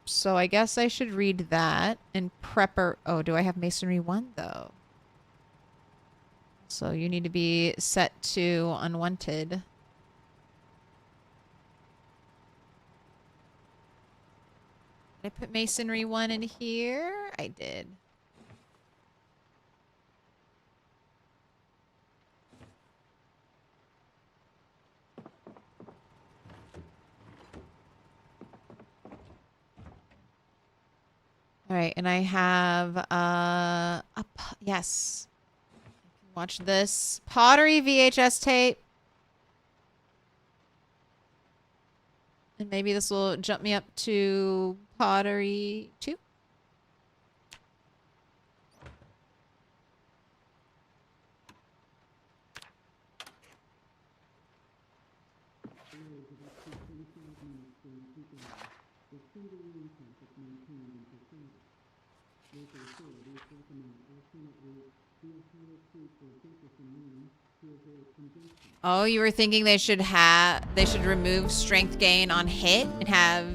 So I guess I should read that. And prepper... Oh, do I have masonry 1 though? So you need to be set to unwanted. Did I put masonry 1 in here? I did. All right, and I have yes. Watch this pottery VHS tape. And maybe this will jump me up to pottery 2. Oh, you were thinking they should remove strength gain on hit and have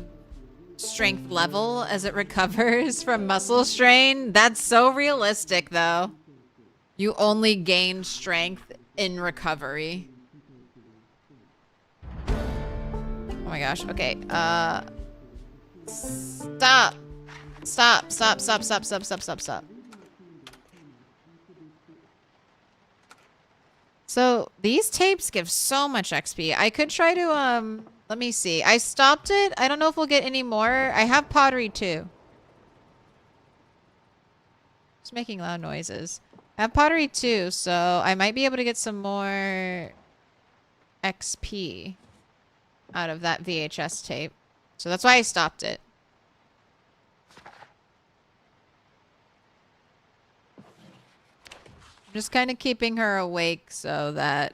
strength level as it recovers from muscle strain? That's so realistic though. You only gain strength in recovery. Oh my gosh. Okay. Stop. Stop. Stop. Stop. Stop. Stop. Stop. Stop. Stop. So these tapes give so much XP. I could try to, let me see. I stopped it. I don't know if we'll get any more. I have pottery too. Just making loud noises. I have pottery too, so I might be able to get some more XP out of that VHS tape. So that's why I stopped it. Just kind of keeping her awake so that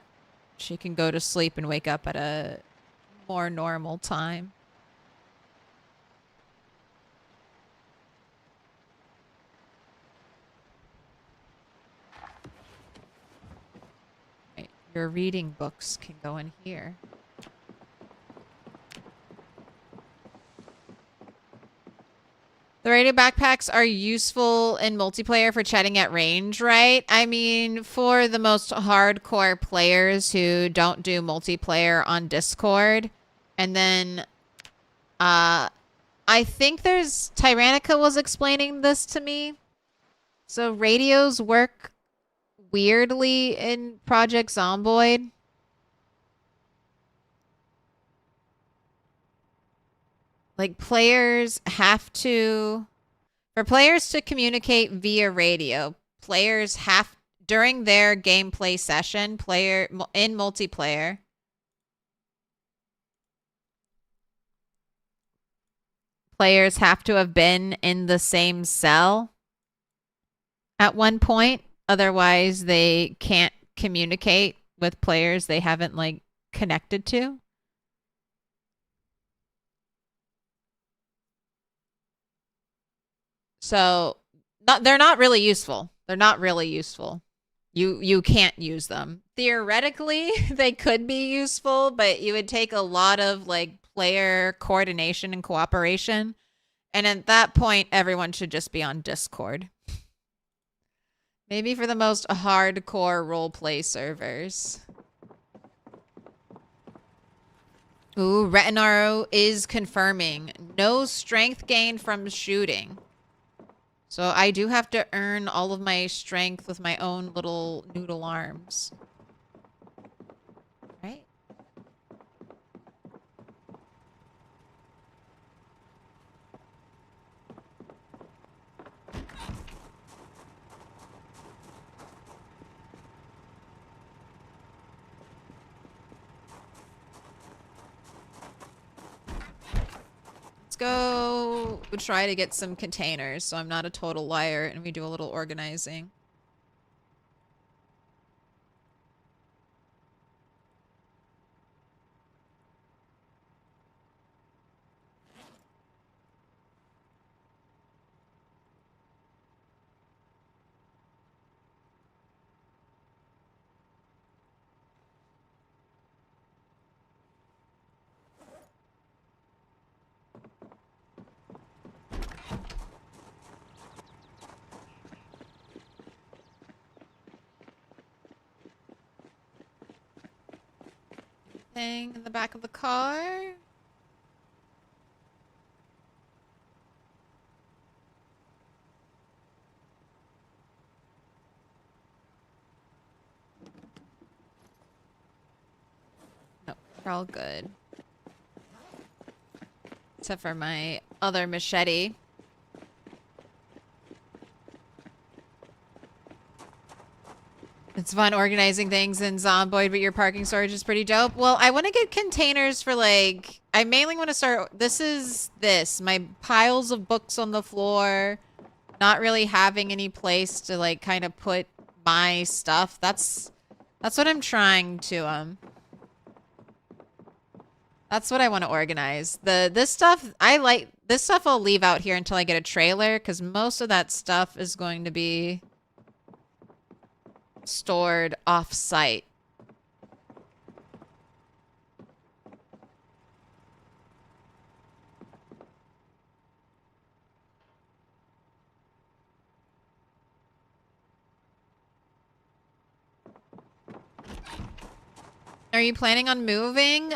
she can go to sleep and wake up at a more normal time. Right, your reading books can go in here. The radio backpacks are useful in multiplayer for chatting at range, right? I mean, for the most hardcore players who don't do multiplayer on Discord. And then, I think Tyrannica was explaining this to me. So radios work weirdly in Project Zomboid. Like, players have to... For players to communicate via radio, players have... During their gameplay session, in multiplayer... Players have to have been in the same cell at one point. Otherwise, they can't communicate with players they haven't, like, connected to. So they're not really useful. They're not really useful. You can't use them. Theoretically, they could be useful, but you would take a lot of like player coordination and cooperation. And at that point, everyone should just be on Discord. Maybe for the most hardcore roleplay servers. Ooh, Retinaro is confirming no strength gain from shooting. So I do have to earn all of my strength with my own little noodle arms. Right? Let's go try to get some containers so I'm not a total liar and we do a little organizing. Thing in the back of the car. Nope, we're all good. Except for my other machete. It's fun organizing things in Zomboid, but your parking storage is pretty dope. Well, I want to get containers for like... I mainly want to start... My piles of books on the floor. Not really having any place to like kind of put my stuff. That's what I'm trying to... That's what I want to organize. This stuff I'll leave out here until I get a trailer, because most of that stuff is going to be stored off-site. Are you planning on moving?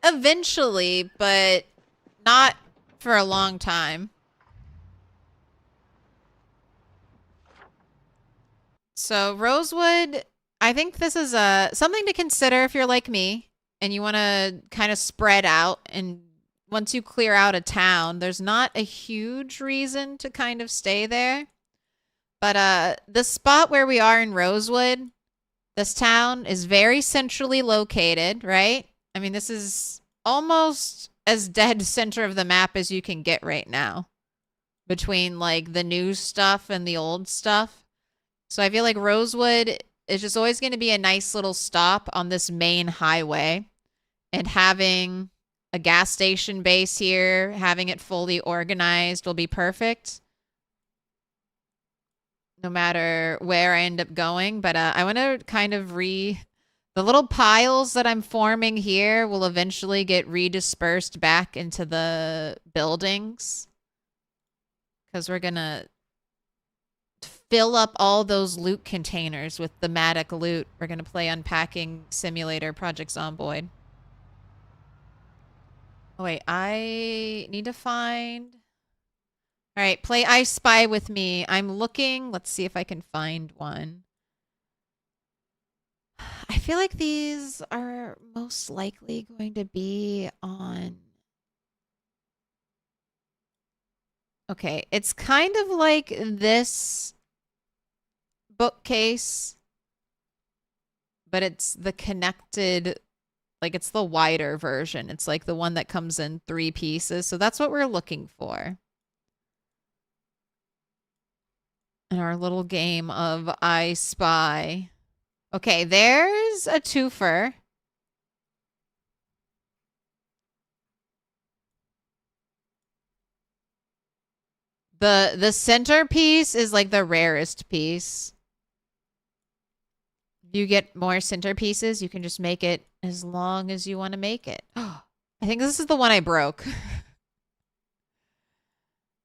Eventually, but not for a long time. So Rosewood, I think this is something to consider if you're like me and you want to kind of spread out. And once you clear out a town, there's not a huge reason to kind of stay there. But the spot where we are in Rosewood, this town is very centrally located, right? I mean, this is almost as dead center of the map as you can get right now, between like the new stuff and the old stuff. So I feel like Rosewood is just always going to be a nice little stop on this main highway. And having a gas station base here, having it fully organized will be perfect. No matter where I end up going. But I want to kind of the little piles that I'm forming here will eventually get redispersed back into the buildings. Because we're going to fill up all those loot containers with thematic loot. We're going to play Unpacking Simulator Project Zomboid. Oh, wait. I need to find... All right, play I Spy with me. I'm looking. Let's see if I can find one. I feel like these are most likely going to be on... Okay, it's kind of like this bookcase, but it's the connected, like it's the wider version. It's like the one that comes in 3 pieces. So that's what we're looking for in our little game of I Spy. Okay, there's a twofer. The centerpiece is like the rarest piece. If you get more centerpieces, you can just make it as long as you want to make it. I think this is the one I broke. I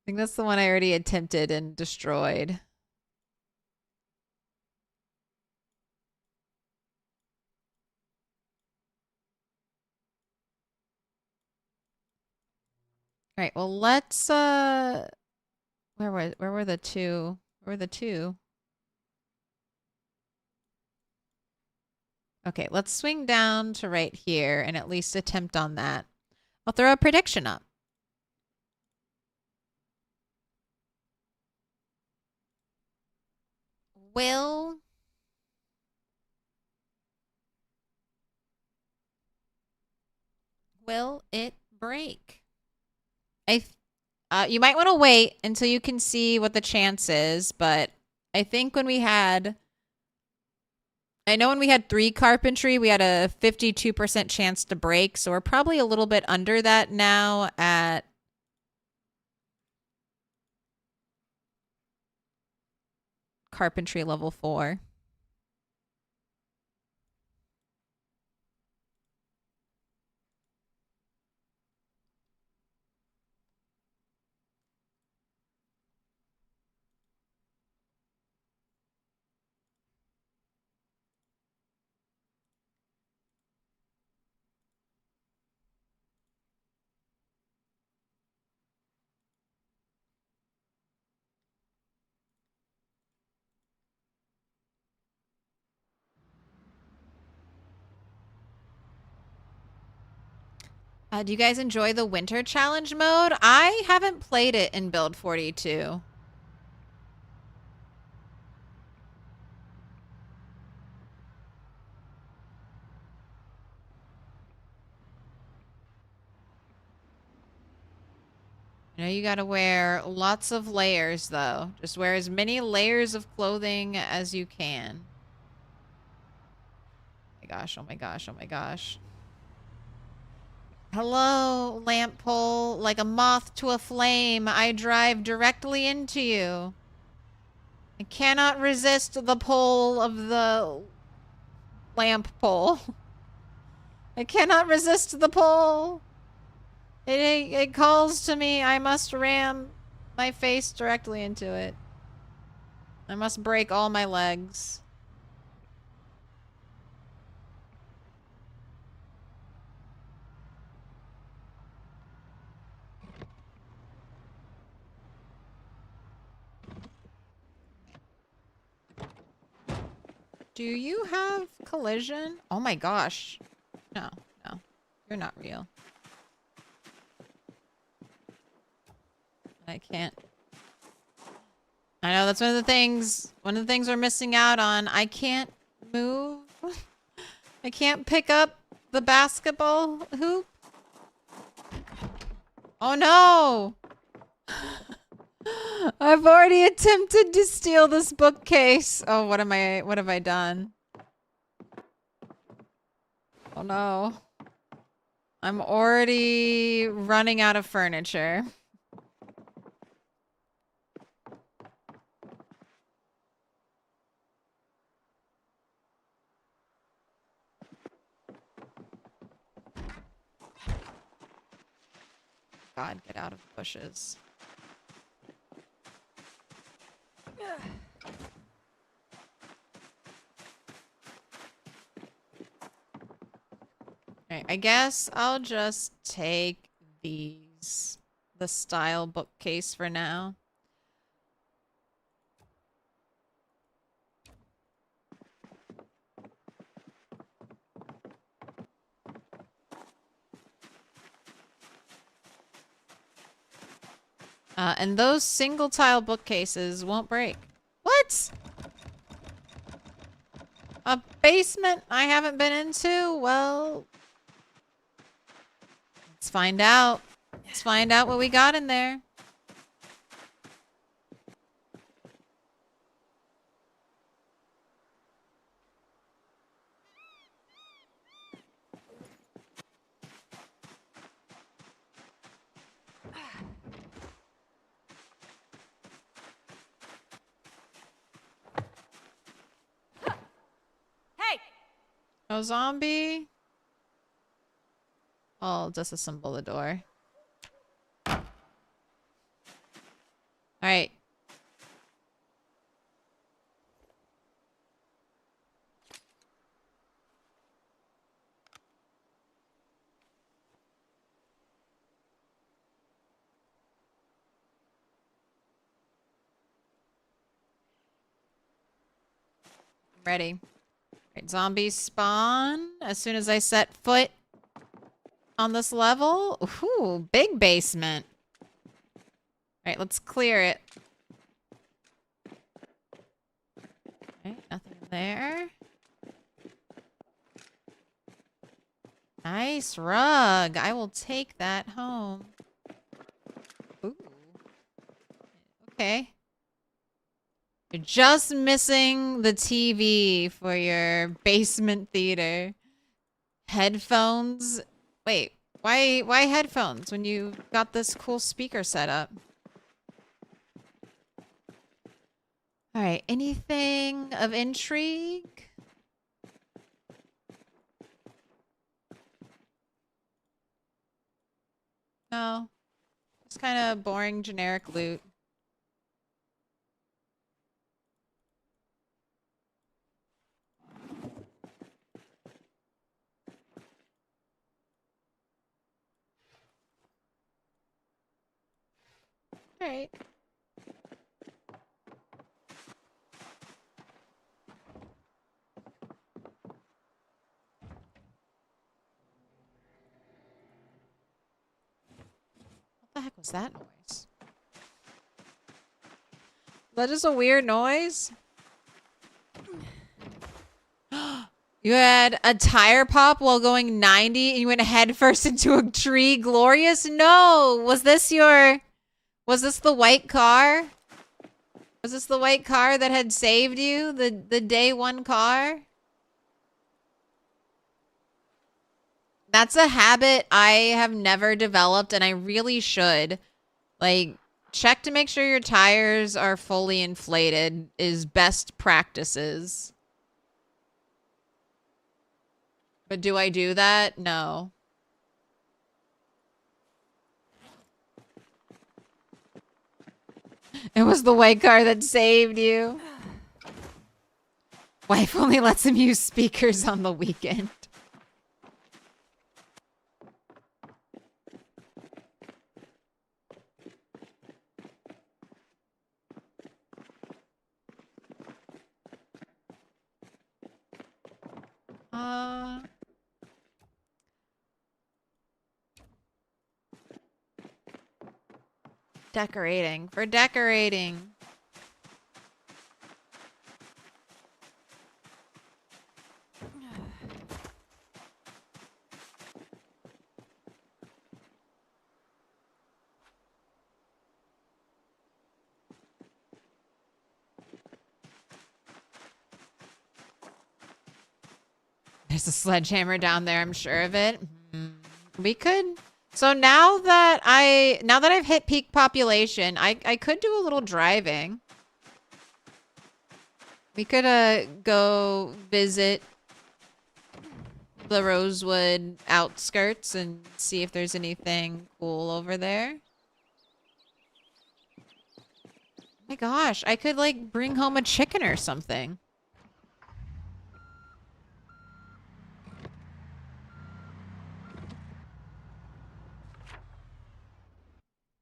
think that's the one I already attempted and destroyed. right, well, let's, where were the two? Where were the two? Okay, let's swing down to right here and at least attempt on that. I'll throw a prediction up. Will it break? You might want to wait until you can see what the chance is, but I think when we had... I know when we had 3 carpentry, we had a 52% chance to break, so we're probably a little bit under that now at... carpentry level 4. Do you guys enjoy the winter challenge mode? I haven't played it in build 42. You know, you gotta wear lots of layers, though. Just wear as many layers of clothing as you can. Oh my gosh, oh my gosh, oh my gosh. Hello, lamp pole. Like a moth to a flame, I drive directly into you. I cannot resist the pull of the lamp pole. I cannot resist the pull. It calls to me. I must ram my face directly into it. I must break all my legs. Do you have collision? Oh my gosh. No, no. You're not real. I can't. I know that's one of the things we're missing out on. I can't move. I can't pick up the basketball hoop. Oh no! I've already attempted to steal this bookcase. Oh, what have I done? Oh no. I'm already running out of furniture. God, get out of the bushes. Alright, I guess I'll just take the style bookcase for now. And those single tile bookcases won't break. What? A basement I haven't been into? Well, let's find out. Let's find out what we got in there. No zombie. I'll disassemble the door. Alright. Ready. Right, zombies spawn as soon as I set foot on this level. Ooh, big basement. Alright, let's clear it. Okay, nothing in there. Nice rug. I will take that home. Ooh. Okay. You're just missing the TV for your basement theater. Headphones? Wait, why headphones when you got this cool speaker set up? All right, anything of intrigue? No. It's kind of boring, generic loot. All right. What the heck was that noise? Is that just a weird noise? You had a tire pop while going 90 and you went headfirst into a tree. Glorious? No! Was this the white car? Was this the white car that had saved you? The day one car? That's a habit I have never developed and I really should. Like, check to make sure your tires are fully inflated is best practices. But do I do that? No. It was the white car that saved you. Wife only lets him use speakers on the weekend. Decorating. For decorating. There's a sledgehammer down there, I'm sure of it. We could. So now that I've hit peak population, I could do a little driving. We could go visit the Rosewood outskirts and see if there's anything cool over there. Oh my gosh, I could like bring home a chicken or something.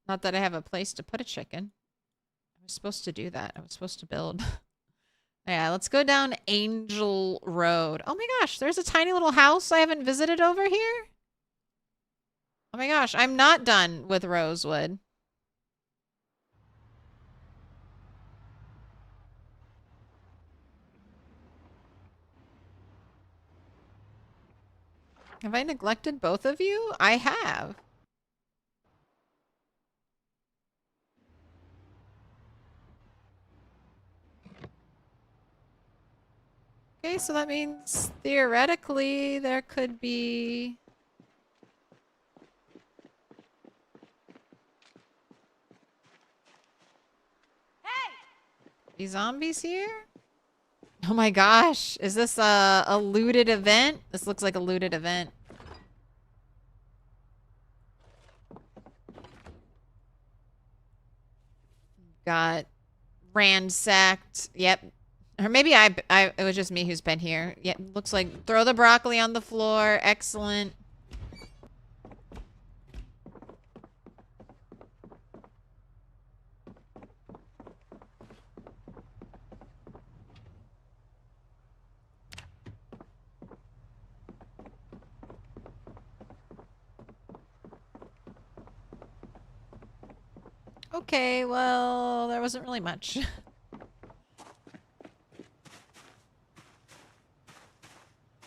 Not that I have a place to put a chicken. I was supposed to do that. I was supposed to build. Yeah, let's go down Angel Road. Oh my gosh, there's a tiny little house I haven't visited over here. Oh my gosh, I'm not done with Rosewood. Have I neglected both of you? I have. Okay, so that means theoretically there could be... Hey! Zombies here? Oh my gosh, is this a looted event? This looks like a looted event. Got ransacked. Yep. Or maybe it was just me who's been here. Yep, looks like throw the broccoli on the floor. Excellent. Okay, well, there wasn't really much.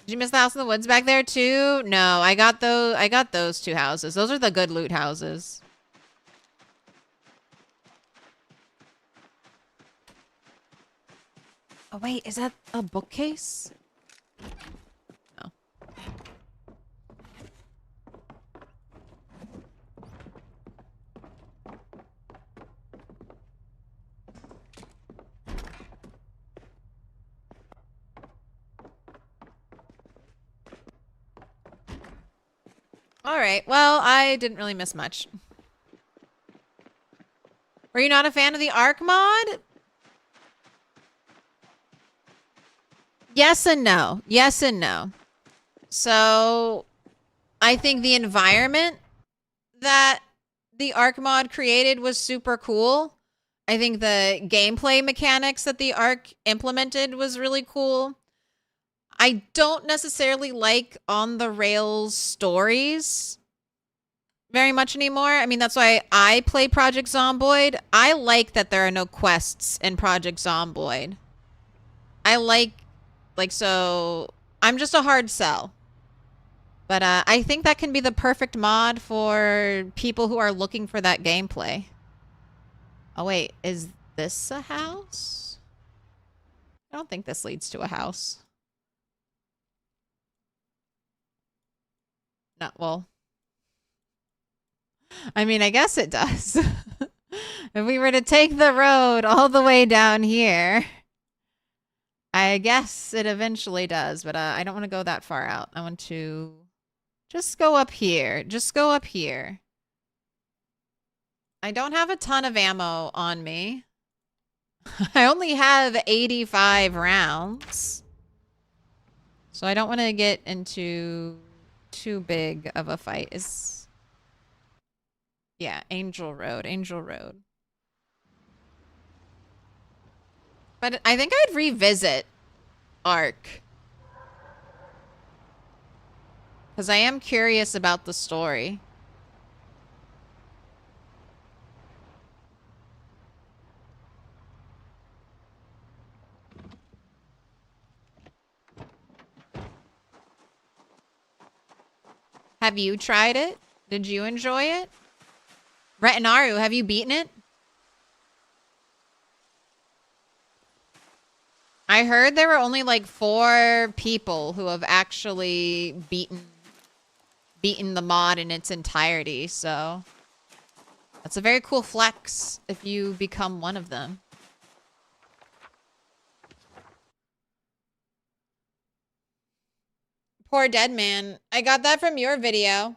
Did you miss the house in the woods back there too? No, I got those two houses. Those are the good loot houses. Oh wait, is that a bookcase? No. All right. Well, I didn't really miss much. Were you not a fan of the Ark mod? Yes and no. Yes and no. So, I think the environment that the Ark mod created was super cool. I think the gameplay mechanics that the Ark implemented was really cool. I don't necessarily like on-the-rails stories very much anymore. I mean, that's why I play Project Zomboid. I like that there are no quests in Project Zomboid. I like, so I'm just a hard sell. But I think that can be the perfect mod for people who are looking for that gameplay. Oh, wait. Is this a house? I don't think this leads to a house. No, well, I mean, I guess it does. If we were to take the road all the way down here, I guess it eventually does, but I don't want to go that far out. I want to just go up here. Just go up here. I don't have a ton of ammo on me. I only have 85 rounds. So I don't want to get into too big of a fight. Yeah, Angel Road. But I think I'd revisit Ark. Because I am curious about the story. Have you tried it? Did you enjoy it? Retinaru, have you beaten it? I heard there were only like 4 people who have actually beaten the mod in its entirety, so that's a very cool flex if you become one of them. Poor dead man. I got that from your video.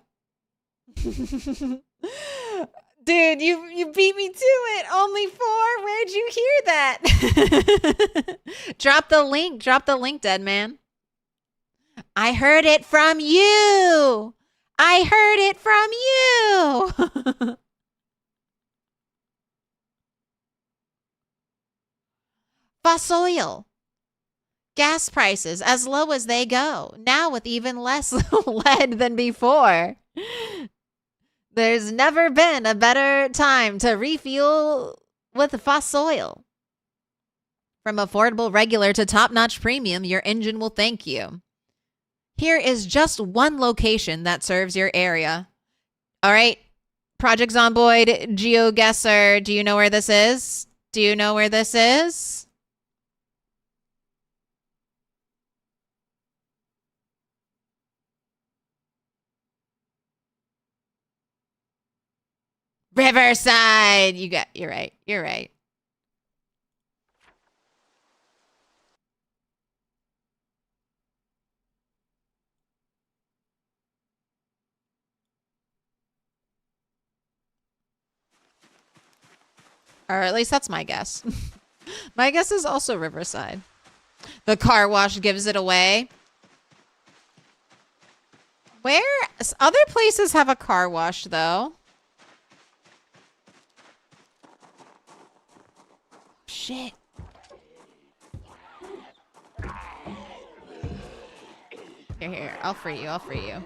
Dude, you beat me to it. Only 4. Where'd you hear that? Drop the link, dead man. I heard it from you. I heard it from you. Fossil. Gas prices as low as they go. Now with even less lead than before. There's never been a better time to refuel with fossil. From affordable regular to top-notch premium, your engine will thank you. Here is just one location that serves your area. All right, Project Zomboid, GeoGuessr, do you know where this is? Do you know where this is? Riverside. You're right. You're right. Or at least that's my guess. My guess is also Riverside. The car wash gives it away. Where? Other places have a car wash, though. Shit. Here. I'll free you.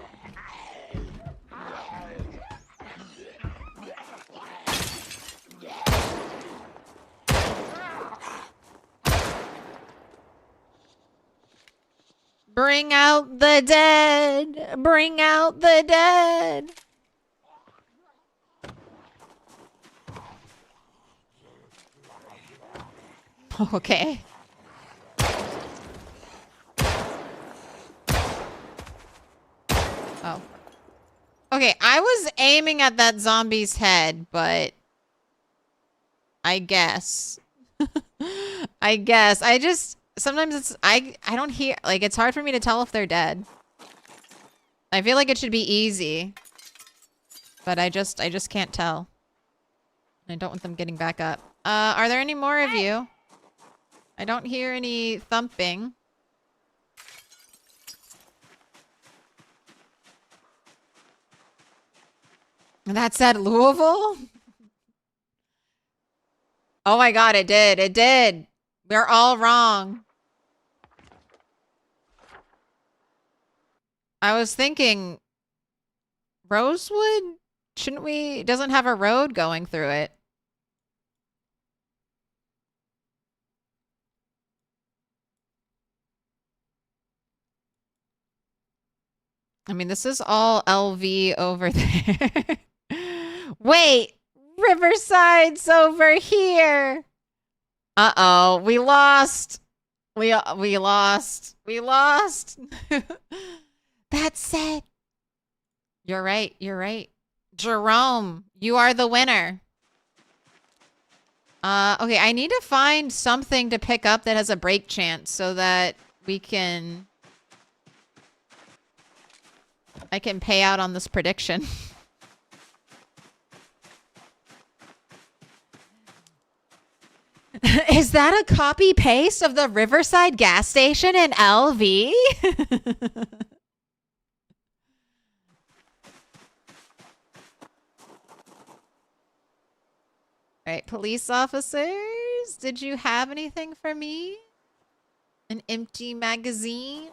Bring out the dead. Bring out the dead. Okay. Oh. Okay, I was aiming at that zombie's head, but I guess. I guess. I just sometimes it's I don't hear, like, it's hard for me to tell if they're dead. I feel like it should be easy. But I just can't tell. I don't want them getting back up. Are there any more of you? I don't hear any thumping. That said Louisville? Oh my god, it did. It did. We're all wrong. I was thinking, Rosewood? Shouldn't we? It doesn't have a road going through it. I mean, this is all LV over there. Wait, Riverside's over here. Uh-oh, we lost. We lost. We lost. That's it. You're right. You're right. Jerome, you are the winner. Okay, I need to find something to pick up that has a break chance so that we can... I can pay out on this prediction. Is that a copy paste of the Riverside gas station in LV? All right, police officers, did you have anything for me? An empty magazine?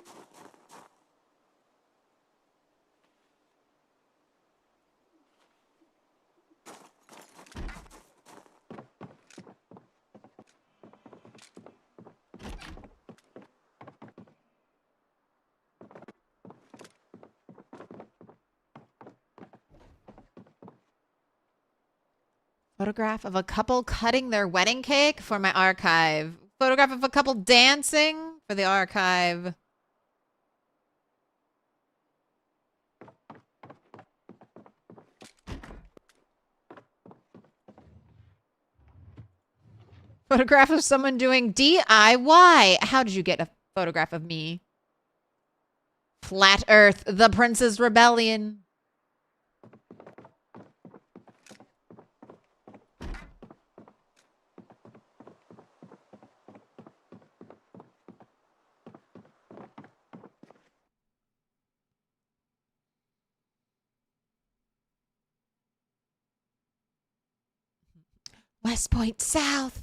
Photograph of a couple cutting their wedding cake for my archive. Photograph of a couple dancing for the archive. Photograph of someone doing DIY. How did you get a photograph of me? Flat Earth, the Prince's Rebellion. West Point South.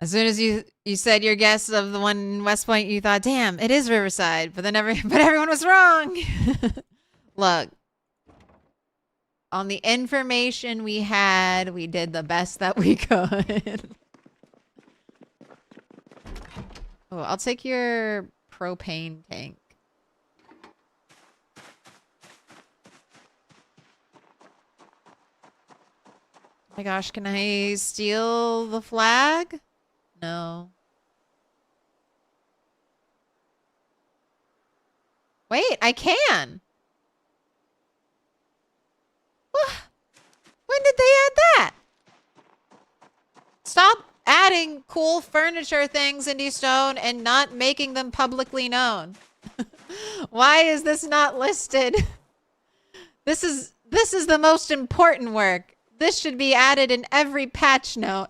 As soon as you said your guess of the one in West Point, you thought, damn, it is Riverside. But then everyone was wrong. Look, on the information we had, we did the best that we could. Oh, I'll take your propane tank. Oh my gosh, can I steal the flag? No. Wait, I can. When did they add that? Stop adding cool furniture things into Stone and not making them publicly known. Why is this not listed? This is the most important work. This should be added in every patch note.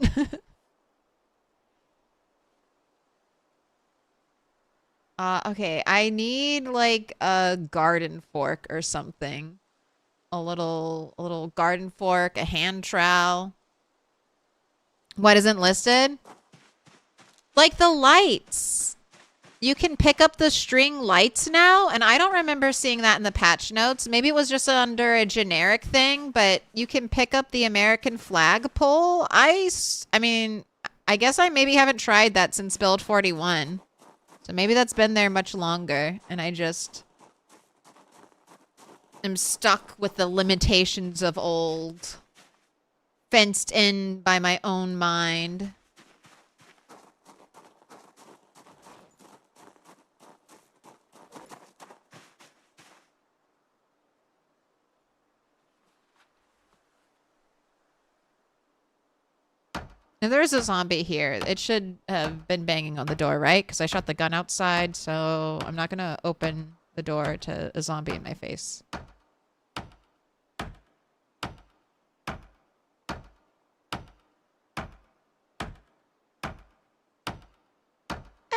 Okay, I need like a garden fork or something. A little garden fork, a hand trowel. What isn't listed? Like the lights. you can pick up the string lights now, and I don't remember seeing that in the patch notes. Maybe it was just under a generic thing, but you can pick up the American flag pole. I mean, I guess I maybe haven't tried that since build 41. So maybe that's been there much longer, and I just am stuck with the limitations of old, fenced in by my own mind. If there's a zombie here, it should have been banging on the door, right? Because I shot the gun outside, so I'm not going to open the door to a zombie in my face.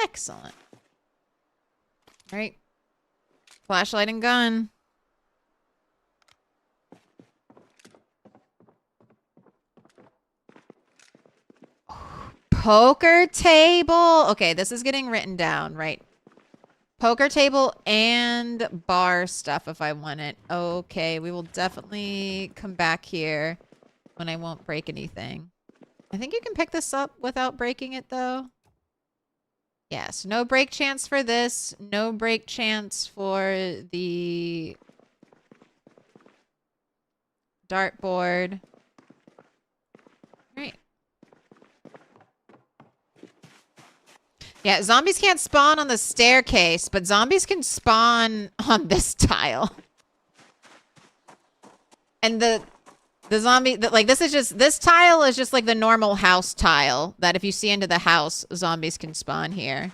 Excellent. All right. Flashlight and gun. Poker table. Okay, this is getting written down, right? Poker table and bar stuff if I want it. Okay, we will definitely come back here when I won't break anything. I think you can pick this up without breaking it, though. Yes, no break chance for this. No break chance for the dartboard. Right. Yeah, zombies can't spawn on the staircase, but zombies can spawn on this tile. And the zombie, like, this tile is just like the normal house tile that if you see into the house, zombies can spawn here.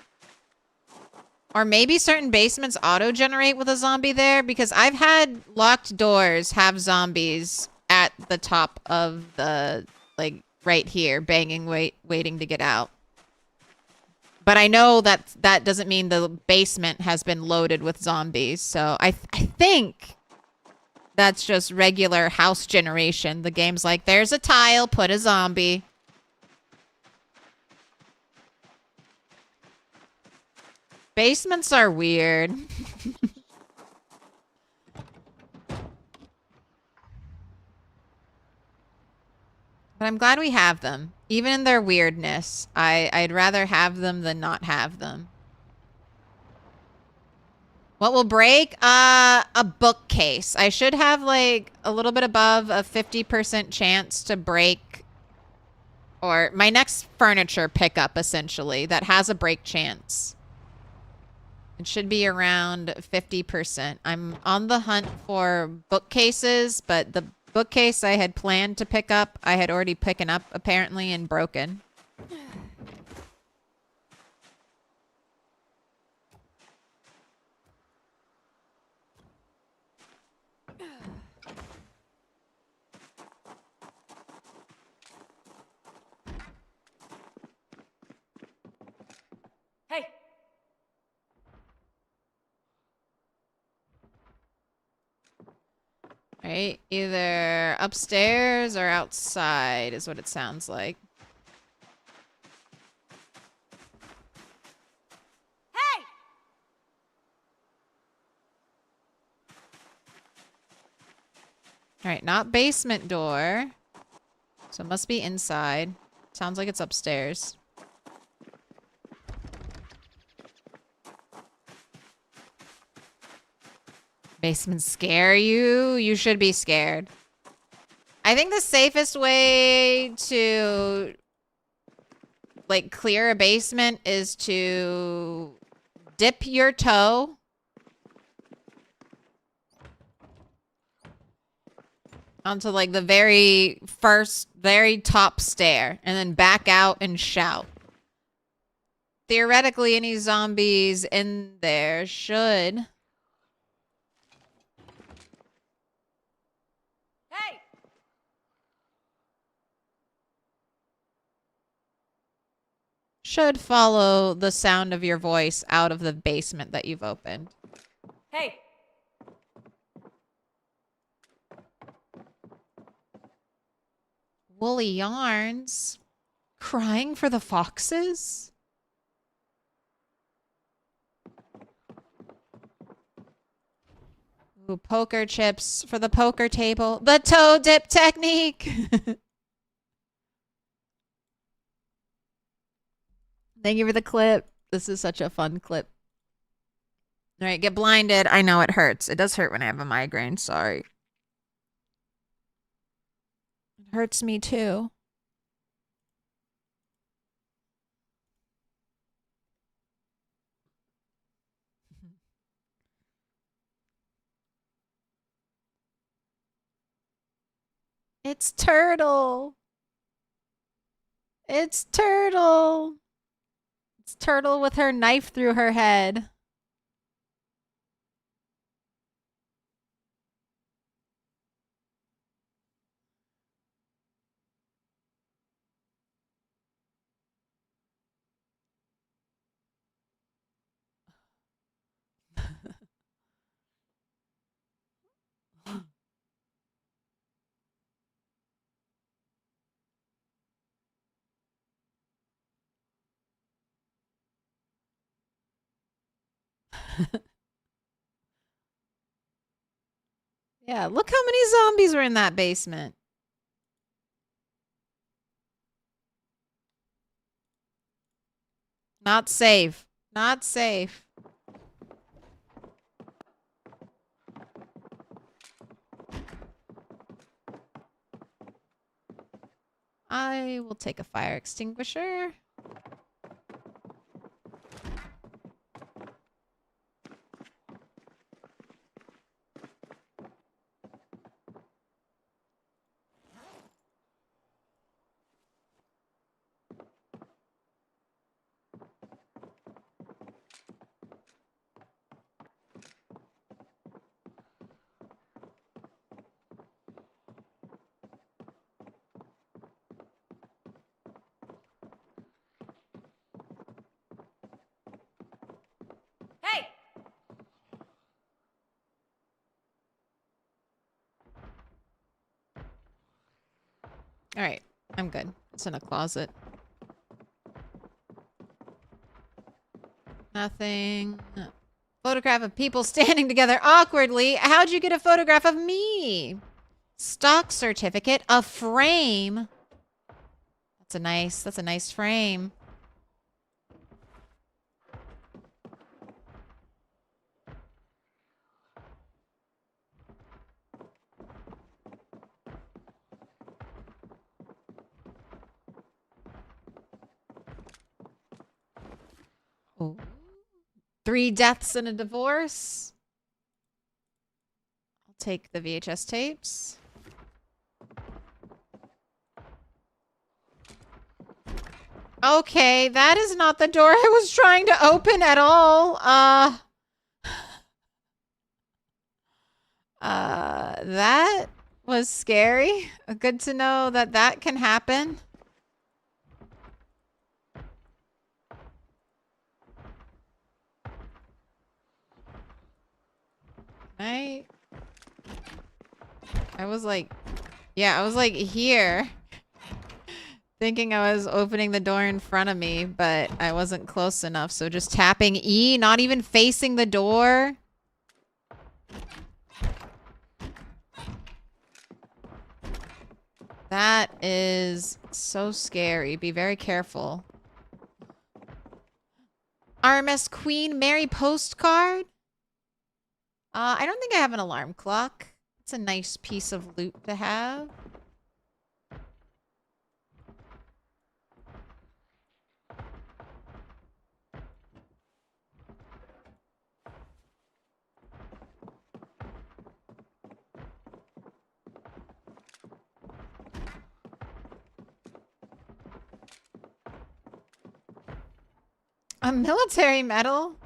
Or maybe certain basements auto-generate with a zombie there, because I've had locked doors have zombies at the top of the, like, right here, banging, waiting to get out. But I know that that doesn't mean the basement has been loaded with zombies, so I think that's just regular house generation. The game's like, there's a tile, put a zombie. Basements are weird. But I'm glad we have them. Even in their weirdness, I'd rather have them than not have them. What will break? A bookcase. I should have like a little bit above a 50% chance to break, or my next furniture pickup essentially that has a break chance. It should be around 50%. I'm on the hunt for bookcases, but the bookcase I had planned to pick up, I had already picked up apparently and broken. Hey. Right, either upstairs or outside is what it sounds like. Hey. All right, not basement door. So it must be inside. Sounds like it's upstairs. Basements scare you? You should be scared. I think the safest way to like clear a basement is to dip your toe onto like the very top stair and then back out and shout. Theoretically, any zombies in there should follow the sound of your voice out of the basement that you've opened. Hey. Woolly yarns? Crying for the foxes? Ooh, poker chips for the poker table. The toe dip technique. Thank you for the clip. This is such a fun clip. All right, get blinded. I know it hurts. It does hurt when I have a migraine. Sorry. It hurts me too. It's Turtle. It's Turtle. It's Turtle with her knife through her head. Yeah, look how many zombies were in that basement. Not safe. Not safe. I will take a fire extinguisher. Hey! All right, I'm good. It's in a closet. Nothing. Photograph of people standing together awkwardly. How'd you get a photograph of me? Stock certificate, a frame. That's a nice frame. Oh. 3 deaths and a divorce. I'll take the VHS tapes. Okay, that is not the door I was trying to open at all. That was scary. Good to know that that can happen. I was like, yeah, I was like here. Thinking I was opening the door in front of me, but I wasn't close enough. So just tapping E, not even facing the door. That is so scary. Be very careful. RMS Queen Mary postcard. I don't think I have an alarm clock. It's a nice piece of loot to have. A military medal?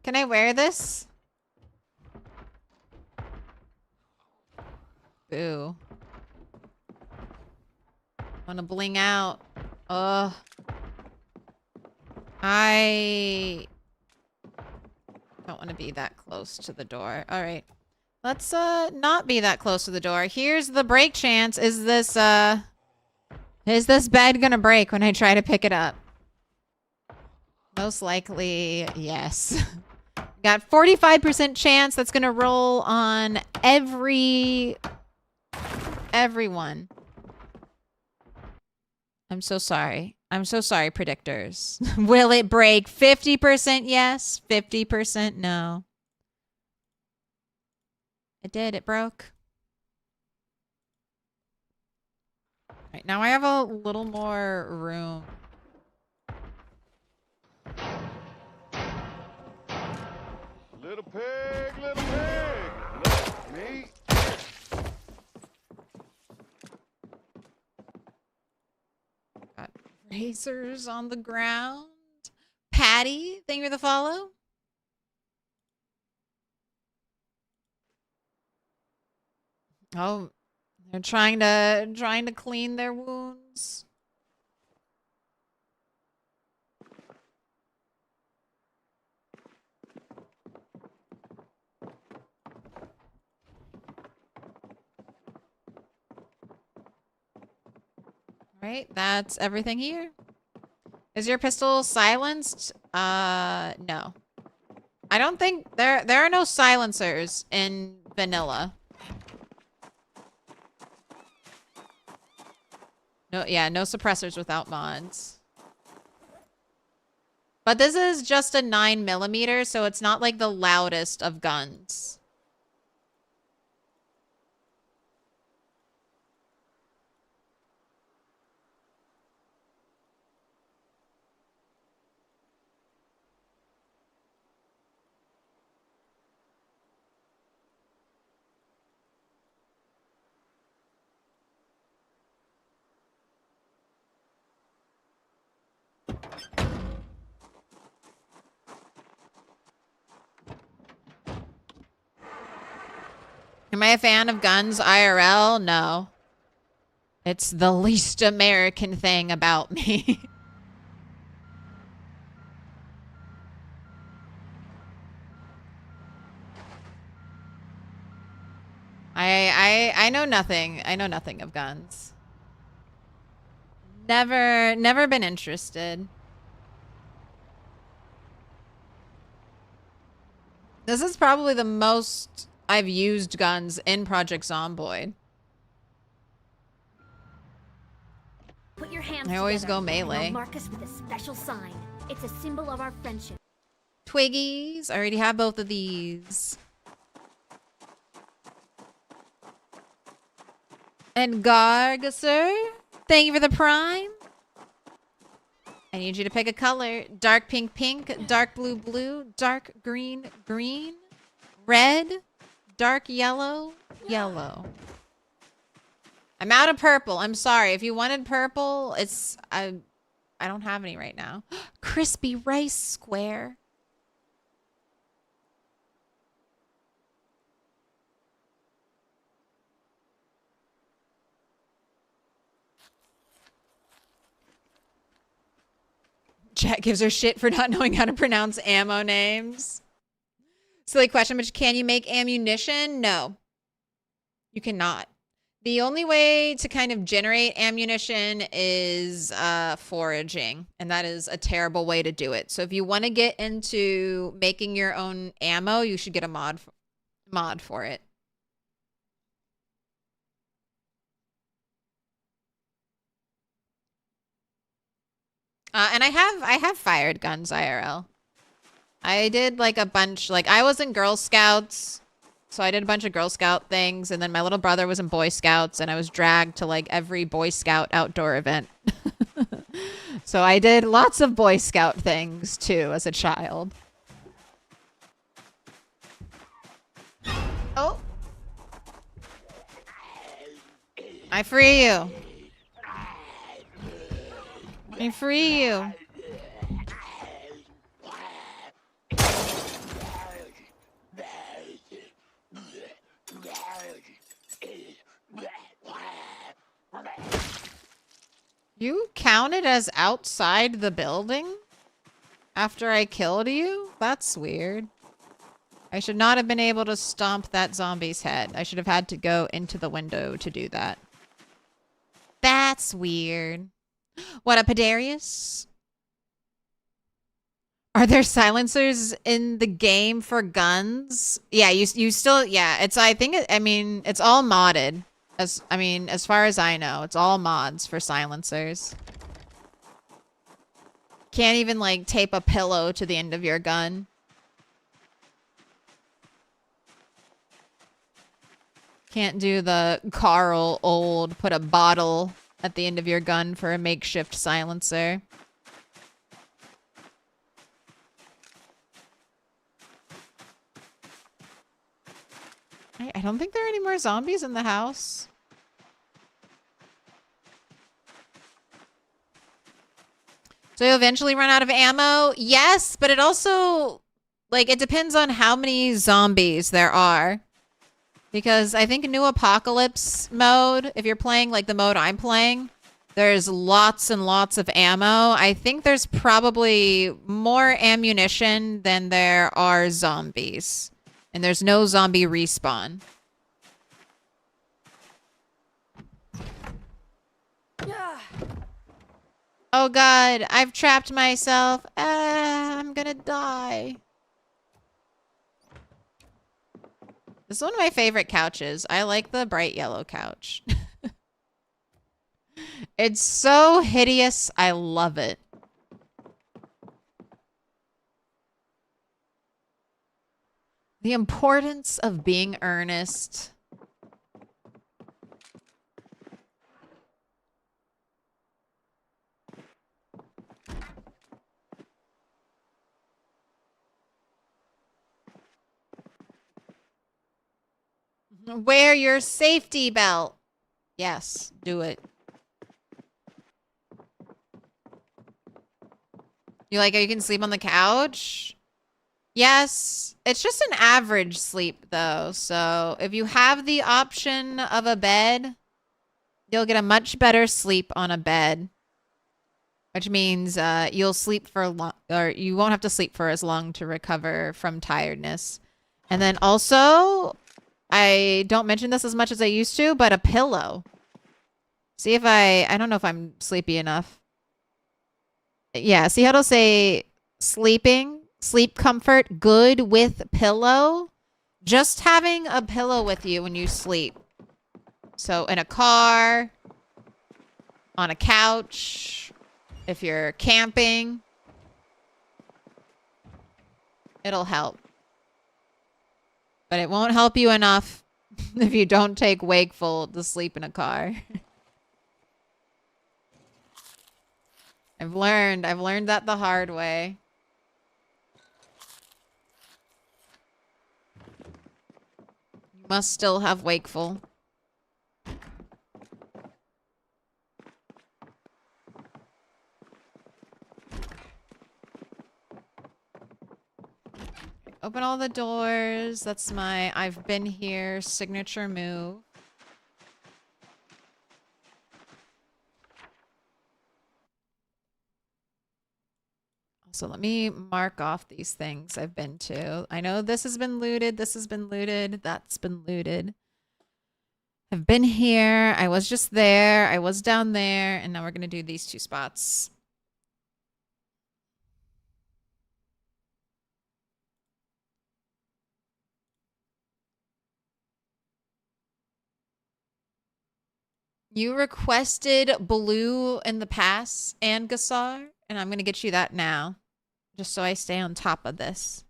Can I wear this? Boo. Wanna bling out. Ugh. I don't want to be that close to the door. All right. Let's not be that close to the door. Here's the break chance. Is this bed gonna break when I try to pick it up? Most likely, yes. Got 45% chance that's gonna roll on everyone. I'm so sorry. I'm so sorry, predictors. Will it break? 50% yes, 50% no. It did. It broke. All right, now I have a little more room. Little pig, let me Got razors on the ground. Patty, thank you for the follow. Oh, they're trying to clean their wounds. Right, that's everything here. Is your pistol silenced? No. I don't think there are no silencers in vanilla. No, yeah, no suppressors without mods. But this is just a 9mm, so it's not like the loudest of guns. Am I a fan of guns IRL? No. It's the least American thing about me. I know nothing. I know nothing of guns. Never been interested. This is probably the most I've used guns in Project Zomboid. Put your hands I always together, go melee. and I'll mark us with a special sign. It's a symbol of our friendship. Twiggies. I already have both of these. And Gargasser, thank you for the prime. I need you to pick a color. Dark pink, pink. Dark blue, blue. Dark green, green. Red. Dark yellow, yellow. I'm out of purple. I'm sorry. If you wanted purple, it's... I don't have any right now. Crispy rice square. Chat gives her shit for not knowing how to pronounce ammo names. Silly question, but can you make ammunition? No. You cannot. The only way to kind of generate ammunition is foraging, and that is a terrible way to do it. So if you want to get into making your own ammo, you should get a mod for it. And I have fired guns IRL. I did like a bunch, like I was in Girl Scouts, so I did a bunch of Girl Scout things, and then my little brother was in Boy Scouts, and I was dragged to like every Boy Scout outdoor event. So I did lots of Boy Scout things too as a child. Oh. I free you. I free you. You counted as outside the building after I killed you? That's weird. I should not have been able to stomp that zombie's head. I should have had to go into the window to do that. That's weird. What up, Pedarius? Are there silencers in the game for guns? Yeah, you still, yeah, it's, I think, I mean, it's all modded. As far as I know, it's all mods for silencers. Can't even, like, tape a pillow to the end of your gun. Can't do the Carl old, put a bottle at the end of your gun for a makeshift silencer. I don't think there are any more zombies in the house. So you'll eventually run out of ammo? Yes, but it also, like, it depends on how many zombies there are. Because I think New Apocalypse mode, if you're playing like the mode I'm playing, there's lots and lots of ammo. I think there's probably more ammunition than there are zombies. And there's no zombie respawn. Oh god, I've trapped myself. I'm gonna die. This is one of my favorite couches. I like the bright yellow couch. It's so hideous. I love it. The importance of being earnest. Wear your safety belt. Yes, do it. You like how you can sleep on the couch? Yes, it's just an average sleep though. So if you have the option of a bed, you'll get a much better sleep on a bed. Which means you'll sleep for long, or you won't have to sleep for as long to recover from tiredness. And then also, I don't mention this as much as I used to, but a pillow. See if I don't know if I'm sleepy enough. Yeah, see how it'll say sleeping, sleep comfort, good with pillow? Just having a pillow with you when you sleep. So in a car, on a couch, if you're camping, it'll help. But it won't help you enough if you don't take Wakeful to sleep in a car. I've learned that the hard way. You must still have Wakeful. Open all the doors. That's my I've been here signature move. So let me mark off these things I've been to. I know this has been looted. This has been looted. That's been looted. I've been here. I was just there. I was down there. And now we're going to do these two spots. You requested blue in the past and Gassar, and I'm going to get you that now, just so I stay on top of this.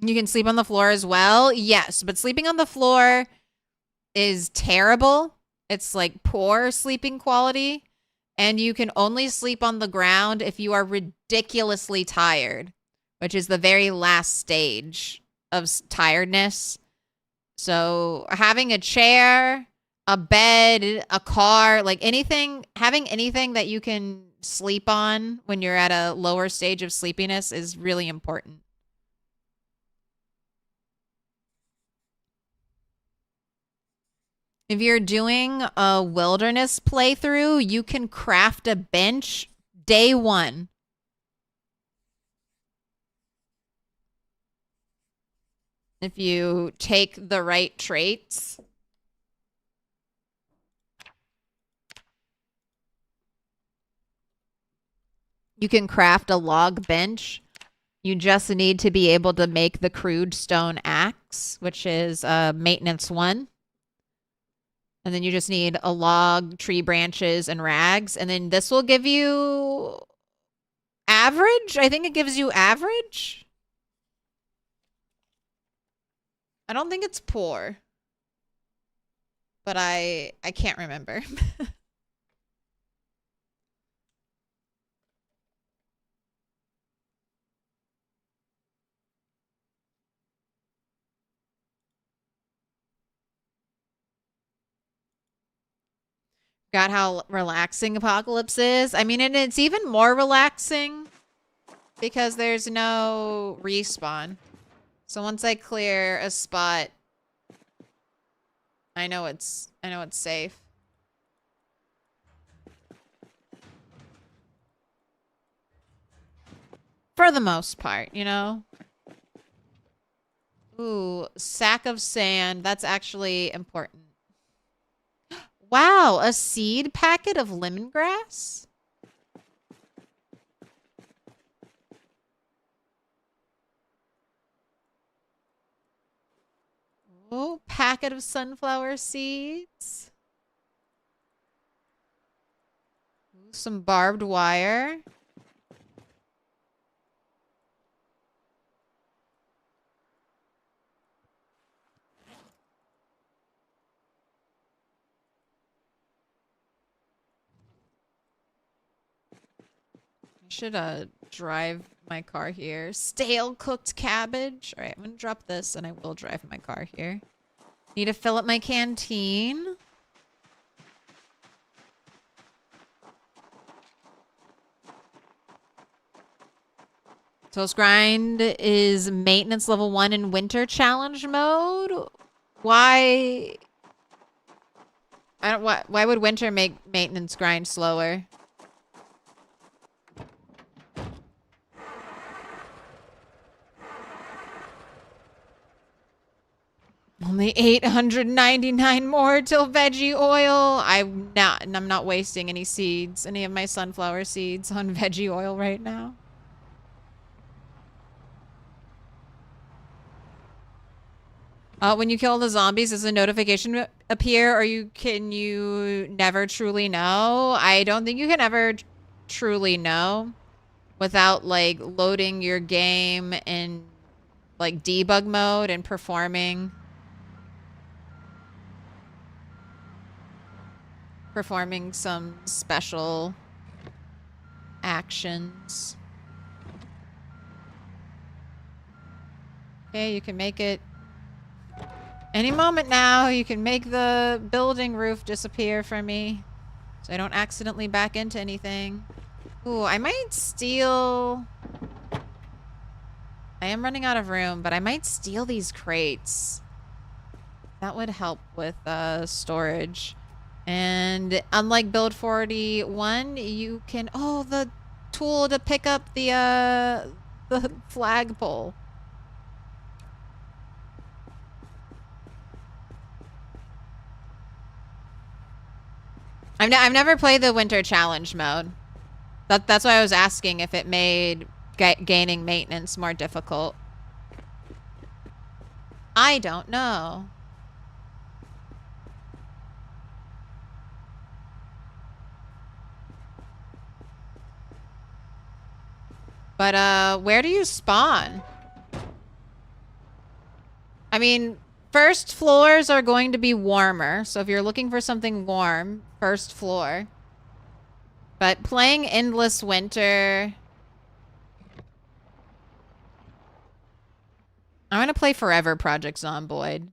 You can sleep on the floor as well? Yes, but sleeping on the floor is terrible. It's like poor sleeping quality, and you can only sleep on the ground if you are ridiculously tired, which is the very last stage of tiredness. So having a chair, a bed, a car, like anything, having anything that you can sleep on when you're at a lower stage of sleepiness is really important. If you're doing a wilderness playthrough, you can craft a bench day one. If you take the right traits. You can craft a log bench. You just need to be able to make the crude stone axe, which is maintenance 1. And then you just need a log, tree branches, and rags. And then this will give you average. I think it gives you average. I don't think it's poor. But I can't remember. Got how relaxing Apocalypse is. I mean, and it's even more relaxing because there's no respawn. So once I clear a spot, I know it's safe. For the most part, you know? Ooh, sack of sand. That's actually important. Wow, a seed packet of lemongrass? Oh, packet of sunflower seeds. Ooh, some barbed wire. Should drive my car here. Stale cooked cabbage. All right, I'm gonna drop this and I will drive my car here. Need to fill up my canteen. Toast grind is maintenance level 1 in winter challenge mode. Why? Why would winter make maintenance grind slower? Only 899 more till veggie oil. I'm not wasting any seeds, any of my sunflower seeds on veggie oil right now. When you kill the zombies, does a notification appear, or can you never truly know? I don't think you can ever truly know without like loading your game in like debug mode and performing some special actions. Okay, you can make it any moment now. You can make the building roof disappear for me so I don't accidentally back into anything. Ooh, I might steal... I am running out of room, but I might steal these crates. That would help with storage. And unlike build 41, you can... Oh, the tool to pick up the flagpole. I've never played the winter challenge mode. That's why I was asking if it made gaining maintenance more difficult. I don't know. But where do you spawn? I mean, first floors are going to be warmer, so if you're looking for something warm, first floor. But playing Endless Winter... I'm gonna play Forever Project Zomboid.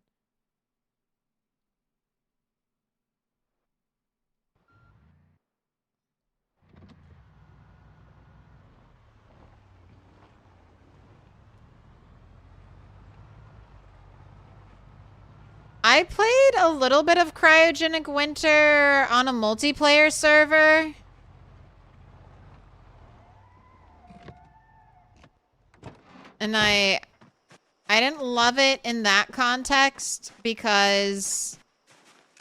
I played a little bit of Cryogenic Winter on a multiplayer server. And I didn't love it in that context because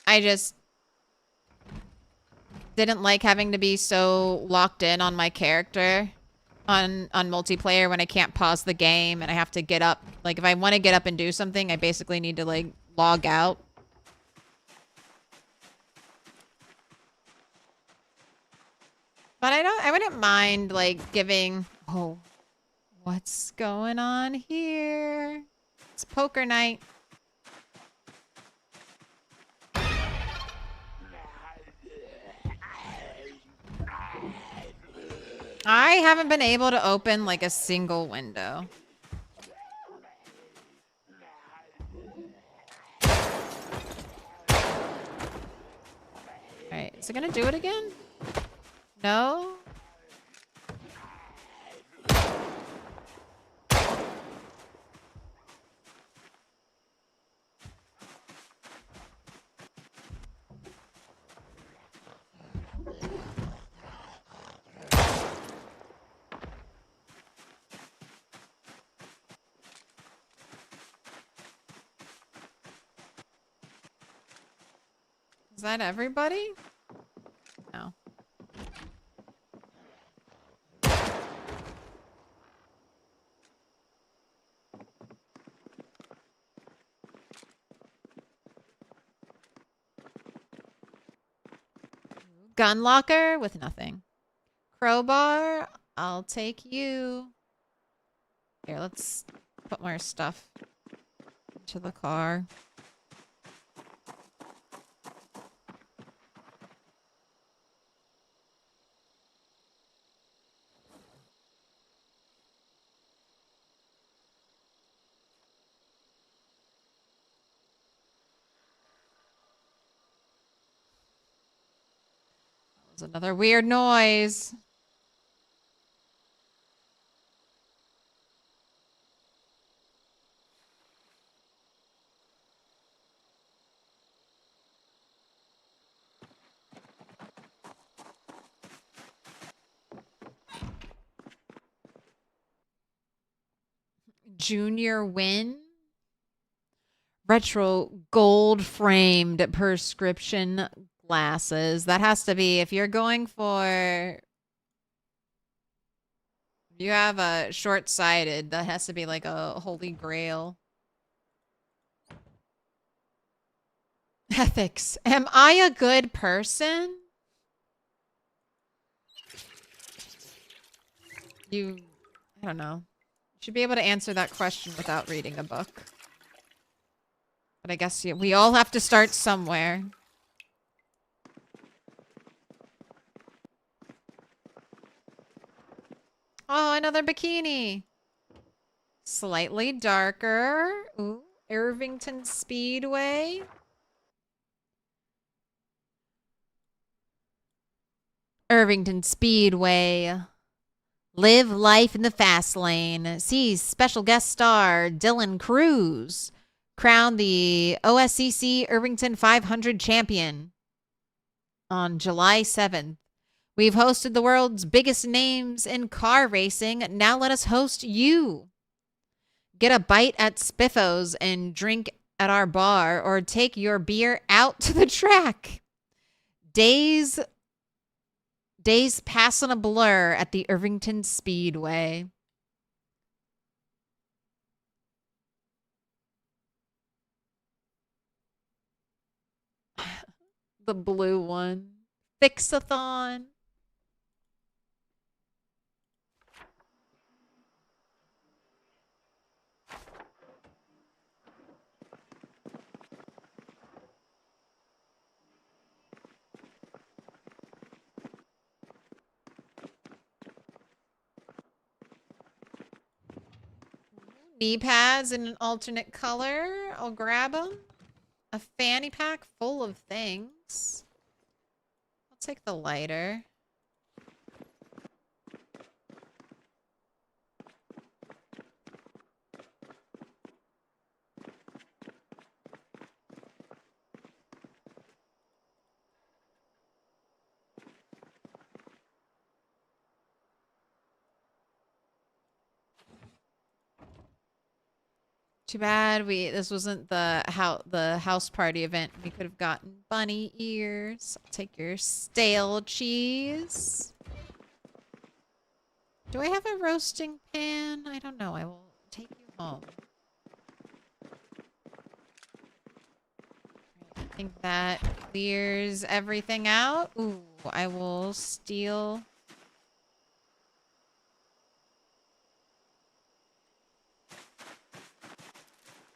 I just didn't like having to be so locked in on my character. on multiplayer when I can't pause the game and I have to get up. Like if I want to get up and do something, I basically need to like log out. But I wouldn't mind like giving, oh, what's going on here? It's poker night. I haven't been able to open like a single window. Alright, is it gonna do it again? No? Is that everybody? No. Gun locker with nothing. Crowbar, I'll take you. Here, let's put more stuff into the car. That was another weird noise. Junior win. Retro gold framed prescription glasses. That has to be, if you're going for, you have a short-sighted, that has to be like a holy grail. Ethics. Am I a good person? I don't know. You should be able to answer that question without reading a book. But I guess we all have to start somewhere. Oh, another bikini. Slightly darker. Ooh, Irvington Speedway. Irvington Speedway. Live life in the fast lane. See special guest star Dylan Cruz. Crowned the OSCC Irvington 500 champion on July 7th. We've hosted the world's biggest names in car racing. Now let us host you. Get a bite at Spiffos and drink at our bar, or take your beer out to the track. Days pass in a blur at the Irvington Speedway. The blue one. Fixathon. Knee pads in an alternate color. I'll grab them. A fanny pack full of things. I'll take the lighter. Too bad this wasn't the house party event. We could have gotten bunny ears. I'll take your stale cheese. Do I have a roasting pan? I don't know. I will take you home. I think that clears everything out. Ooh, I will steal.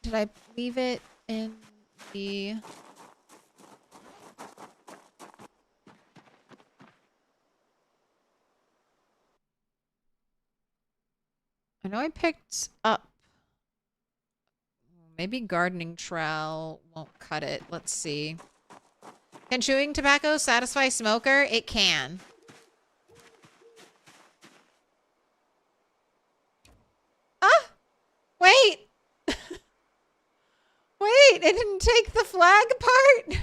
Did I leave it in the... I know I picked up... Maybe gardening trowel won't cut it. Let's see. Can chewing tobacco satisfy smoker? It can. Ah! Wait! Wait, it didn't take the flag part?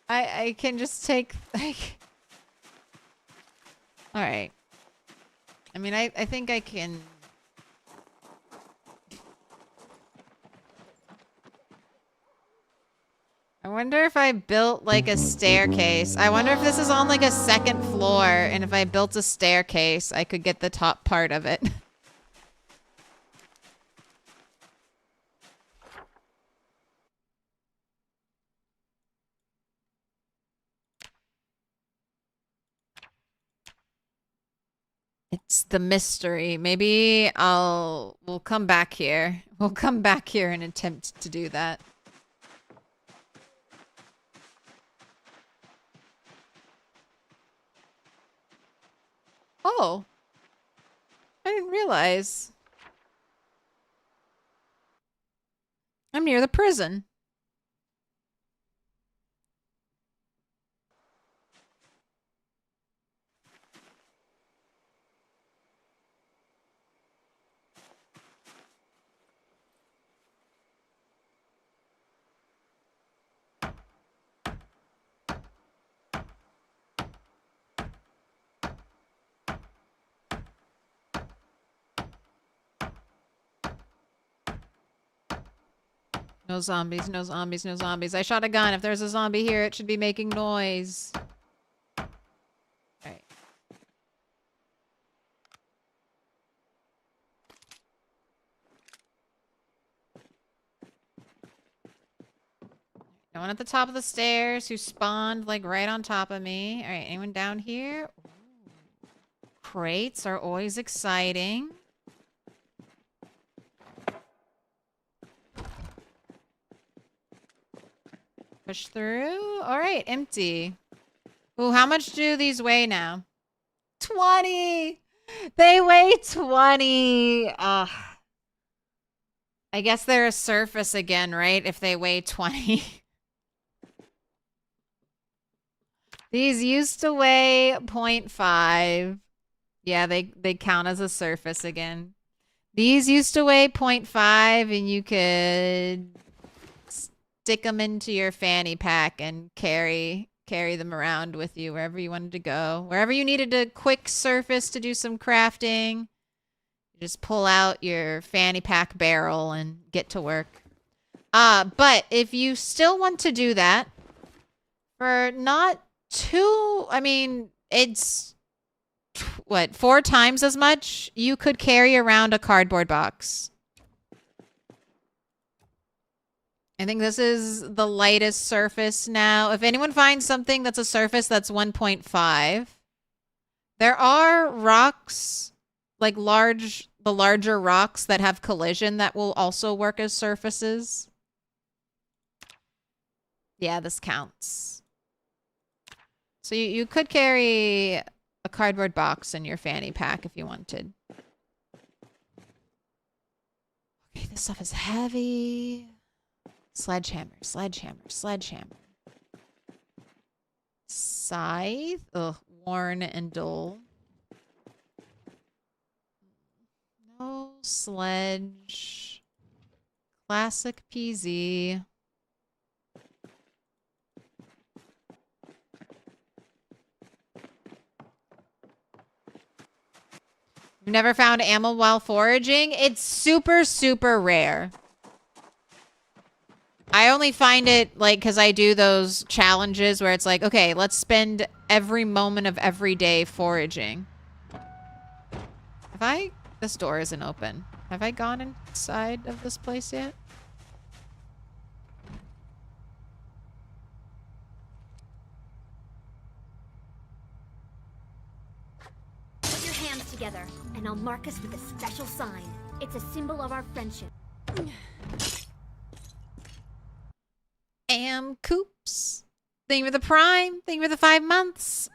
I can just take, like... Alright. I mean, I think I can... I wonder if I built, like, a staircase. I wonder if this is on, like, a second floor, and if I built a staircase, I could get the top part of it. It's the mystery. Maybe we'll come back here. We'll come back here and attempt to do that. Oh. I didn't realize. I'm near the prison. No zombies, no zombies, no zombies. I shot a gun. If there's a zombie here, it should be making noise. Alright. No one at the top of the stairs who spawned, like, right on top of me. Alright, anyone down here? Ooh. Crates are always exciting. Push through. All right, empty. Ooh, how much do these weigh now? 20! They weigh 20! Ugh. I guess they're a surface again, right? If they weigh 20. These used to weigh 0.5. Yeah, they count as a surface again. These used to weigh 0.5, and you could... stick them into your fanny pack and carry them around with you wherever you wanted to go. Wherever you needed a quick surface to do some crafting, you just pull out your fanny pack barrel and get to work. But if you still want to do that, for not too, I mean, it's, what, 4 times as much, you could carry around a cardboard box. I think this is the lightest surface now. If anyone finds something that's a surface that's 1.5, there are rocks, like the larger rocks that have collision that will also work as surfaces. Yeah, this counts. So you could carry a cardboard box in your fanny pack if you wanted. Okay, this stuff is heavy. Sledgehammer, sledgehammer, sledgehammer. Scythe. Ugh, worn and dull. No sledge. Classic PZ. You've never found ammo while foraging? It's super, super rare. I only find it, like, because I do those challenges where it's like, okay, let's spend every moment of every day foraging. This door isn't open. Have I gone inside of this place yet? Put your hands together, and I'll mark us with a special sign. It's a symbol of our friendship. Coops. Thank you for the prime. Thank you for the 5 months.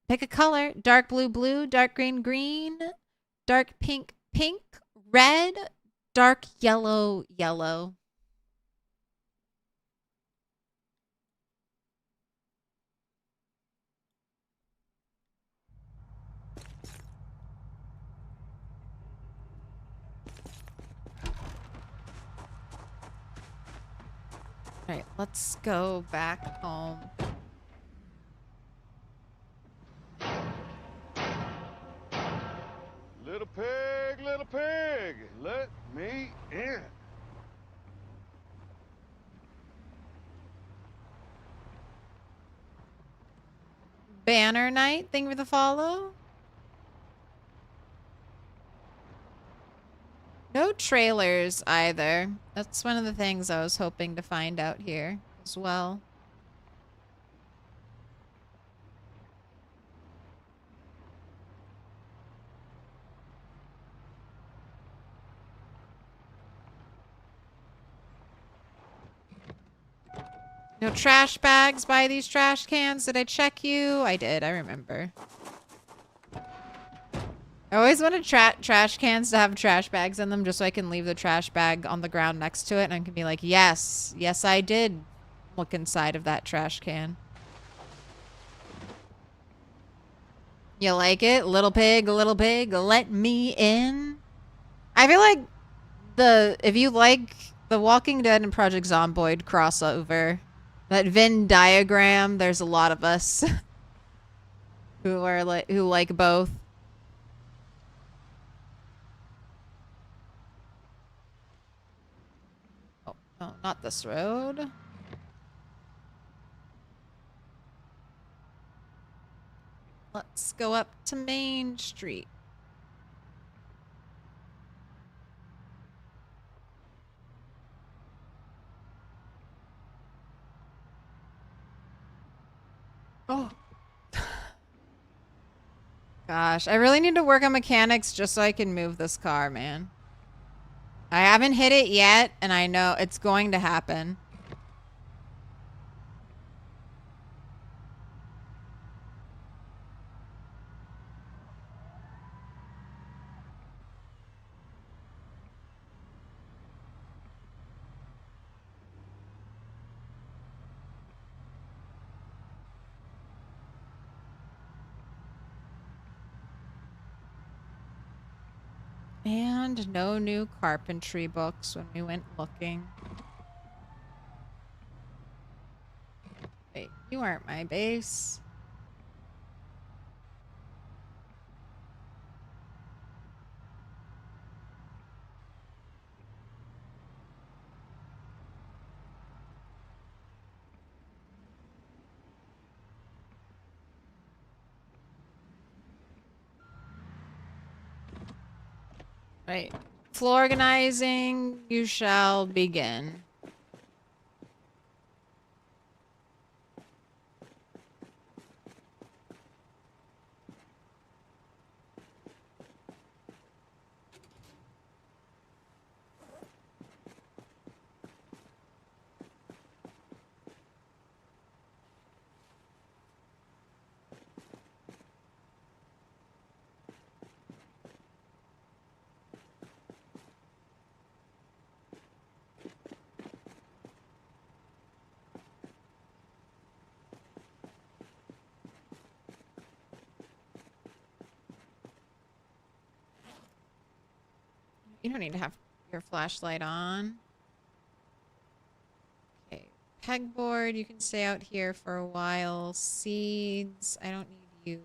Pick a color. Dark blue, blue. Dark green, green. Dark pink, pink. Red. Dark yellow, yellow. All right, let's go back home. Little pig, let me in. Banner Knight, thank you for the follow. No trailers either. That's one of the things I was hoping to find out here as well. No trash bags by these trash cans. Did I check you? I did. I remember. I always wanted trash cans to have trash bags in them just so I can leave the trash bag on the ground next to it and I can be like, yes, yes, I did look inside of that trash can. You like it? Little pig, let me in. I feel like if you like the Walking Dead and Project Zomboid crossover, that Venn diagram, there's a lot of us who like both. Oh, no, not this road. Let's go up to Main Street. Oh. Gosh, I really need to work on mechanics just so I can move this car, man. I haven't hit it yet, and I know it's going to happen. And no new carpentry books when we went looking. Wait, you aren't my base. Right. Floor organizing, you shall begin. You don't need to have your flashlight on. Okay. Pegboard, you can stay out here for a while. Seeds, I don't need you.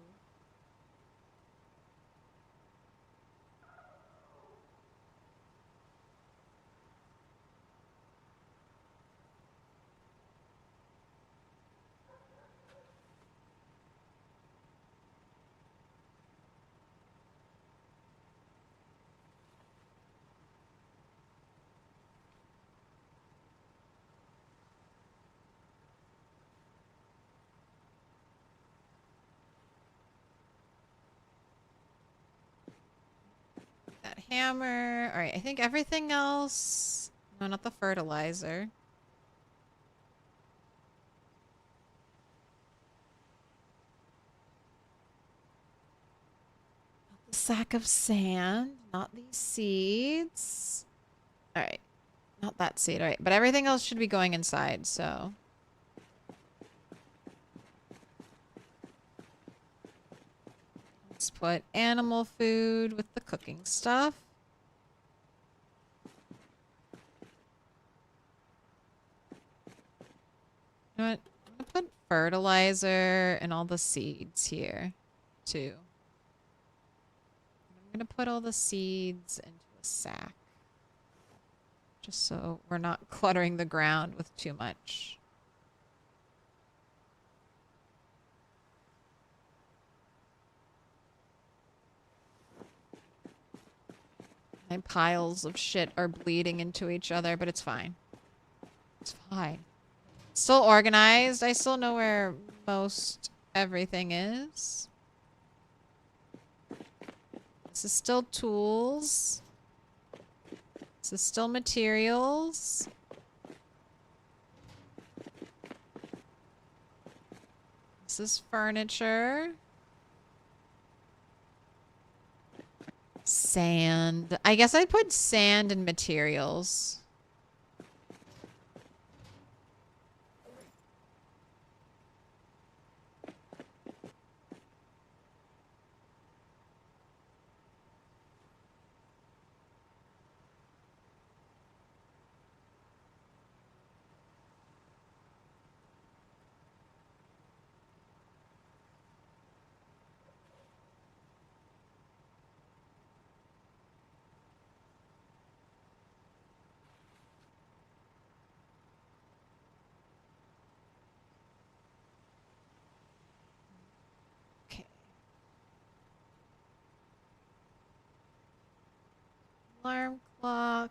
hammer. All right, I think everything else. No, not the fertilizer. Not the sack of sand. Not these seeds. All right, not that seed. All right, but everything else should be going inside. So. Let's put animal food with the cooking stuff. You know what? I'm gonna put fertilizer and all the seeds here, too. I'm gonna put all the seeds into a sack. Just so we're not cluttering the ground with too much. My piles of shit are bleeding into each other, but it's fine. It's fine. Still organized. I still know where most everything is. This is still tools. This is still materials. This is furniture. Sand. I guess I'd put sand and materials. Alarm clock.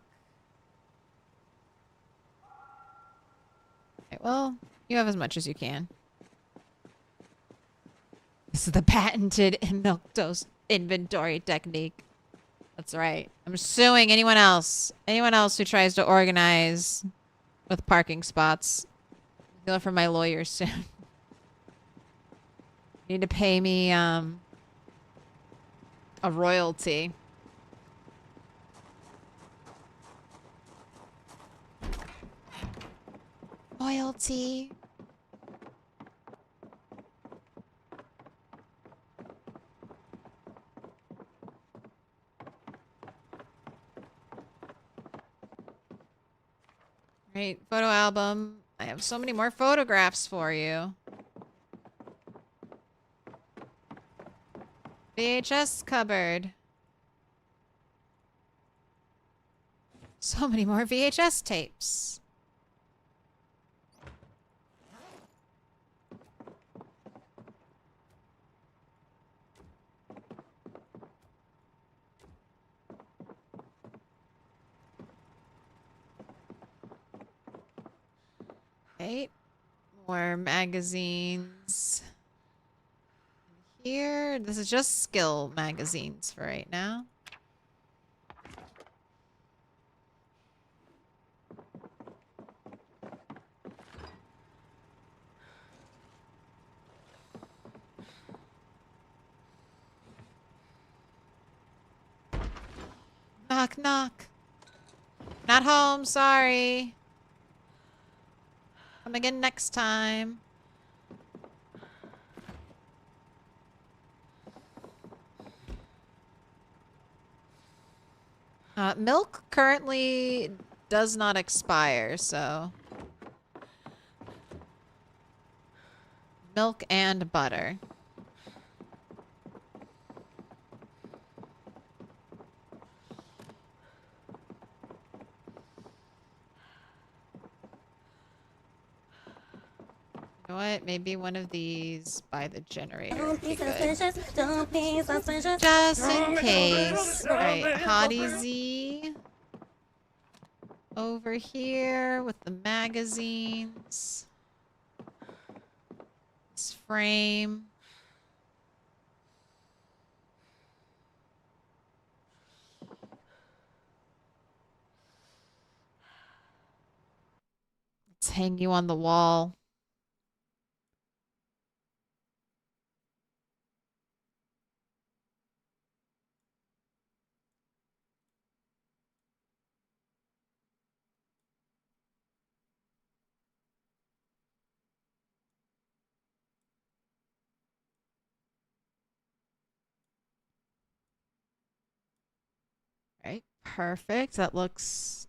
Okay, well, you have as much as you can. This is the patented Milquetoast inventory technique. That's right. I'm suing anyone else. Anyone else who tries to organize with parking spots. I'll go for my lawyer soon. You need to pay me a royalty. Royalty. Right, photo album. I have so many more photographs for you. VHS cupboard. So many more VHS tapes. Right. More magazines. Here, this is just skill magazines for right now. Knock, knock. Not home, sorry. Come again next time. Milk currently does not expire, so... Milk and butter. You know what? Maybe one of these by the generator would be good. Just in case. Alright, Hottie Z. Over here with the magazines. This frame. Let's hang you on the wall. Right, perfect. That looks,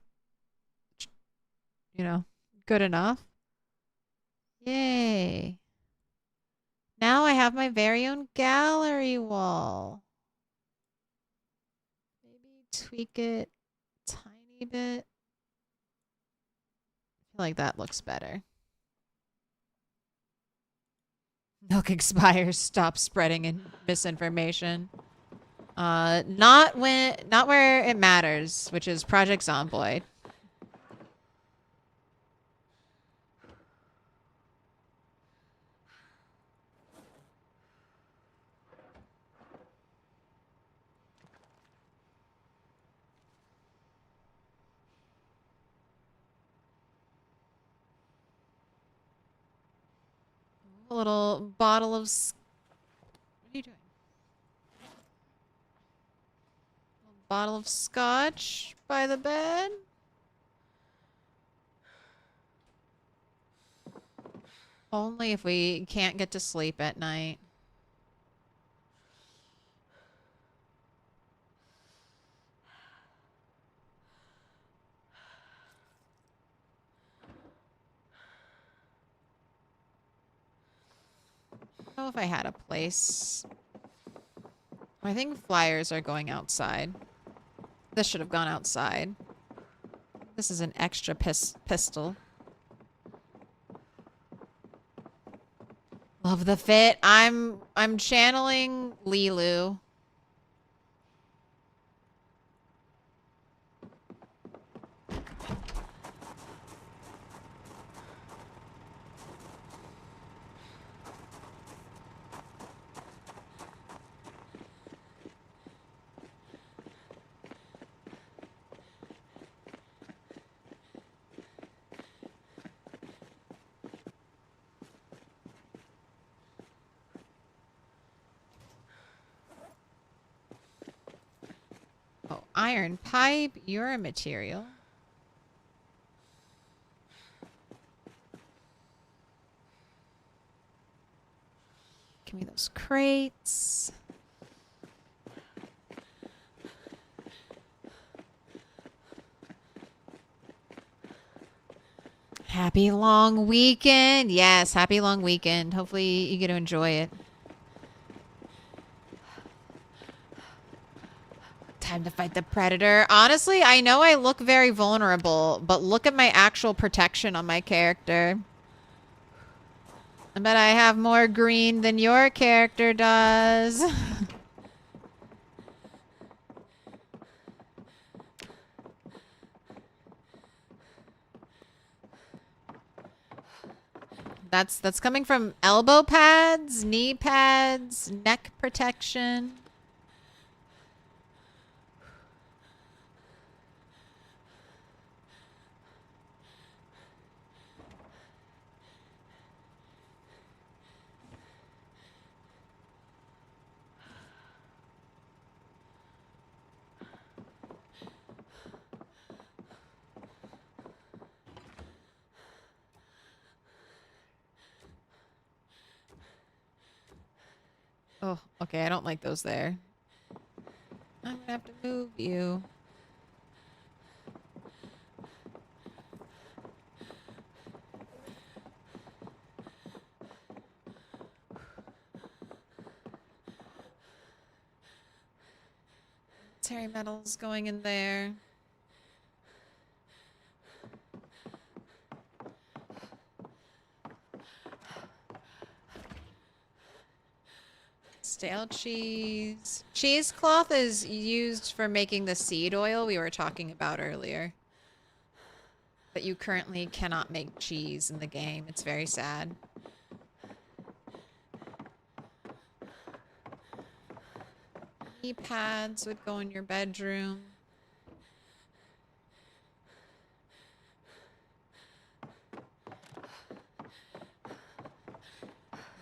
you know, good enough. Yay. Now I have my very own gallery wall. Maybe tweak it a tiny bit. I feel like that looks better. Milk expires. Stop spreading misinformation. Not where it matters, which is Project Zomboid. A little bottle of... What are you doing? A bottle of scotch by the bed. Only if we can't get to sleep at night. I don't know if I had a place. I think flyers are going outside. This should have gone outside. This is an extra pistol. Love the fit. I'm channeling Lilu. Oh, iron pipe. You're a material. Give me those crates. Happy long weekend. Yes, happy long weekend. Hopefully you get to enjoy it. Time to fight the predator. Honestly, I know I look very vulnerable, but look at my actual protection on my character. I bet I have more green than your character does. That's coming from elbow pads, knee pads, neck protection. Oh, okay, I don't like those there. I'm gonna have to move you. Terry metals going in there. Stale cheese. Cheesecloth is used for making the seed oil we were talking about earlier. But you currently cannot make cheese in the game. It's very sad. Knee pads would go in your bedroom.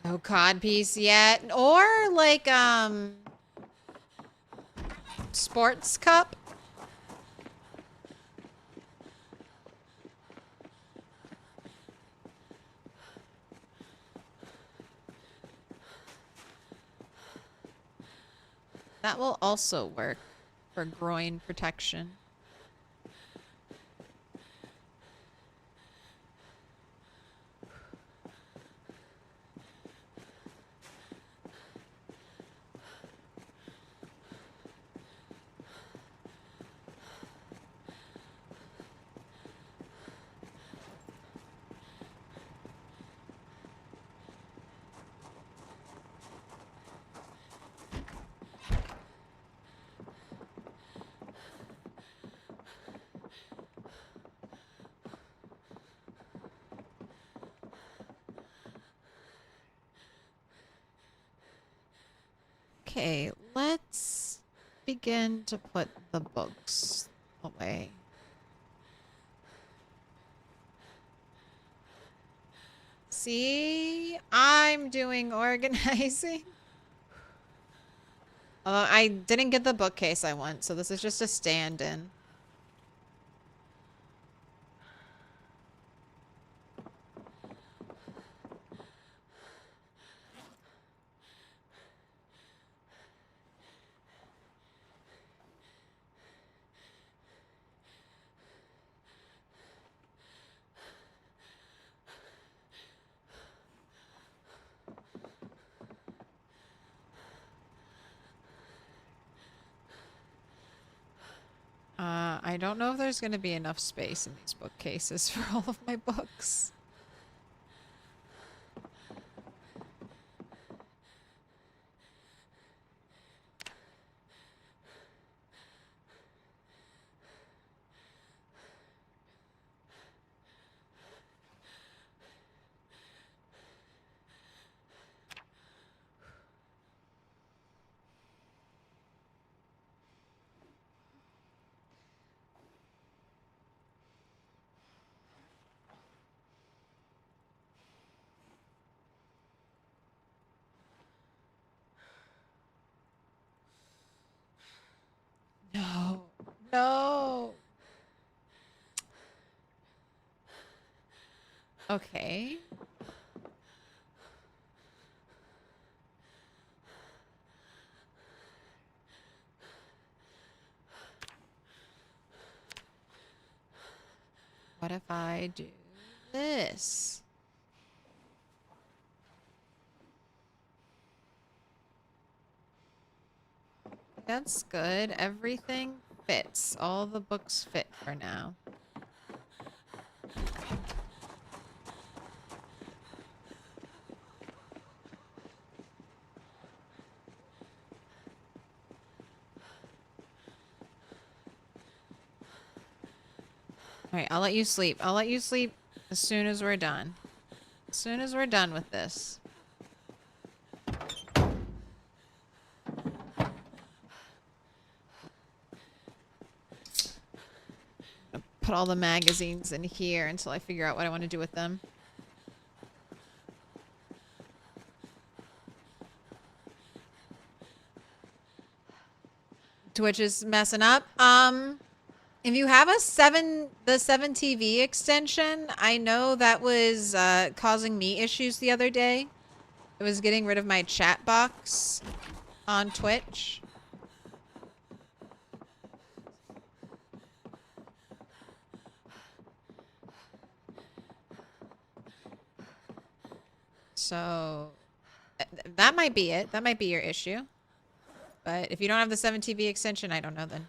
No codpiece yet. Or like, sports cup. That will also work for groin protection. Okay, let's begin to put the books away. See, I'm doing organizing. Although I didn't get the bookcase I want, so this is just a stand-in. I don't know if there's going to be enough space in these bookcases for all of my books. No. No. Okay. What if I do this? That's good. Everything fits. All the books fit for now. Alright, I'll let you sleep. I'll let you sleep as soon as we're done. As soon as we're done with this. I'll put all the magazines in here until I figure out what I want to do with them. Twitch is messing up. If you have the 7 TV extension, I know that was causing me issues the other day. It was getting rid of my chat box on Twitch. So that might be it. That might be your issue. But if you don't have the 7 TV extension, I don't know then.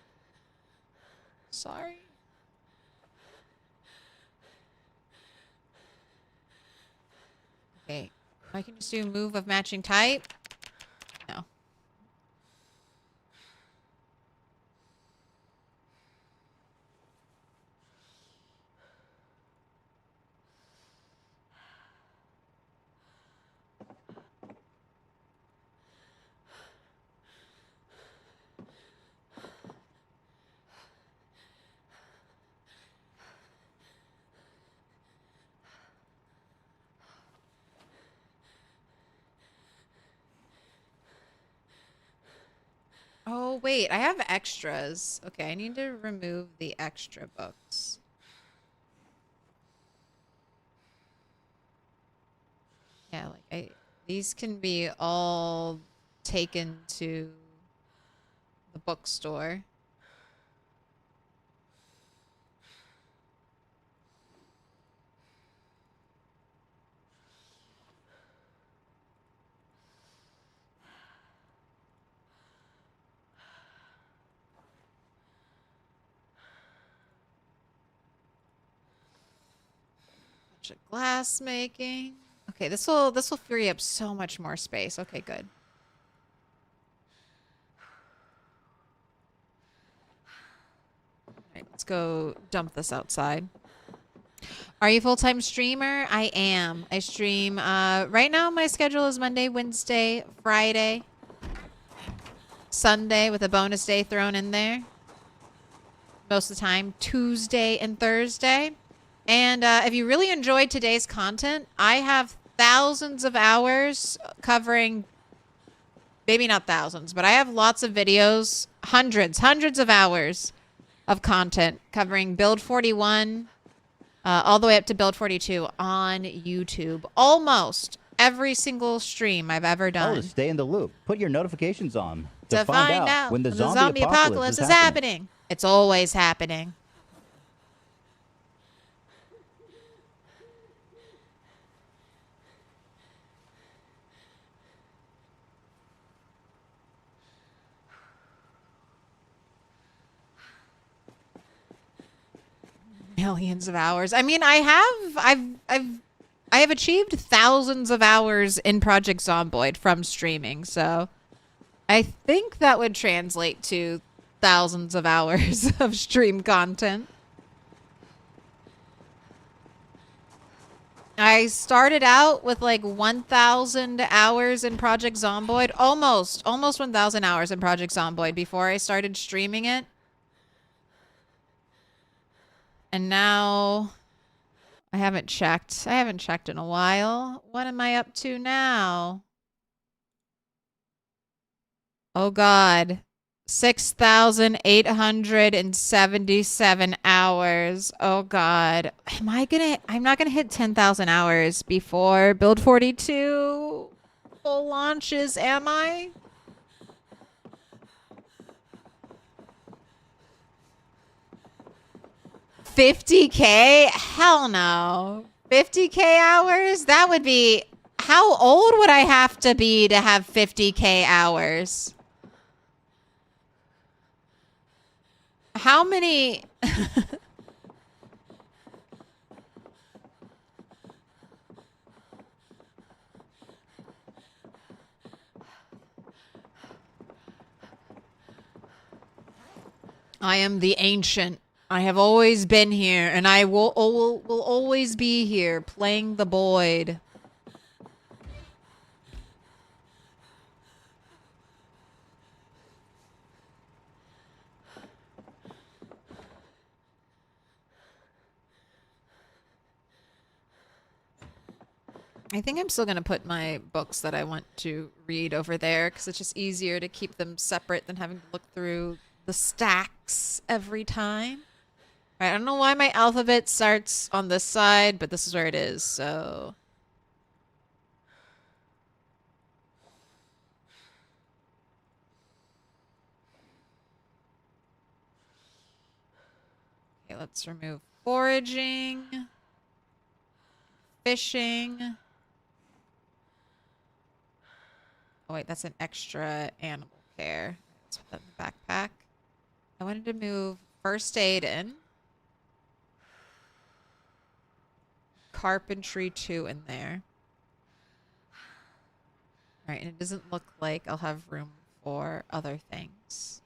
Sorry. Okay. I can just do move of matching type. No. Oh, wait, I have extras. Okay, I need to remove the extra books. Yeah, like these can be all taken to the bookstore. Bunch of glass making. Okay, this will free up so much more space. Okay, good. All right, let's go dump this outside. Are you a full-time streamer? I am. I stream. Right now, my schedule is Monday, Wednesday, Friday, Sunday with a bonus day thrown in there. Most of the time, Tuesday and Thursday. And if you really enjoyed today's content, I have thousands of hours covering, maybe not thousands, but I have lots of videos, hundreds of hours of content covering Build 41, all the way up to Build 42 on YouTube. Almost every single stream I've ever done. To stay in the loop. Put your notifications on To find out when the zombie apocalypse is happening. It's always happening. Millions of hours. I mean, I have achieved thousands of hours in Project Zomboid from streaming, so I think that would translate to thousands of hours of stream content. I started out with like 1,000 hours in Project Zomboid, almost 1,000 hours in Project Zomboid before I started streaming it. And now I haven't checked. I haven't checked in a while. What am I up to now? Oh God. 6,877 hours. Oh God. I'm not gonna hit 10,000 hours before Build 42 full launches, am I? $50K? Hell no. 50K hours? That would be... How old would I have to have 50K hours? How many... I am the ancient. I have always been here, and I will always be here, playing the Boyd. I think I'm still going to put my books that I want to read over there, because it's just easier to keep them separate than having to look through the stacks every time. All right, I don't know why my alphabet starts on this side, but this is where it is, so... Okay, let's remove foraging, fishing. Oh wait, that's an extra animal care. Let's put that in the backpack. I wanted to move first aid in. Carpentry 2 in there. All right, and it doesn't look like I'll have room for other things.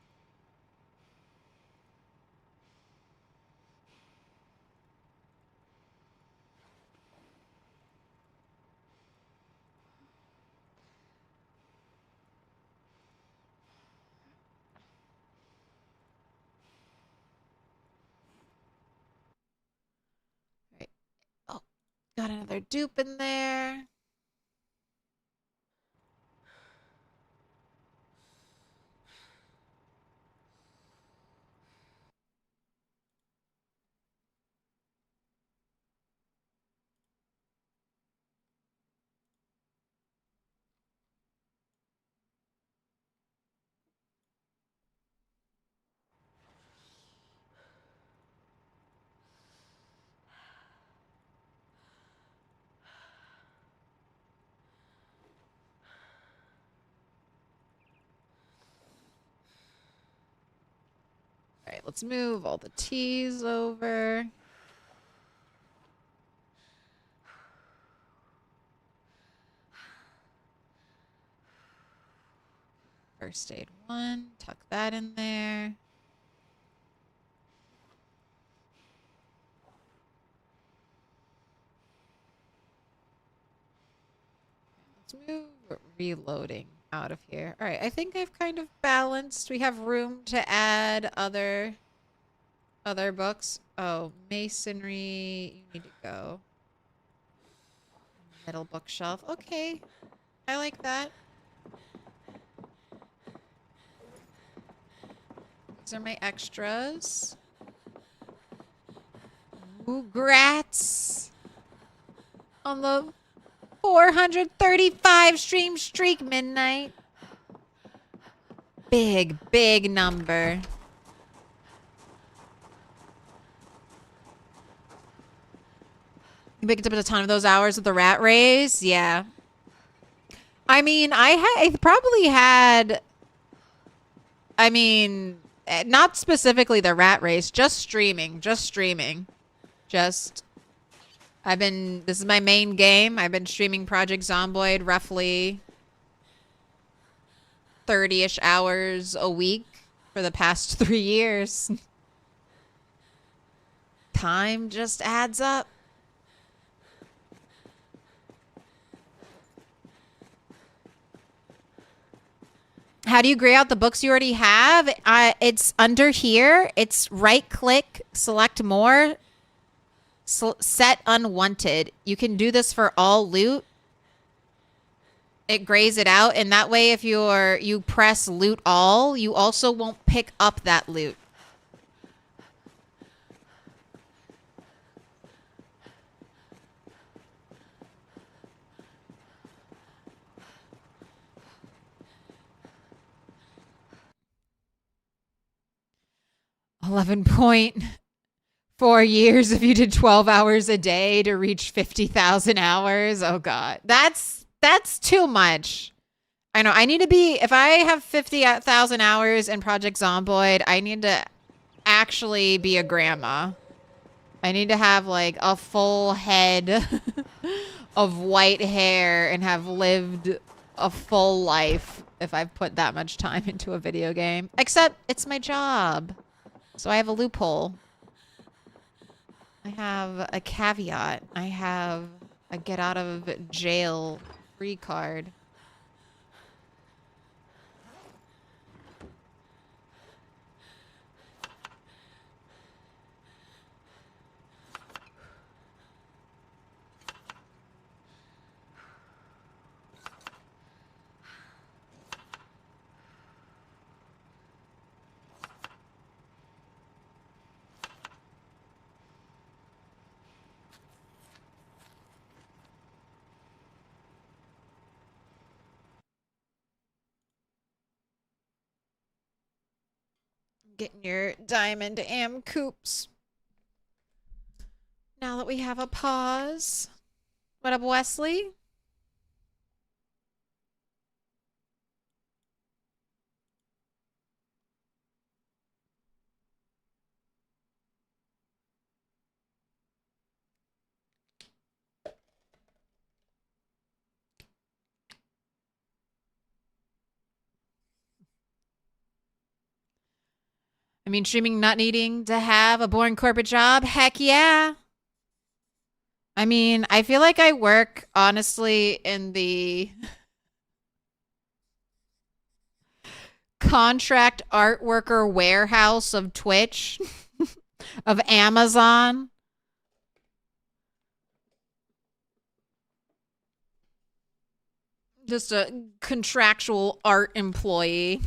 Right. Oh, got another dupe in there. let's move all the T's over. First aid 1, tuck that in there. Let's move reloading out of here. All right, I think I've kind of balanced. We have room to add other books. Oh, masonry, you need to go. Middle bookshelf. Okay, I like that. These are my extras. Ooh, grats on the 435 stream streak midnight. Big number. You picked up a ton of those hours with the rat race? Yeah. I mean, I probably had, I mean, not specifically the rat race, just streaming. This is my main game. I've been streaming Project Zomboid roughly 30-ish hours a week for the past 3 years. Time just adds up. How do you gray out the books you already have? It's under here. It's right click, select more, set unwanted. You can do this for all loot. It grays it out, and that way if you press loot all, you also won't pick up that loot. $11.4 years if you did 12 hours a day to reach 50,000 hours. Oh God, that's too much. I know. I need to be, if I have 50,000 hours in Project Zomboid, I need to actually be a grandma. I need to have like a full head of white hair and have lived a full life if I've put that much time into a video game. Except it's my job. So I have a loophole. I have a caveat. I have a get out of jail free card. Getting your diamond am coops. Now that we have a pause. What up, Wesley? I mean, streaming not needing to have a boring corporate job? Heck yeah. I mean, I feel like I work, honestly, in the contract art worker warehouse of Twitch, of Amazon. Just a contractual art employee.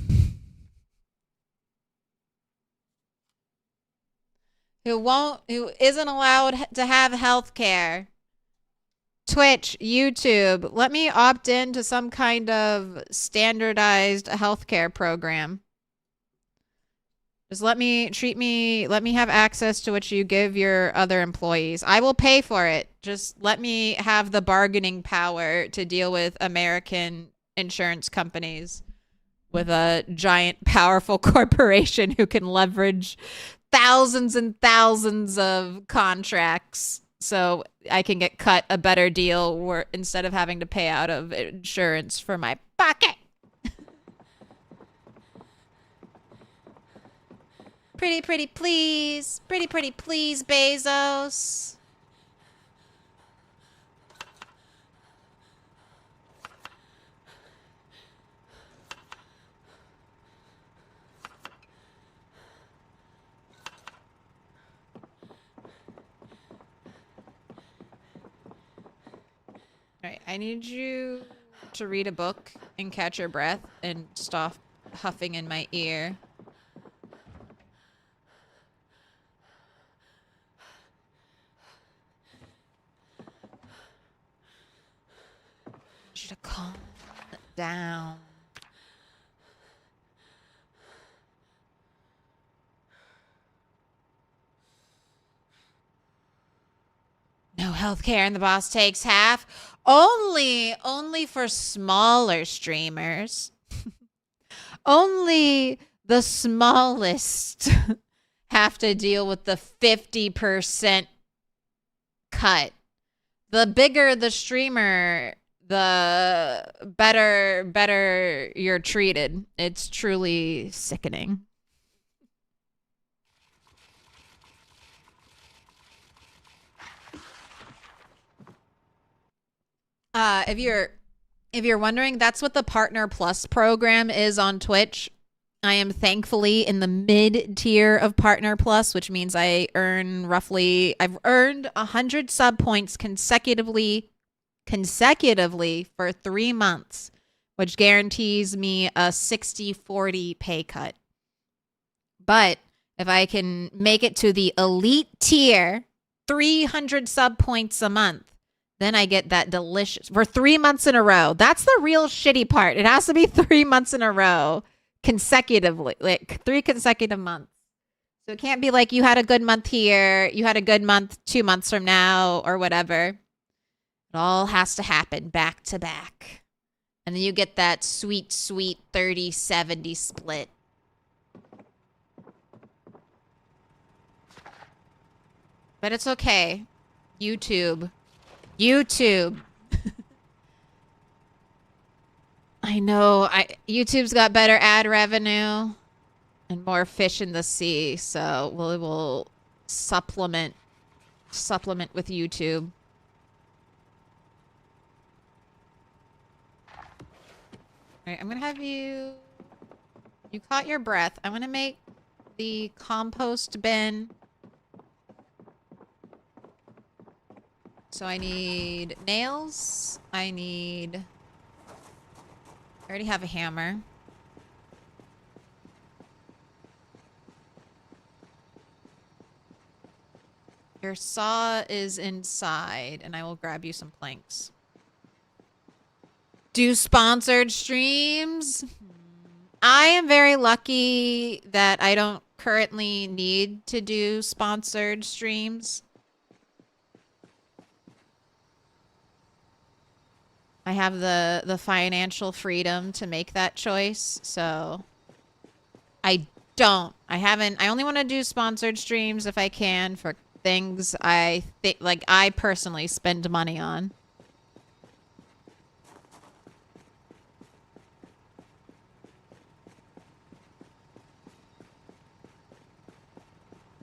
Who isn't allowed to have health care. Twitch, YouTube, let me opt into some kind of standardized healthcare program. Just let me have access to what you give your other employees. I will pay for it. Just let me have the bargaining power to deal with American insurance companies with a giant, powerful corporation who can leverage thousands and thousands of contracts so I can get cut a better deal where instead of having to pay out of insurance for my pocket. Pretty, pretty, please. Pretty, pretty, please, Bezos. Alright, I need you to read a book and catch your breath and stop huffing in my ear. I need you to calm down. No healthcare and the boss takes half. Only for smaller streamers. Only the smallest have to deal with the 50% cut. The bigger the streamer, the better you're treated. It's truly sickening. If you're wondering, that's what the Partner Plus program is on Twitch. I am thankfully in the mid tier of Partner Plus, which means I've earned 100 sub points consecutively for 3 months, which guarantees me a 60-40 pay cut. But if I can make it to the elite tier, 300 sub points a month, then I get that delicious for 3 months in a row. That's the real shitty part. It has to be 3 months in a row consecutively, like 3 consecutive months. So it can't be like you had a good month here, you had a good month 2 months from now or whatever. It all has to happen back to back. And then you get that sweet, sweet 30-70 split. But it's okay. YouTube. I know. YouTube's got better ad revenue and more fish in the sea, so we'll supplement with YouTube. All right, I'm gonna have you caught your breath. I'm gonna make the compost bin. So I need nails. I already have a hammer. Your saw is inside, and I will grab you some planks. Do sponsored streams? I am very lucky that I don't currently need to do sponsored streams. I have the financial freedom to make that choice, so I don't. I only want to do sponsored streams if I can for things I personally spend money on.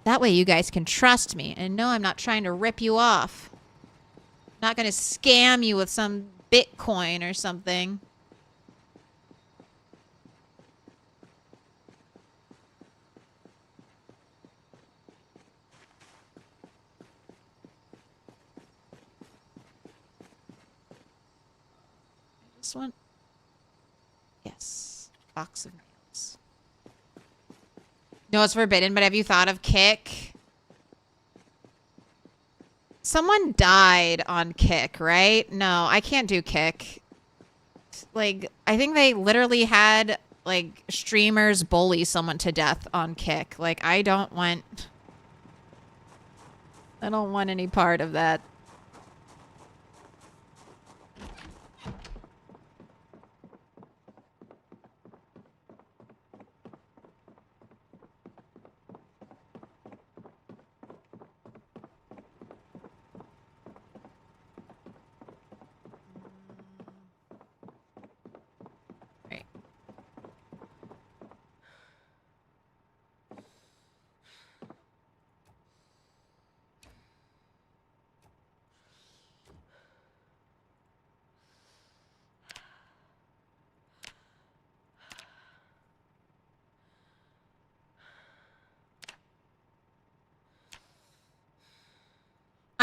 That way you guys can trust me and know I'm not trying to rip you off. I'm not going to scam you with some Bitcoin or something. This one? Yes. Box of nails. No, it's forbidden, but have you thought of Kick? Someone died on Kick, right? No, I can't do Kick. Like, I think they literally had, like, streamers bully someone to death on Kick. Like, I don't want any part of that.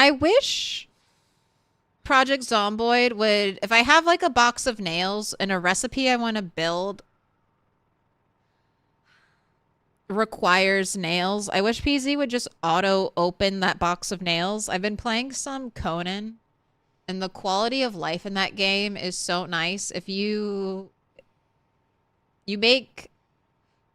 I wish Project Zomboid would, if I have like a box of nails and a recipe I want to build requires nails, I wish PZ would just auto open that box of nails. I've been playing some Conan and the quality of life in that game is so nice. If you make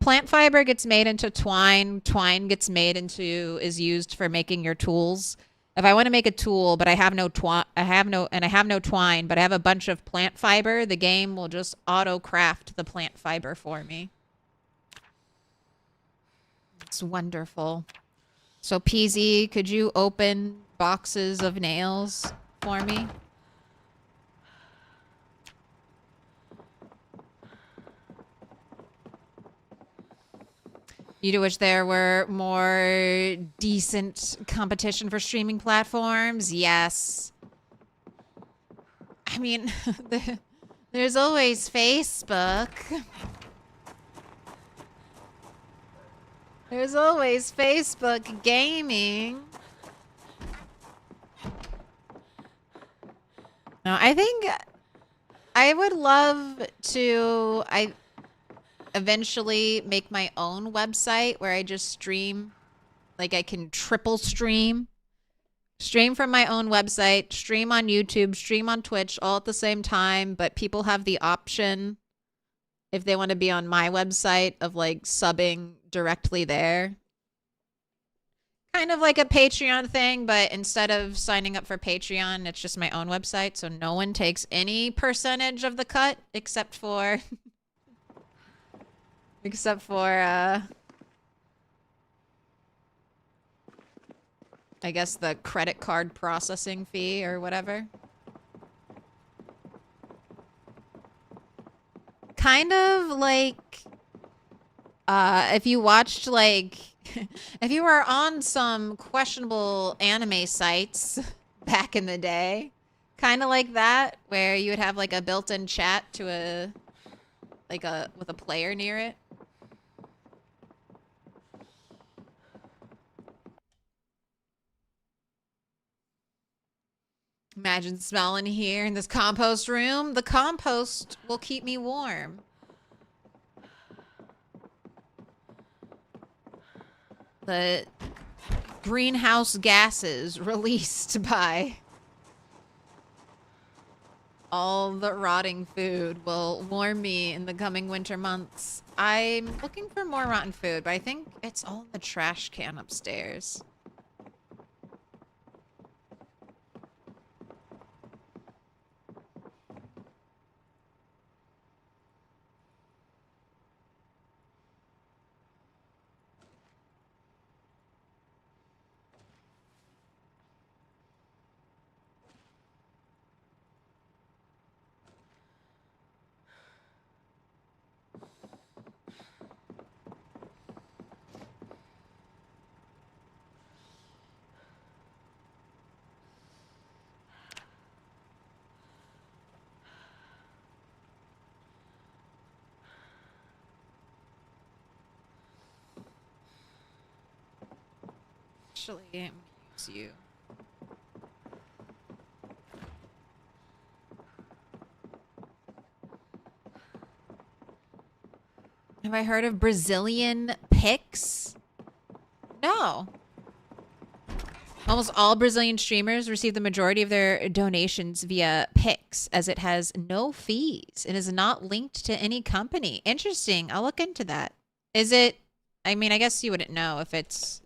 plant fiber gets made into twine, twine gets made into is used for making your tools. If I want to make a tool, but I have no twine, but I have a bunch of plant fiber, the game will just auto craft the plant fiber for me. It's wonderful. So PZ, could you open boxes of nails for me? You do wish there were more decent competition for streaming platforms? Yes. I mean, there's always Facebook. There's always Facebook gaming. No, I think I would love to eventually make my own website where I just stream. Like I can triple stream. Stream from my own website, stream on YouTube, stream on Twitch all at the same time, but people have the option if they want to be on my website of like subbing directly there. Kind of like a Patreon thing, but instead of signing up for Patreon, it's just my own website, so no one takes any percentage of the cut except for I guess the credit card processing fee or whatever. Kind of like if you watched like if you were on some questionable anime sites back in the day, kind of like that, where you would have like a built-in chat to with a player near it. Imagine smelling here in this compost room. The compost will keep me warm. The greenhouse gases released by all the rotting food will warm me in the coming winter months. I'm looking for more rotten food, but I think it's all in the trash can upstairs. Actually, I'm gonna use you. Have I heard of Brazilian Pix? No. Almost all Brazilian streamers receive the majority of their donations via Pix, as it has no fees and is not linked to any company. Interesting. I'll look into that. Is it... I mean, I guess you wouldn't know if it's...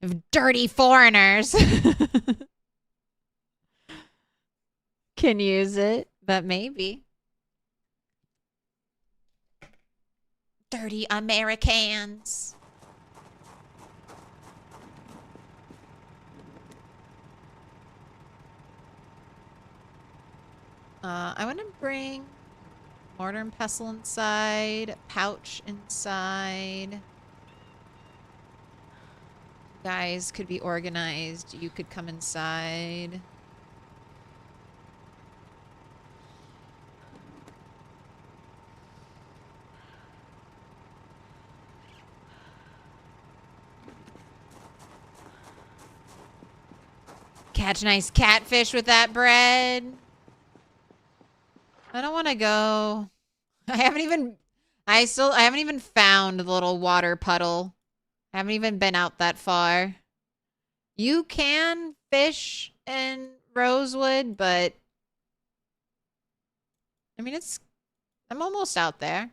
If dirty foreigners can use it, but maybe. Dirty Americans. I want to bring mortar and pestle inside, pouch inside. Guys could be organized. You could come inside. Catch nice catfish with that bread. I don't want to go. I haven't even found the little water puddle. I haven't even been out that far. You can fish in Rosewood, but I mean, I'm almost out there.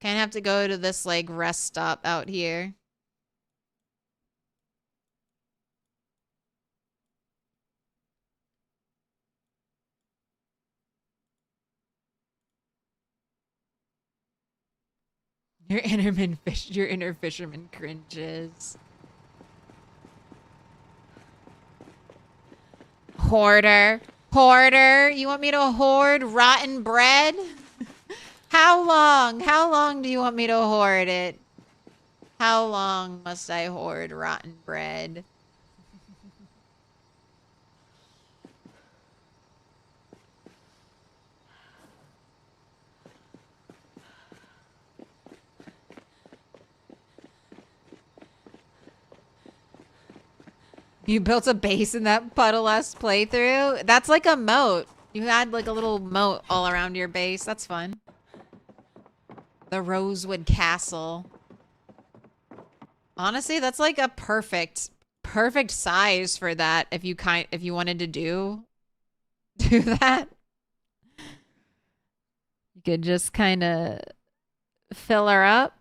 Kind of have to go to this like rest stop out here. Your inner fisherman cringes. Hoarder. Hoarder, you want me to hoard rotten bread? How long? How long do you want me to hoard it? How long must I hoard rotten bread? You built a base in that puddle last playthrough? That's like a moat. You had like a little moat all around your base. That's fun. The Rosewood Castle. Honestly, that's like a perfect size for that if you wanted to do that. You could just kind of fill her up.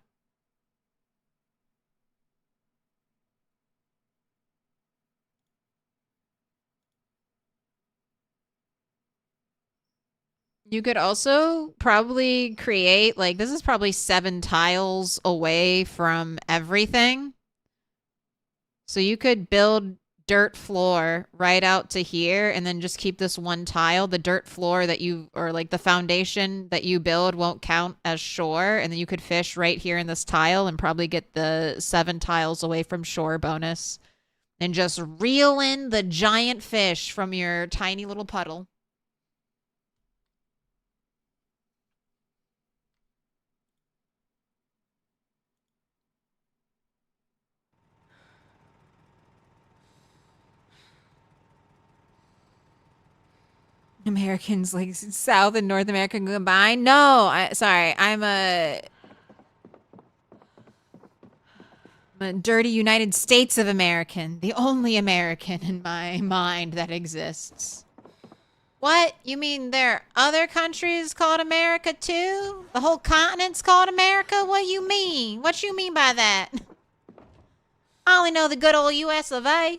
You could also probably create, like, this is probably 7 tiles away from everything. So you could build dirt floor right out to here and then just keep this one tile. The dirt floor that or like the foundation that you build won't count as shore. And then you could fish right here in this tile and probably get the 7 tiles away from shore bonus. And just reel in the giant fish from your tiny little puddle. Americans like South and North America combined? No, sorry. I'm a dirty United States of American. The only American in my mind that exists. What? You mean there are other countries called America too? The whole continent's called America? What you mean? What you mean by that? I only know the good old US of A.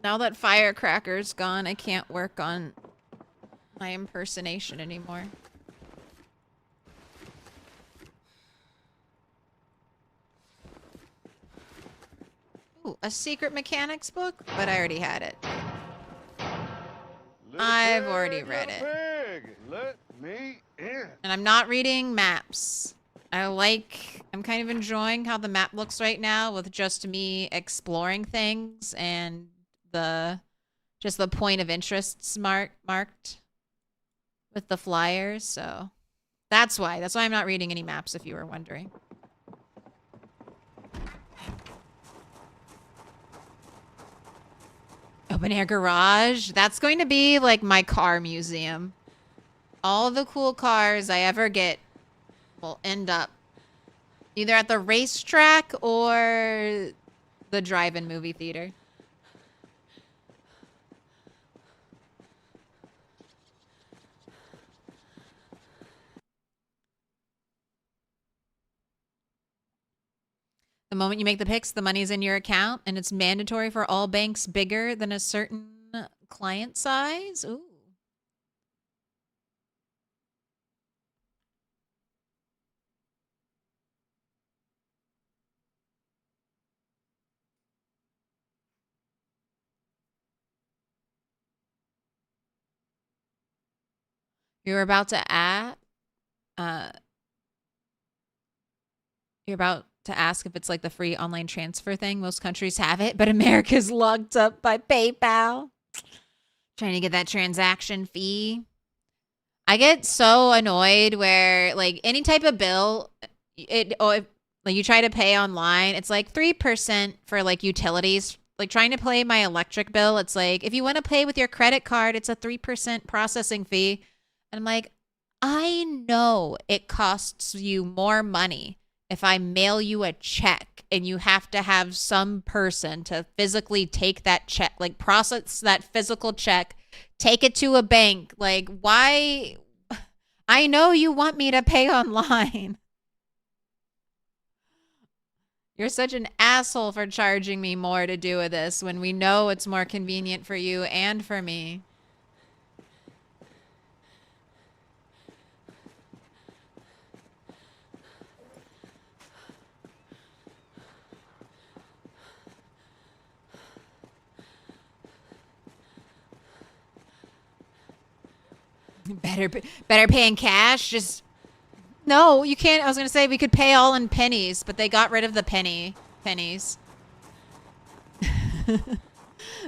Now that Firecracker's gone, I can't work on my impersonation anymore. Ooh, a secret mechanics book? But I already had it. I've already read it. Pig, let me in. And I'm not reading maps. I'm kind of enjoying how the map looks right now with just me exploring things and just the point of interests marked with the flyers. So that's why I'm not reading any maps, if you were wondering. Open air garage. That's going to be like my car museum. All the cool cars I ever get will end up either at the racetrack or the drive-in movie theater. The moment you make the picks, the money is in your account, and it's mandatory for all banks bigger than a certain client size. Ooh. You're about to ask if it's like the free online transfer thing. Most countries have it, but America's locked up by PayPal. Trying to get that transaction fee. I get so annoyed where like any type of bill, if like you try to pay online, it's like 3% for like utilities. Like trying to pay my electric bill, it's like if you want to pay with your credit card, it's a 3% processing fee. And I'm like, I know it costs you more money if I mail you a check and you have to have some person to physically take that check, like process that physical check, take it to a bank. Like, why? I know you want me to pay online. You're such an asshole for charging me more to do with this when we know it's more convenient for you and for me. Better pay in cash. Just no, you can't. I was gonna say we could pay all in pennies, but they got rid of the pennies.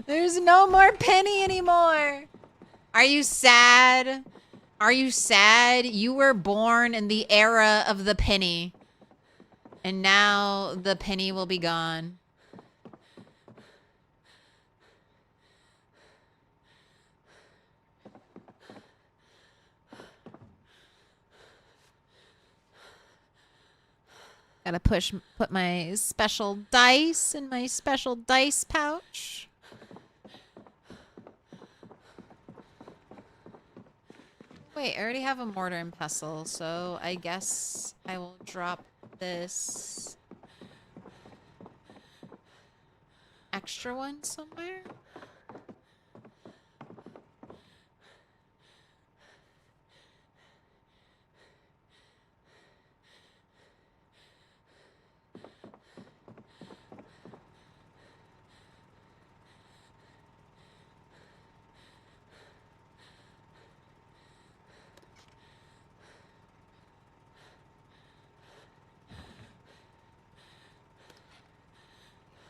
There's no more penny anymore. Are you sad? Are you sad? You were born in the era of the penny, and now the penny will be gone. Gotta put my special dice in my special dice pouch. Wait, I already have a mortar and pestle, so I guess I will drop this extra one somewhere.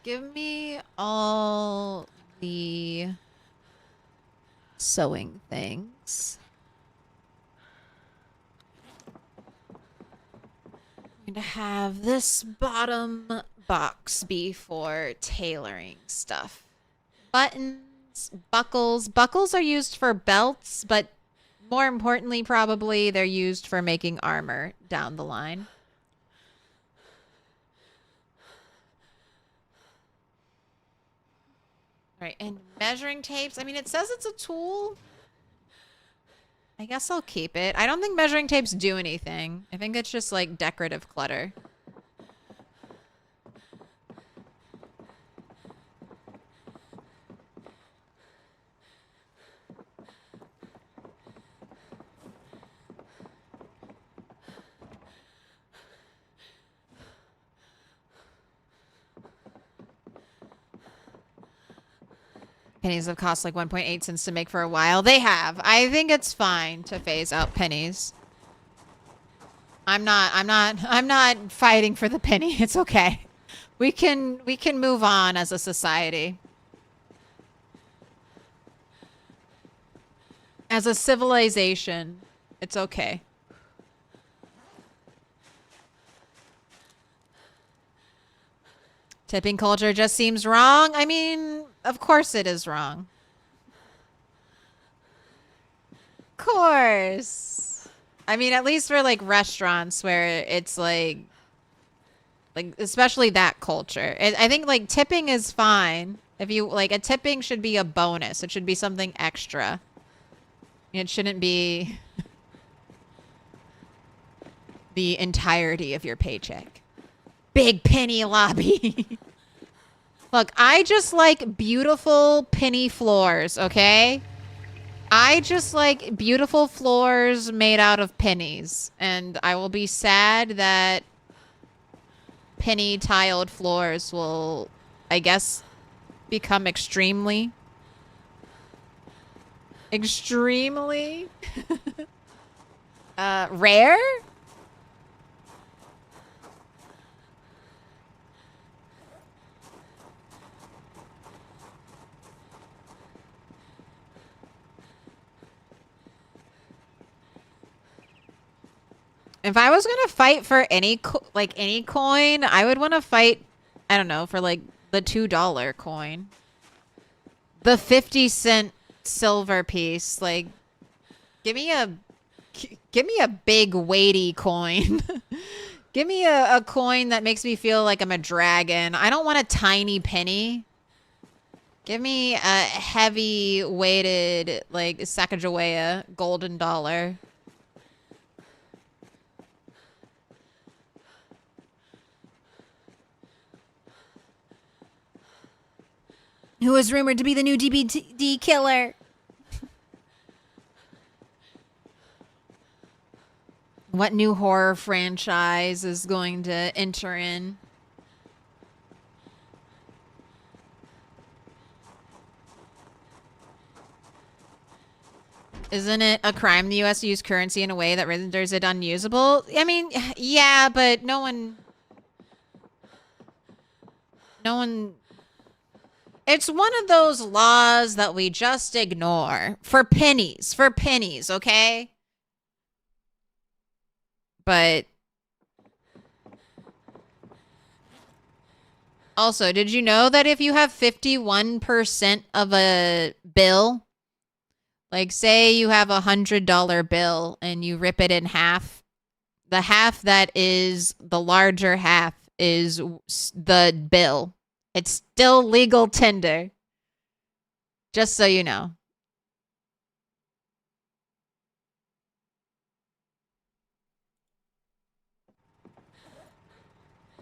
Give me all the sewing things. I'm going to have this bottom box be for tailoring stuff. Buttons, buckles. Buckles are used for belts, but more importantly, probably they're used for making armor down the line. All right, and measuring tapes. I mean, it says it's a tool. I guess I'll keep it. I don't think measuring tapes do anything. I think it's just like decorative clutter. Pennies have cost like 1.8 cents to make for a while. They have. I think it's fine to phase out pennies. I'm not fighting for the penny. It's okay. We can move on as a society. As a civilization, it's okay. Tipping culture just seems wrong. I mean, of course it is wrong. Of course. I mean, at least for like restaurants where it's like especially that culture. I think like tipping is fine. If you like, a tipping should be a bonus. It should be something extra. It shouldn't be the entirety of your paycheck. Big penny lobby. Look, I just like beautiful penny floors, okay? I just like beautiful floors made out of pennies. And I will be sad that penny tiled floors will, I guess, become extremely rare? If I was gonna fight for any any coin, I would want to fight, I don't know, for like the $2 coin, the 50-cent silver piece. Like, give me a big weighty coin. Give me a coin that makes me feel like I'm a dragon. I don't want a tiny penny. Give me a heavy weighted, like, Sacagawea golden dollar. Who is rumored to be the new DBD killer? What new horror franchise is going to enter in? Isn't it a crime the U.S. to use currency in a way that renders it unusable? I mean, yeah, but no one... It's one of those laws that we just ignore. For pennies, okay? But... Also, did you know that if you have 51% of a bill... Like, say you have $100 bill and you rip it in half. The half that is the larger half is the bill. It's still legal tender. Just so you know.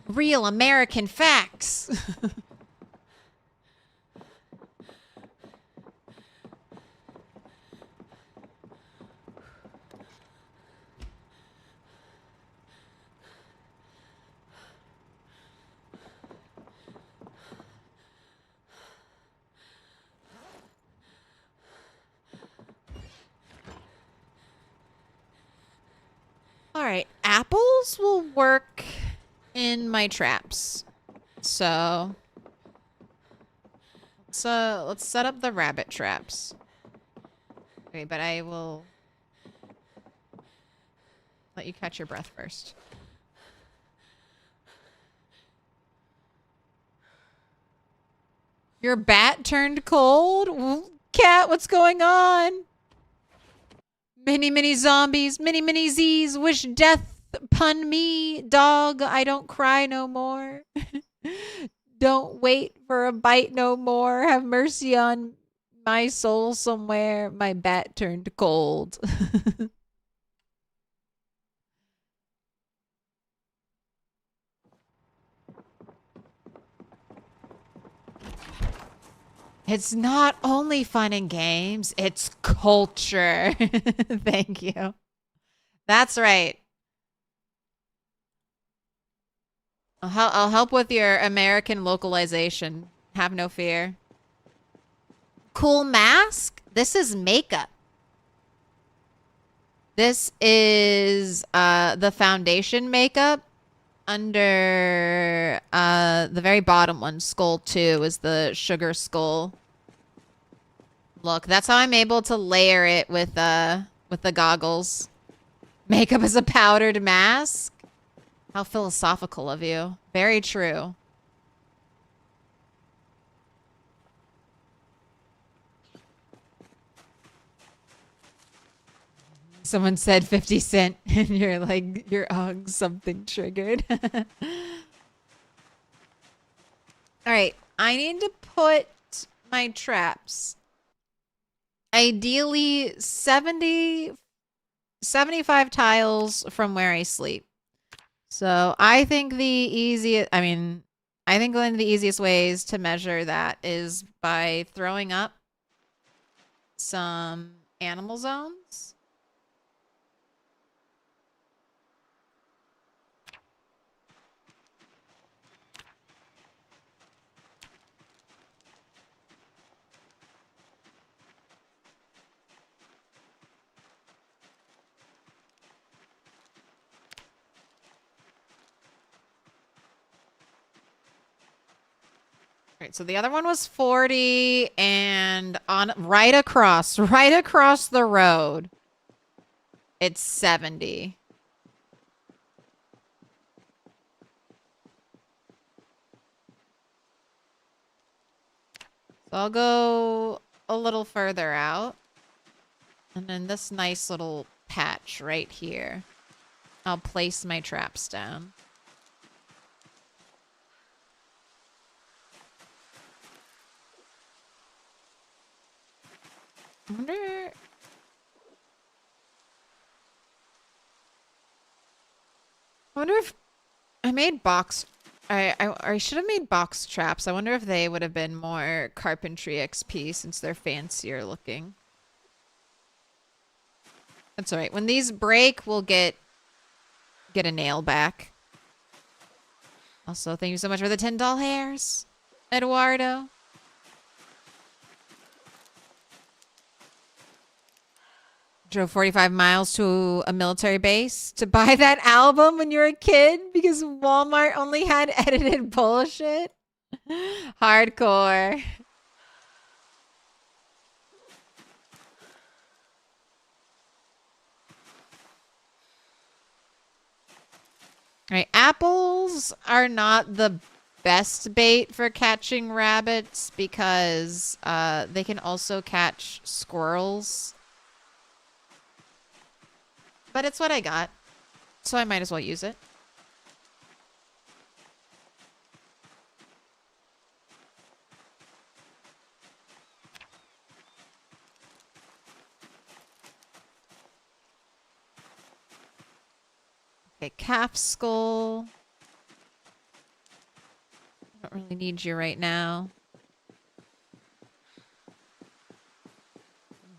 Real American facts. All right, apples will work in my traps. So let's set up the rabbit traps. Okay, but I will let you catch your breath first. Your bat turned cold? Cat, what's going on? Many zombies, many Z's, wish death upon me. Dog, I don't cry no more. Don't wait for a bite no more. Have mercy on my soul somewhere. My bat turned cold. It's not only fun and games, it's culture. Thank you. That's right. I'll help with your American localization. Have no fear. Cool mask? This is makeup. This is the foundation makeup. Under the very bottom one, skull 2, is the sugar skull. Look, that's how I'm able to layer it with the goggles. Makeup is a powdered mask. How philosophical of you. Very true. Someone said 50 cent and you're like, something triggered. All right, I need to put my traps. Ideally 75 tiles from where I sleep. So I think one of the easiest ways to measure that is by throwing up some animal zones. Right, so the other one was 40, and right across the road, it's 70. So I'll go a little further out. And then this nice little patch right here. I'll place my traps down. I wonder if I made box. I should have made box traps. I wonder if they would have been more carpentry XP since they're fancier looking. That's all right. When these break, we'll get a nail back. Also, thank you so much for the $10 hairs, Eduardo. Drove 45 miles to a military base to buy that album when you were a kid because Walmart only had edited bullshit. Hardcore. All right, apples are not the best bait for catching rabbits because they can also catch squirrels. But it's what I got, so I might as well use it. Okay, calf skull. I don't really need you right now.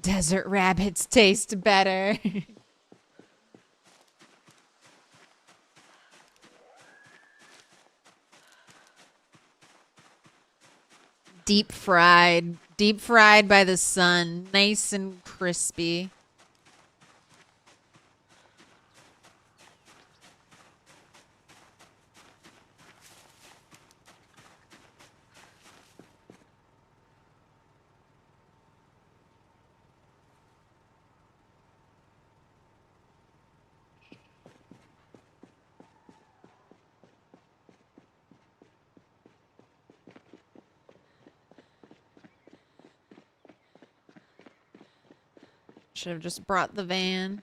Desert rabbits taste better. Deep fried by the sun, nice and crispy. Should have just brought the van.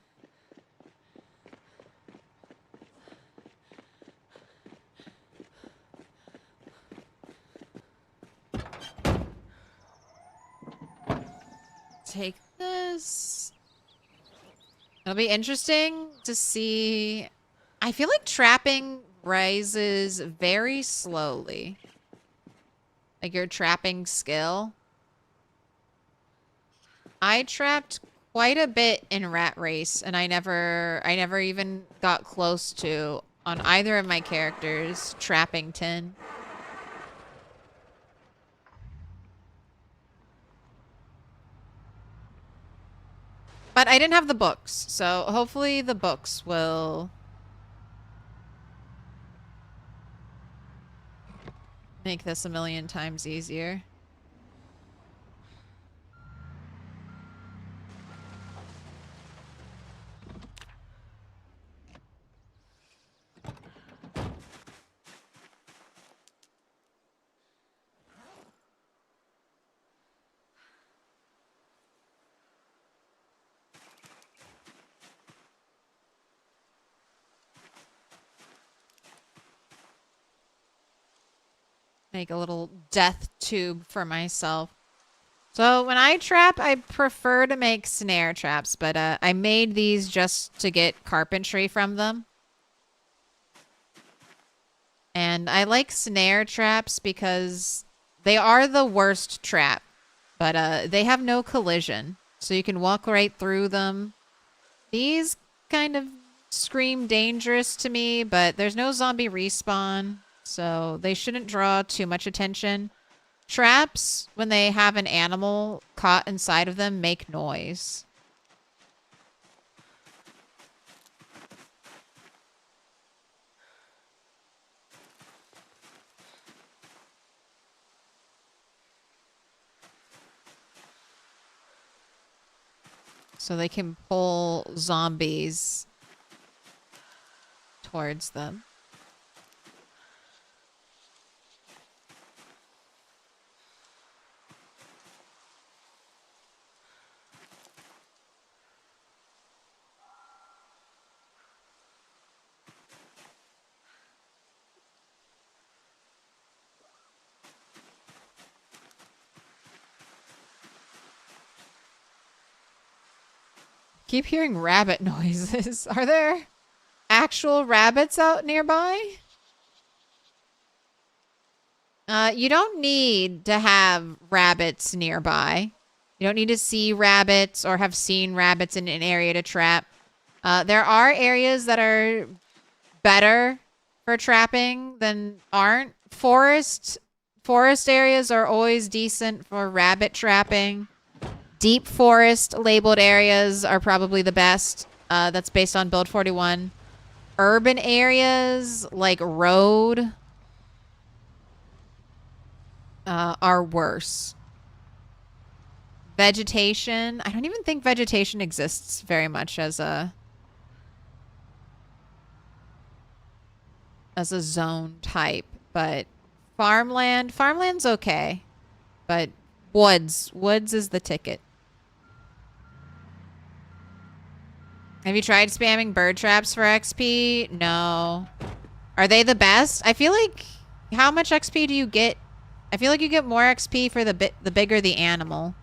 Take this. It'll be interesting to see. I feel like trapping rises very slowly. Like your trapping skill. I trapped quite a bit in Rat Race, and I never even got close to, on either of my characters, trapping tin. But I didn't have the books, so hopefully the books will make this a million times easier. Make a little death tube for myself. So when I trap, I prefer to make snare traps, but I made these just to get carpentry from them. And I like snare traps because they are the worst trap, but they have no collision, so you can walk right through them. These kind of scream dangerous to me, but there's no zombie respawn. So they shouldn't draw too much attention. Traps, when they have an animal caught inside of them, make noise. So they can pull zombies towards them. keep hearing rabbit noises. Are there actual rabbits out nearby? You don't need to have rabbits nearby. You don't need to see rabbits or have seen rabbits in an area to trap. There are areas that are better for trapping than aren't. Forest areas are always decent for rabbit trapping. Deep forest labeled areas are probably the best. That's based on build 41. Urban areas like road are worse. Vegetation. I don't even think vegetation exists very much as a zone type, but farmland's okay, but woods is the ticket. Have you tried spamming bird traps for XP? No. Are they the best? I feel like, how much XP do you get? I feel like you get more XP for the bigger the animal.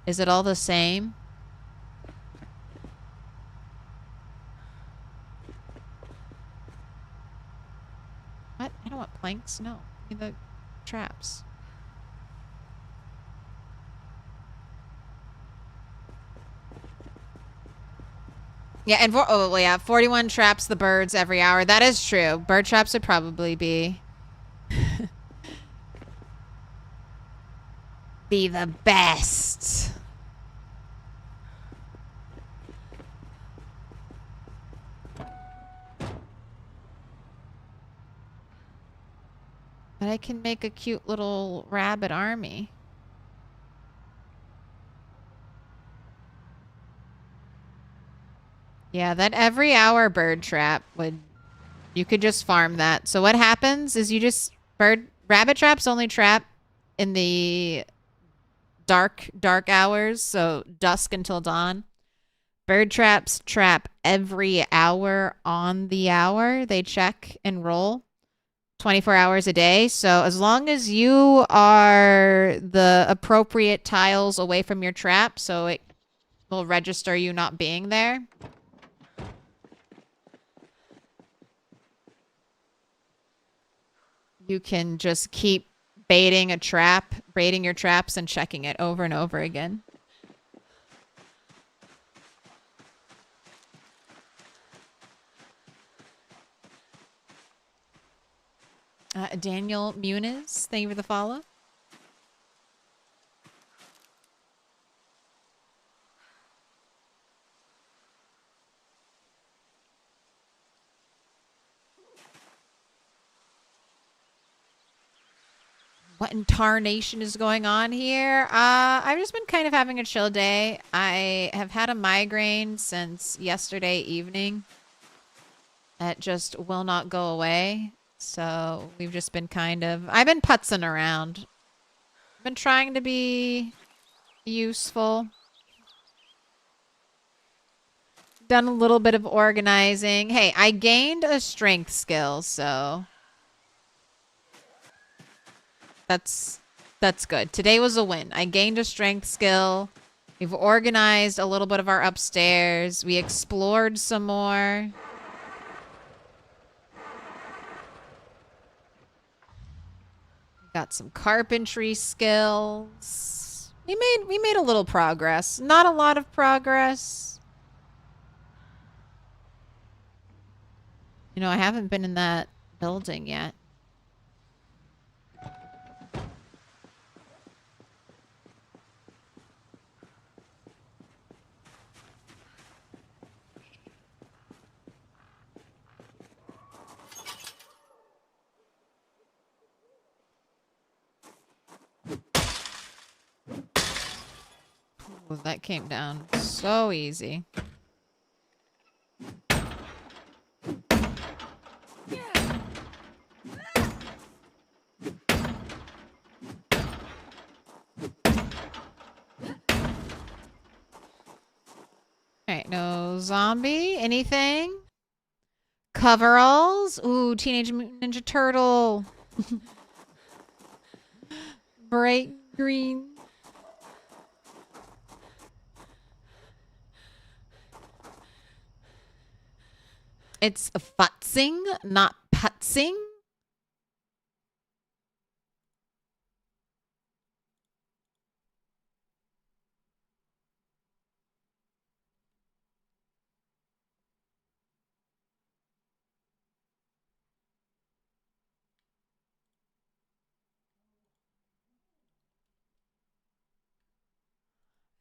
Is it all the same? What? I don't want planks. No. Give me the traps. Yeah, and 41 traps the birds every hour. That is true. Bird traps would probably be the best. But I can make a cute little rabbit army. Yeah, that every hour bird trap you could just farm that. So what happens is rabbit traps only trap in the dark hours, so dusk until dawn. Bird traps trap every hour on the hour. They check and roll 24 hours a day. So as long as you are the appropriate tiles away from your trap, so it will register you not being there. You can just keep baiting your traps and checking it over and over again. Daniel Muniz, thank you for the follow. What in tarnation is going on here? I've just been kind of having a chill day. I have had a migraine since yesterday evening. That just will not go away. So we've just been I've been putzing around. I've been trying to be useful. Done a little bit of organizing. Hey, I gained a strength skill, so that's good. Today was a win. I gained a strength skill. We've organized a little bit of our upstairs. We explored some more. Got some carpentry skills. We made a little progress. Not a lot of progress. You know, I haven't been in that building yet. Ooh, that came down so easy. Alright, no zombie. Anything? Coveralls. Ooh, Teenage Mutant Ninja Turtle. Bright green. It's futzing, not putzing.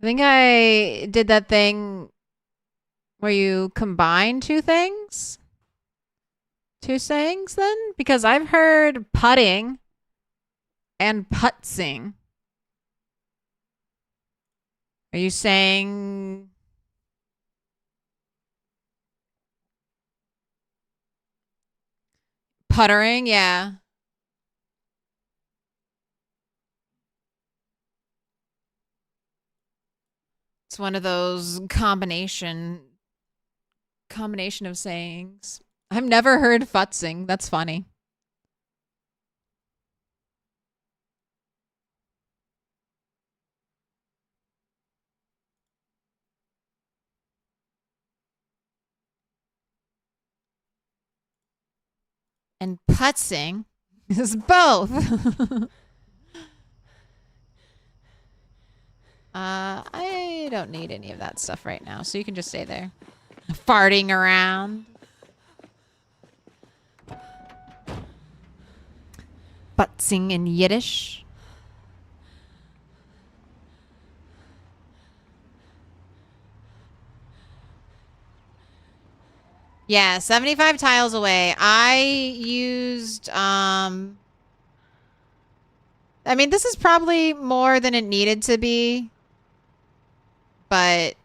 I think I did that thing where you combine two things. Two sayings then? Because I've heard putting and putzing. Are you saying puttering? Yeah. It's one of those combination of sayings. I've never heard futzing. That's funny. And putzing is both. I don't need any of that stuff right now, so you can just stay there. Farting around. Putzing in Yiddish. Yeah, 75 tiles away. I used, I mean, this is probably more than it needed to be. But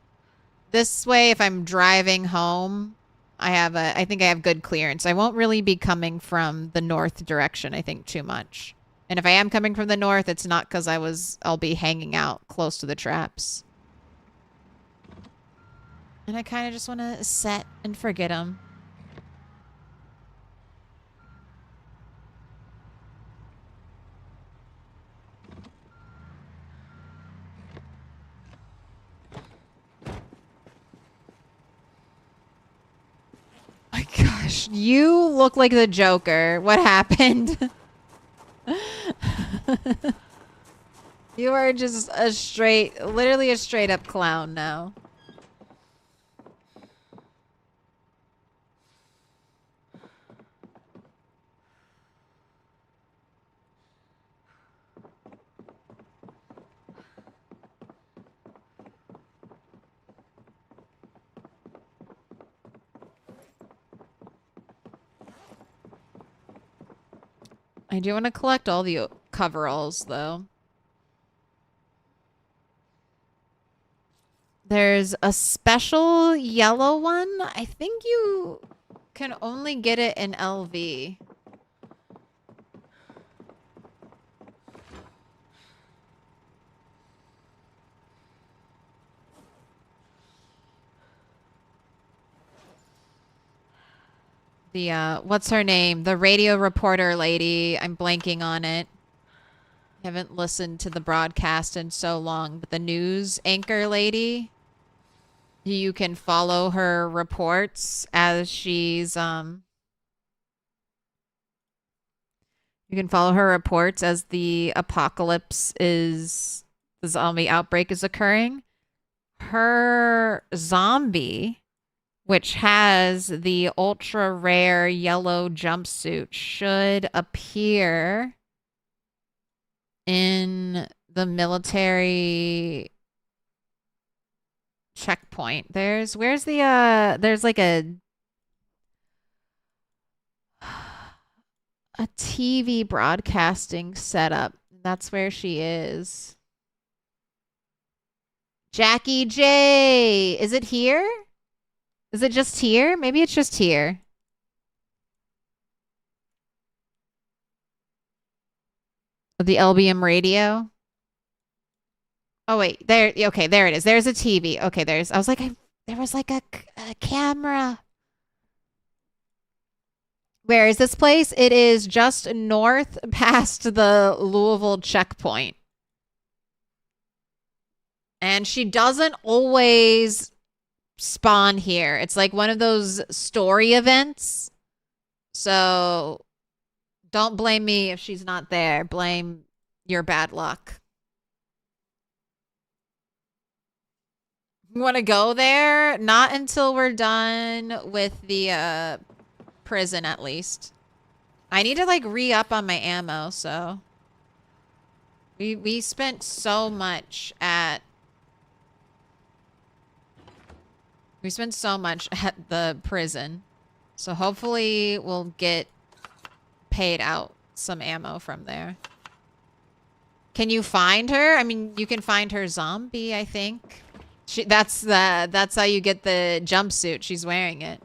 this way, if I'm driving home, I think I have good clearance. I won't really be coming from the north direction, I think, too much. And if I am coming from the north, it's not because I'll be hanging out close to the traps. And I kind of just want to set and forget them. My gosh, you look like the Joker. What happened? You are just literally a straight up clown now. I do want to collect all the coveralls, though. There's a special yellow one. I think you can only get it in LV. The, what's her name? The radio reporter lady. I'm blanking on it. Haven't listened to the broadcast in so long, but the news anchor lady. You can follow her reports as she's, you can follow her reports as the zombie outbreak is occurring. Her zombie, which has the ultra rare yellow jumpsuit, should appear in the military checkpoint. There's like a TV broadcasting setup. That's where she is. Jackie J. Is it here? Is it just here? Maybe it's just here. The LBM radio. Oh, wait. There. Okay, there it is. There's a TV. Okay, I was like, there was like a camera. Where is this place? It is just north past the Louisville checkpoint. And she doesn't always spawn here. It's like one of those story events. So don't blame me if she's not there. Blame your bad luck. You want to go there? Not until we're done with the prison, at least. I need to like re-up on my ammo, so we spent so much at the prison. So hopefully we'll get paid out some ammo from there. Can you find her? I mean, you can find her zombie, I think. That's how you get the jumpsuit. She's wearing it.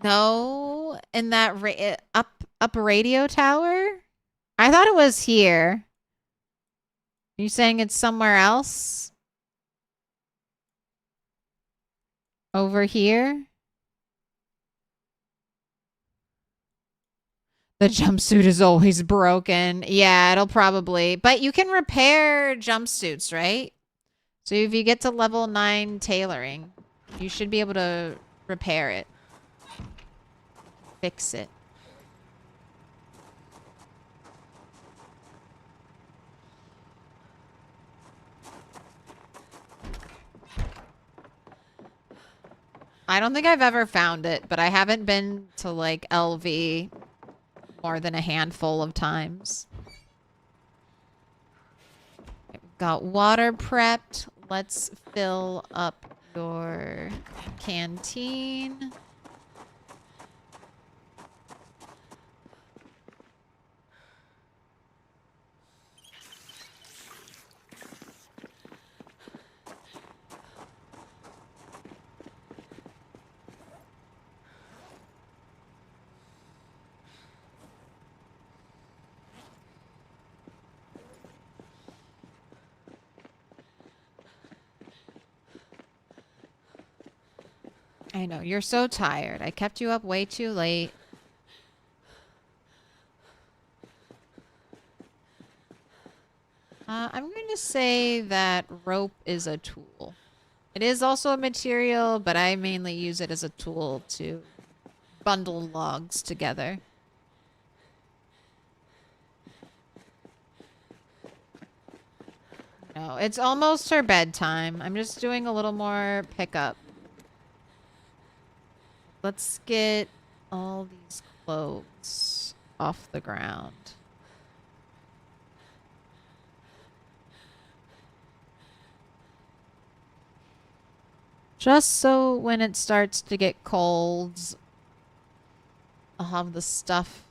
No, in that up radio tower? I thought it was here. Are you saying it's somewhere else? Over here? The jumpsuit is always broken. Yeah, it'll probably... But you can repair jumpsuits, right? So if you get to level 9 tailoring, you should be able to repair it. Fix it. I don't think I've ever found it, but I haven't been to like LV more than a handful of times. We've got water prepped. Let's fill up your canteen. I know, you're so tired. I kept you up way too late. I'm going to say that rope is a tool. It is also a material, but I mainly use it as a tool to bundle logs together. No, it's almost her bedtime. I'm just doing a little more pickup. Let's get all these clothes off the ground. Just so when it starts to get cold, I'll have the stuff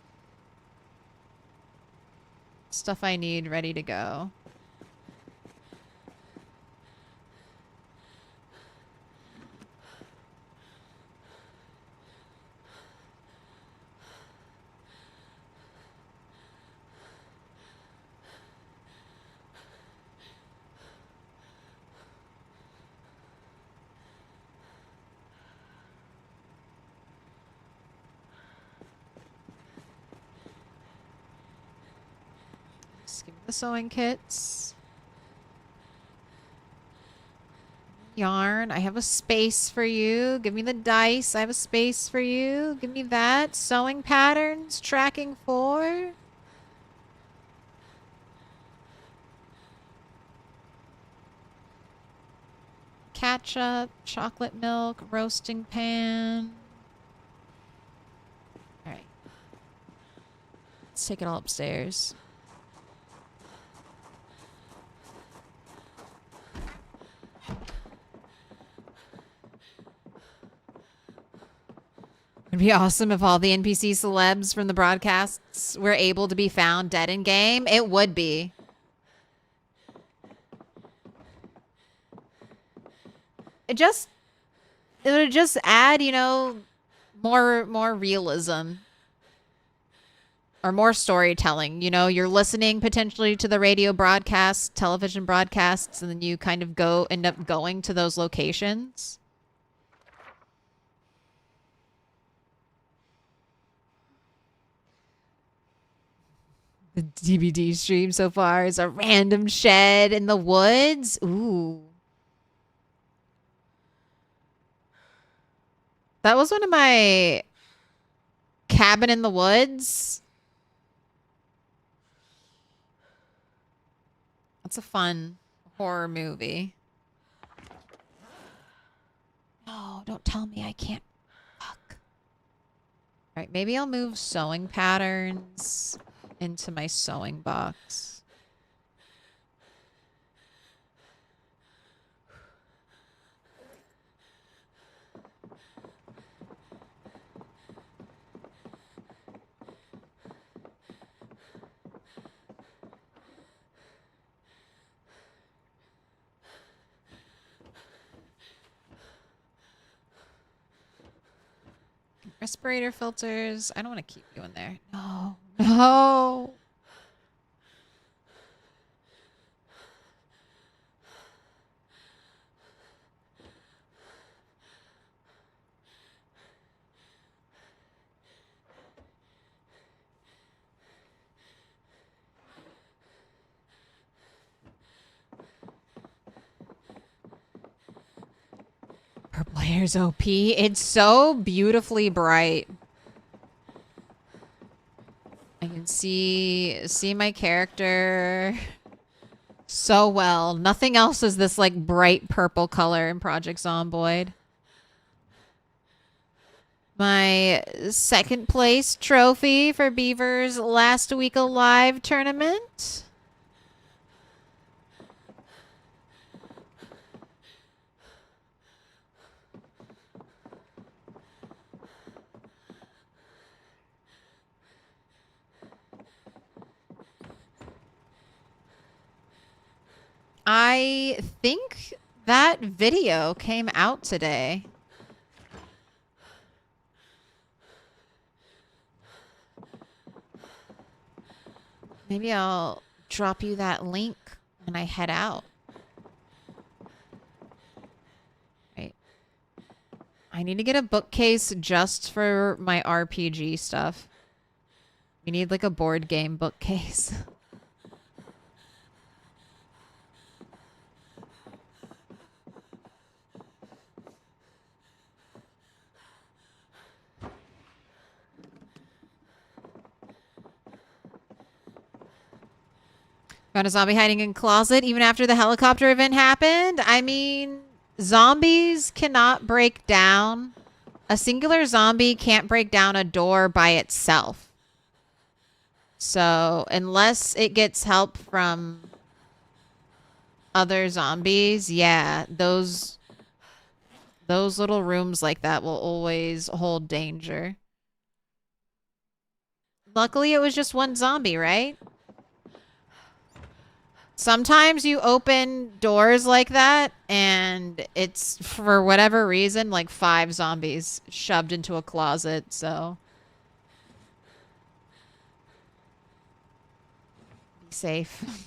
I need ready to go. Give me the sewing kits. Yarn. I have a space for you. Give me the dice. I have a space for you. Give me that. Sewing patterns. Tracking 4. Ketchup. Chocolate milk. Roasting pan. Alright. Let's take it all upstairs. It'd be awesome if all the NPC celebs from the broadcasts were able to be found dead in game. It would be. It would just add, you know, more realism or more storytelling. You know, you're listening potentially to the radio broadcasts, television broadcasts, and then you kind of end up going to those locations. The DVD stream so far is a random shed in the woods. Ooh. That was one of my cabin in the woods. That's a fun horror movie. No, don't tell me I can't. Fuck. All right, maybe I'll move sewing patterns into my sewing box. Respirator filters. I don't want to keep you in there. No. No. Purple hair's OP. It's so beautifully bright. I can see my character so well. Nothing else is this like bright purple color in Project Zomboid. My second place trophy for Beaver's last week alive tournament. I think that video came out today. Maybe I'll drop you that link when I head out. Right. I need to get a bookcase just for my RPG stuff. We need like a board game bookcase. Found a zombie hiding in a closet even after the helicopter event happened. I mean, zombies cannot break down. A singular zombie can't break down a door by itself. So unless it gets help from other zombies, yeah, those little rooms like that will always hold danger. Luckily, it was just one zombie, right? Sometimes you open doors like that and it's, for whatever reason, like 5 zombies shoved into a closet, so be safe.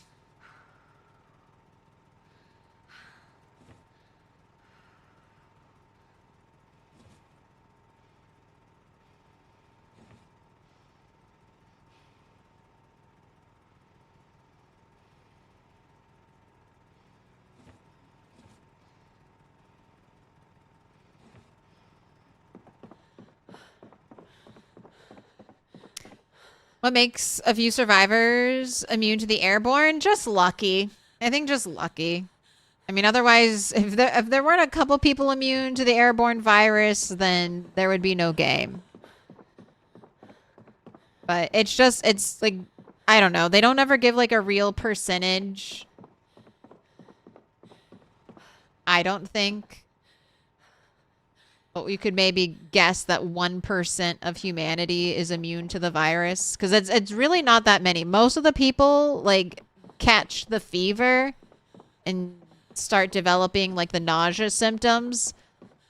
What makes a few survivors immune to the airborne? Just lucky. I think just lucky. I mean, otherwise, if there weren't a couple people immune to the airborne virus, then there would be no game. But it's like, I don't know. They don't ever give like a real percentage. I don't think. But we could maybe guess that 1% of humanity is immune to the virus. Because it's really not that many. Most of the people, like, catch the fever and start developing, like, the nausea symptoms.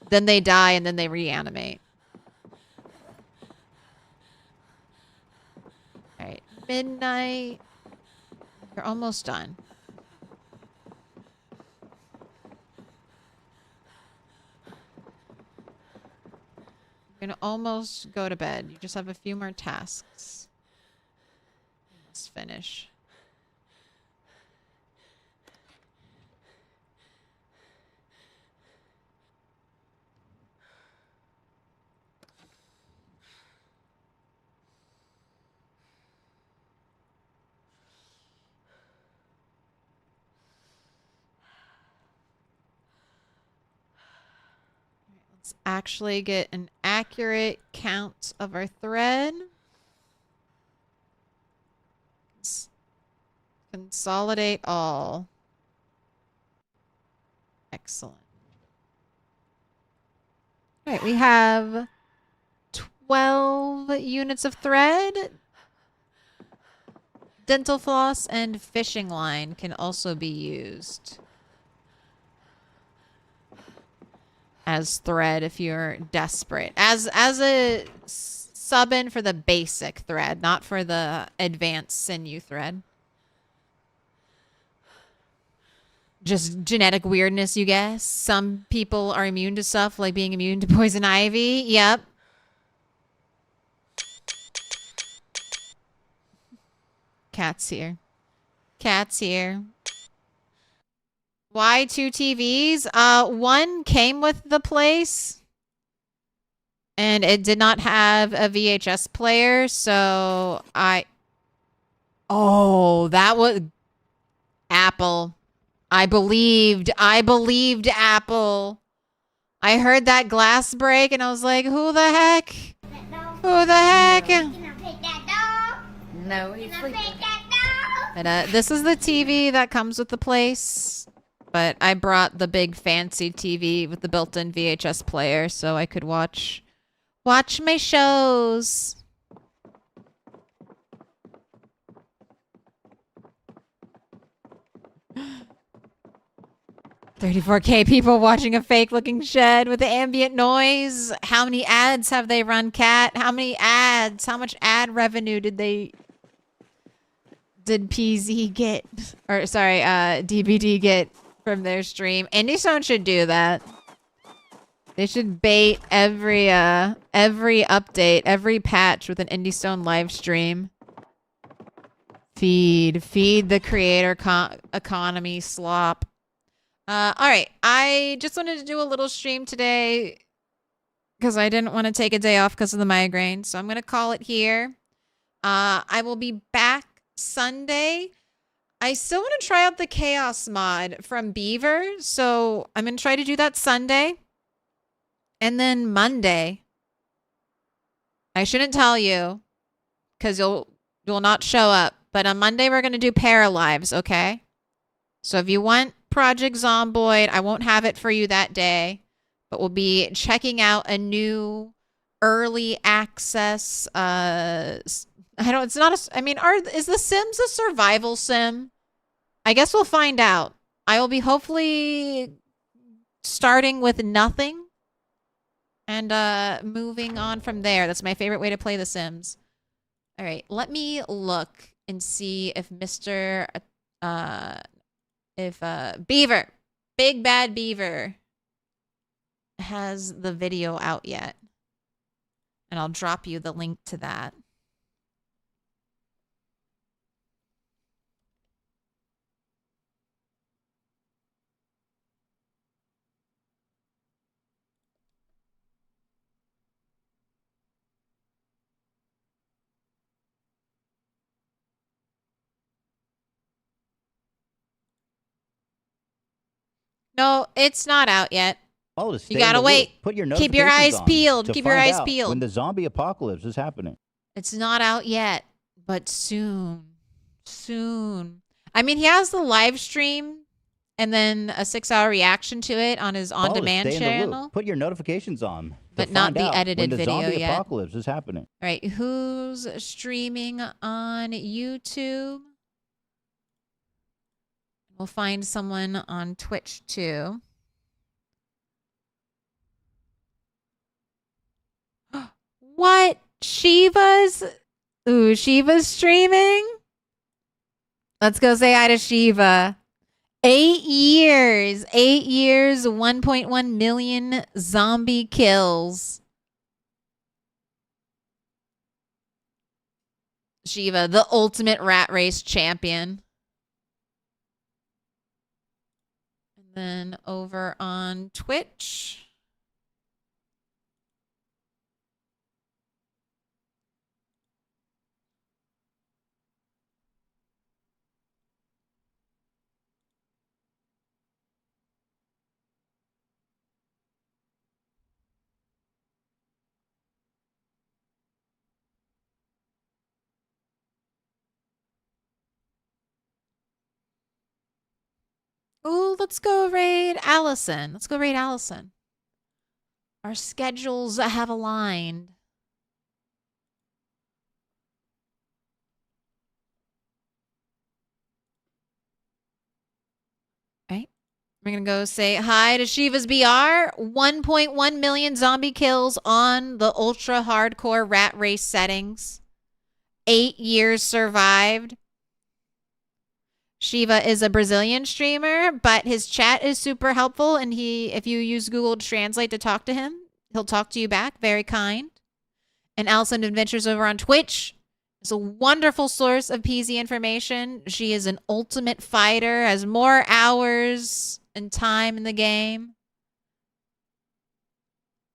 Then they die and then they reanimate. Alright, midnight. You're almost done. You're gonna almost go to bed. You just have a few more tasks. You must finish. Let's actually get an accurate count of our thread. Consolidate all. Excellent. All right, we have 12 units of thread. Dental floss and fishing line can also be used as thread if you're desperate. As a sub-in for the basic thread, not for the advanced sinew thread. Just genetic weirdness, you guess. Some people are immune to stuff like being immune to poison ivy. Yep. Cat's here. Cat's here. Why 2 TVs? One came with the place. And it did not have a VHS player, so Oh, that was... Apple. I believed Apple. I heard that glass break and I was like, who the heck? Who the heck? No, he's sleeping. And, this is the TV that comes with the place. But I brought the big fancy TV with the built-in VHS player so I could watch my shows. 34K people watching a fake-looking shed with the ambient noise. How many ads have they run, Cat? How many ads? How much ad revenue did PZ get? Or, sorry, DBD get from their stream? Indystone should do that. They should bait every update, every patch with an Indystone live stream. Feed the creator economy slop. All right. I just wanted to do a little stream today because I didn't want to take a day off because of the migraine. So I'm going to call it here. I will be back Sunday. I still want to try out the chaos mod from Beaver. So I'm going to try to do that Sunday. And then Monday, I shouldn't tell you because you'll not show up. But on Monday, we're going to do Paralives, okay? So if you want Project Zomboid, I won't have it for you that day. But we'll be checking out a new early access... is The Sims a survival sim? I guess we'll find out. I will be hopefully starting with nothing. And moving on from there. That's my favorite way to play The Sims. All right, let me look and see if Beaver, Big Bad Beaver, has the video out yet. And I'll drop you the link to that. No, it's not out yet. Oh, You gotta wait. Put your Keep your eyes notifications on peeled. to Keep your find eyes out peeled. when the zombie apocalypse is happening. It's not out yet, but soon. Soon. I mean, he has the live stream and then a 6-hour reaction to it on his on-demand Stay in the loop. channel. Put your notifications on. But to not find the out edited when the video zombie yet. apocalypse is happening. All right, who's streaming on YouTube? We'll find someone on Twitch too. What? Shiva's streaming? Let's go say hi to Shiva. 8 years. 8 years, 1.1 million zombie kills. Shiva, the ultimate rat race champion. And then over on Twitch. Oh, let's go raid Allison. Let's go raid Allison. Our schedules have aligned. Right? We're going to go say hi to Shiva's BR. 1.1 million zombie kills on the ultra hardcore rat race settings. 8 years survived. Shiva is a Brazilian streamer, but his chat is super helpful, and if you use Google Translate to talk to him, he'll talk to you back. Very kind. And Allison Adventures over on Twitch is a wonderful source of PZ information. She is an ultimate fighter, has more hours and time in the game,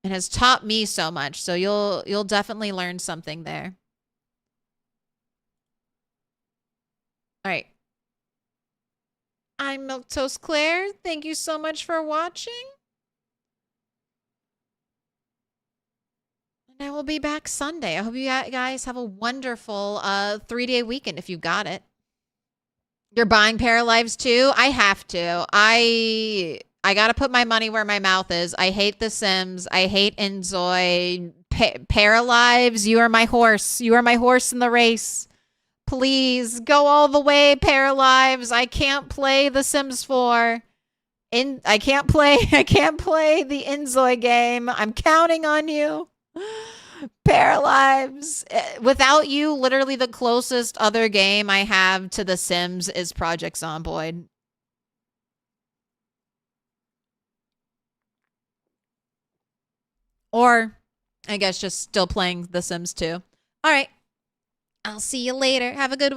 and has taught me so much. So you'll definitely learn something there. All right. I'm Milquetoast Claire. Thank you so much for watching. And I will be back Sunday. I hope you guys have a wonderful 3-day weekend if you got it. You're buying Paralives too? I have to. I got to put my money where my mouth is. I hate The Sims. I hate Enzoy. Paralives, you are my horse. You are my horse in the race. Please go all the way, Paralives. I can't play The Sims 4. I can't play the Enzoy game. I'm counting on you. Paralives. Without you, literally the closest other game I have to The Sims is Project Zomboid. Or I guess just still playing The Sims 2. All right. I'll see you later. Have a good one.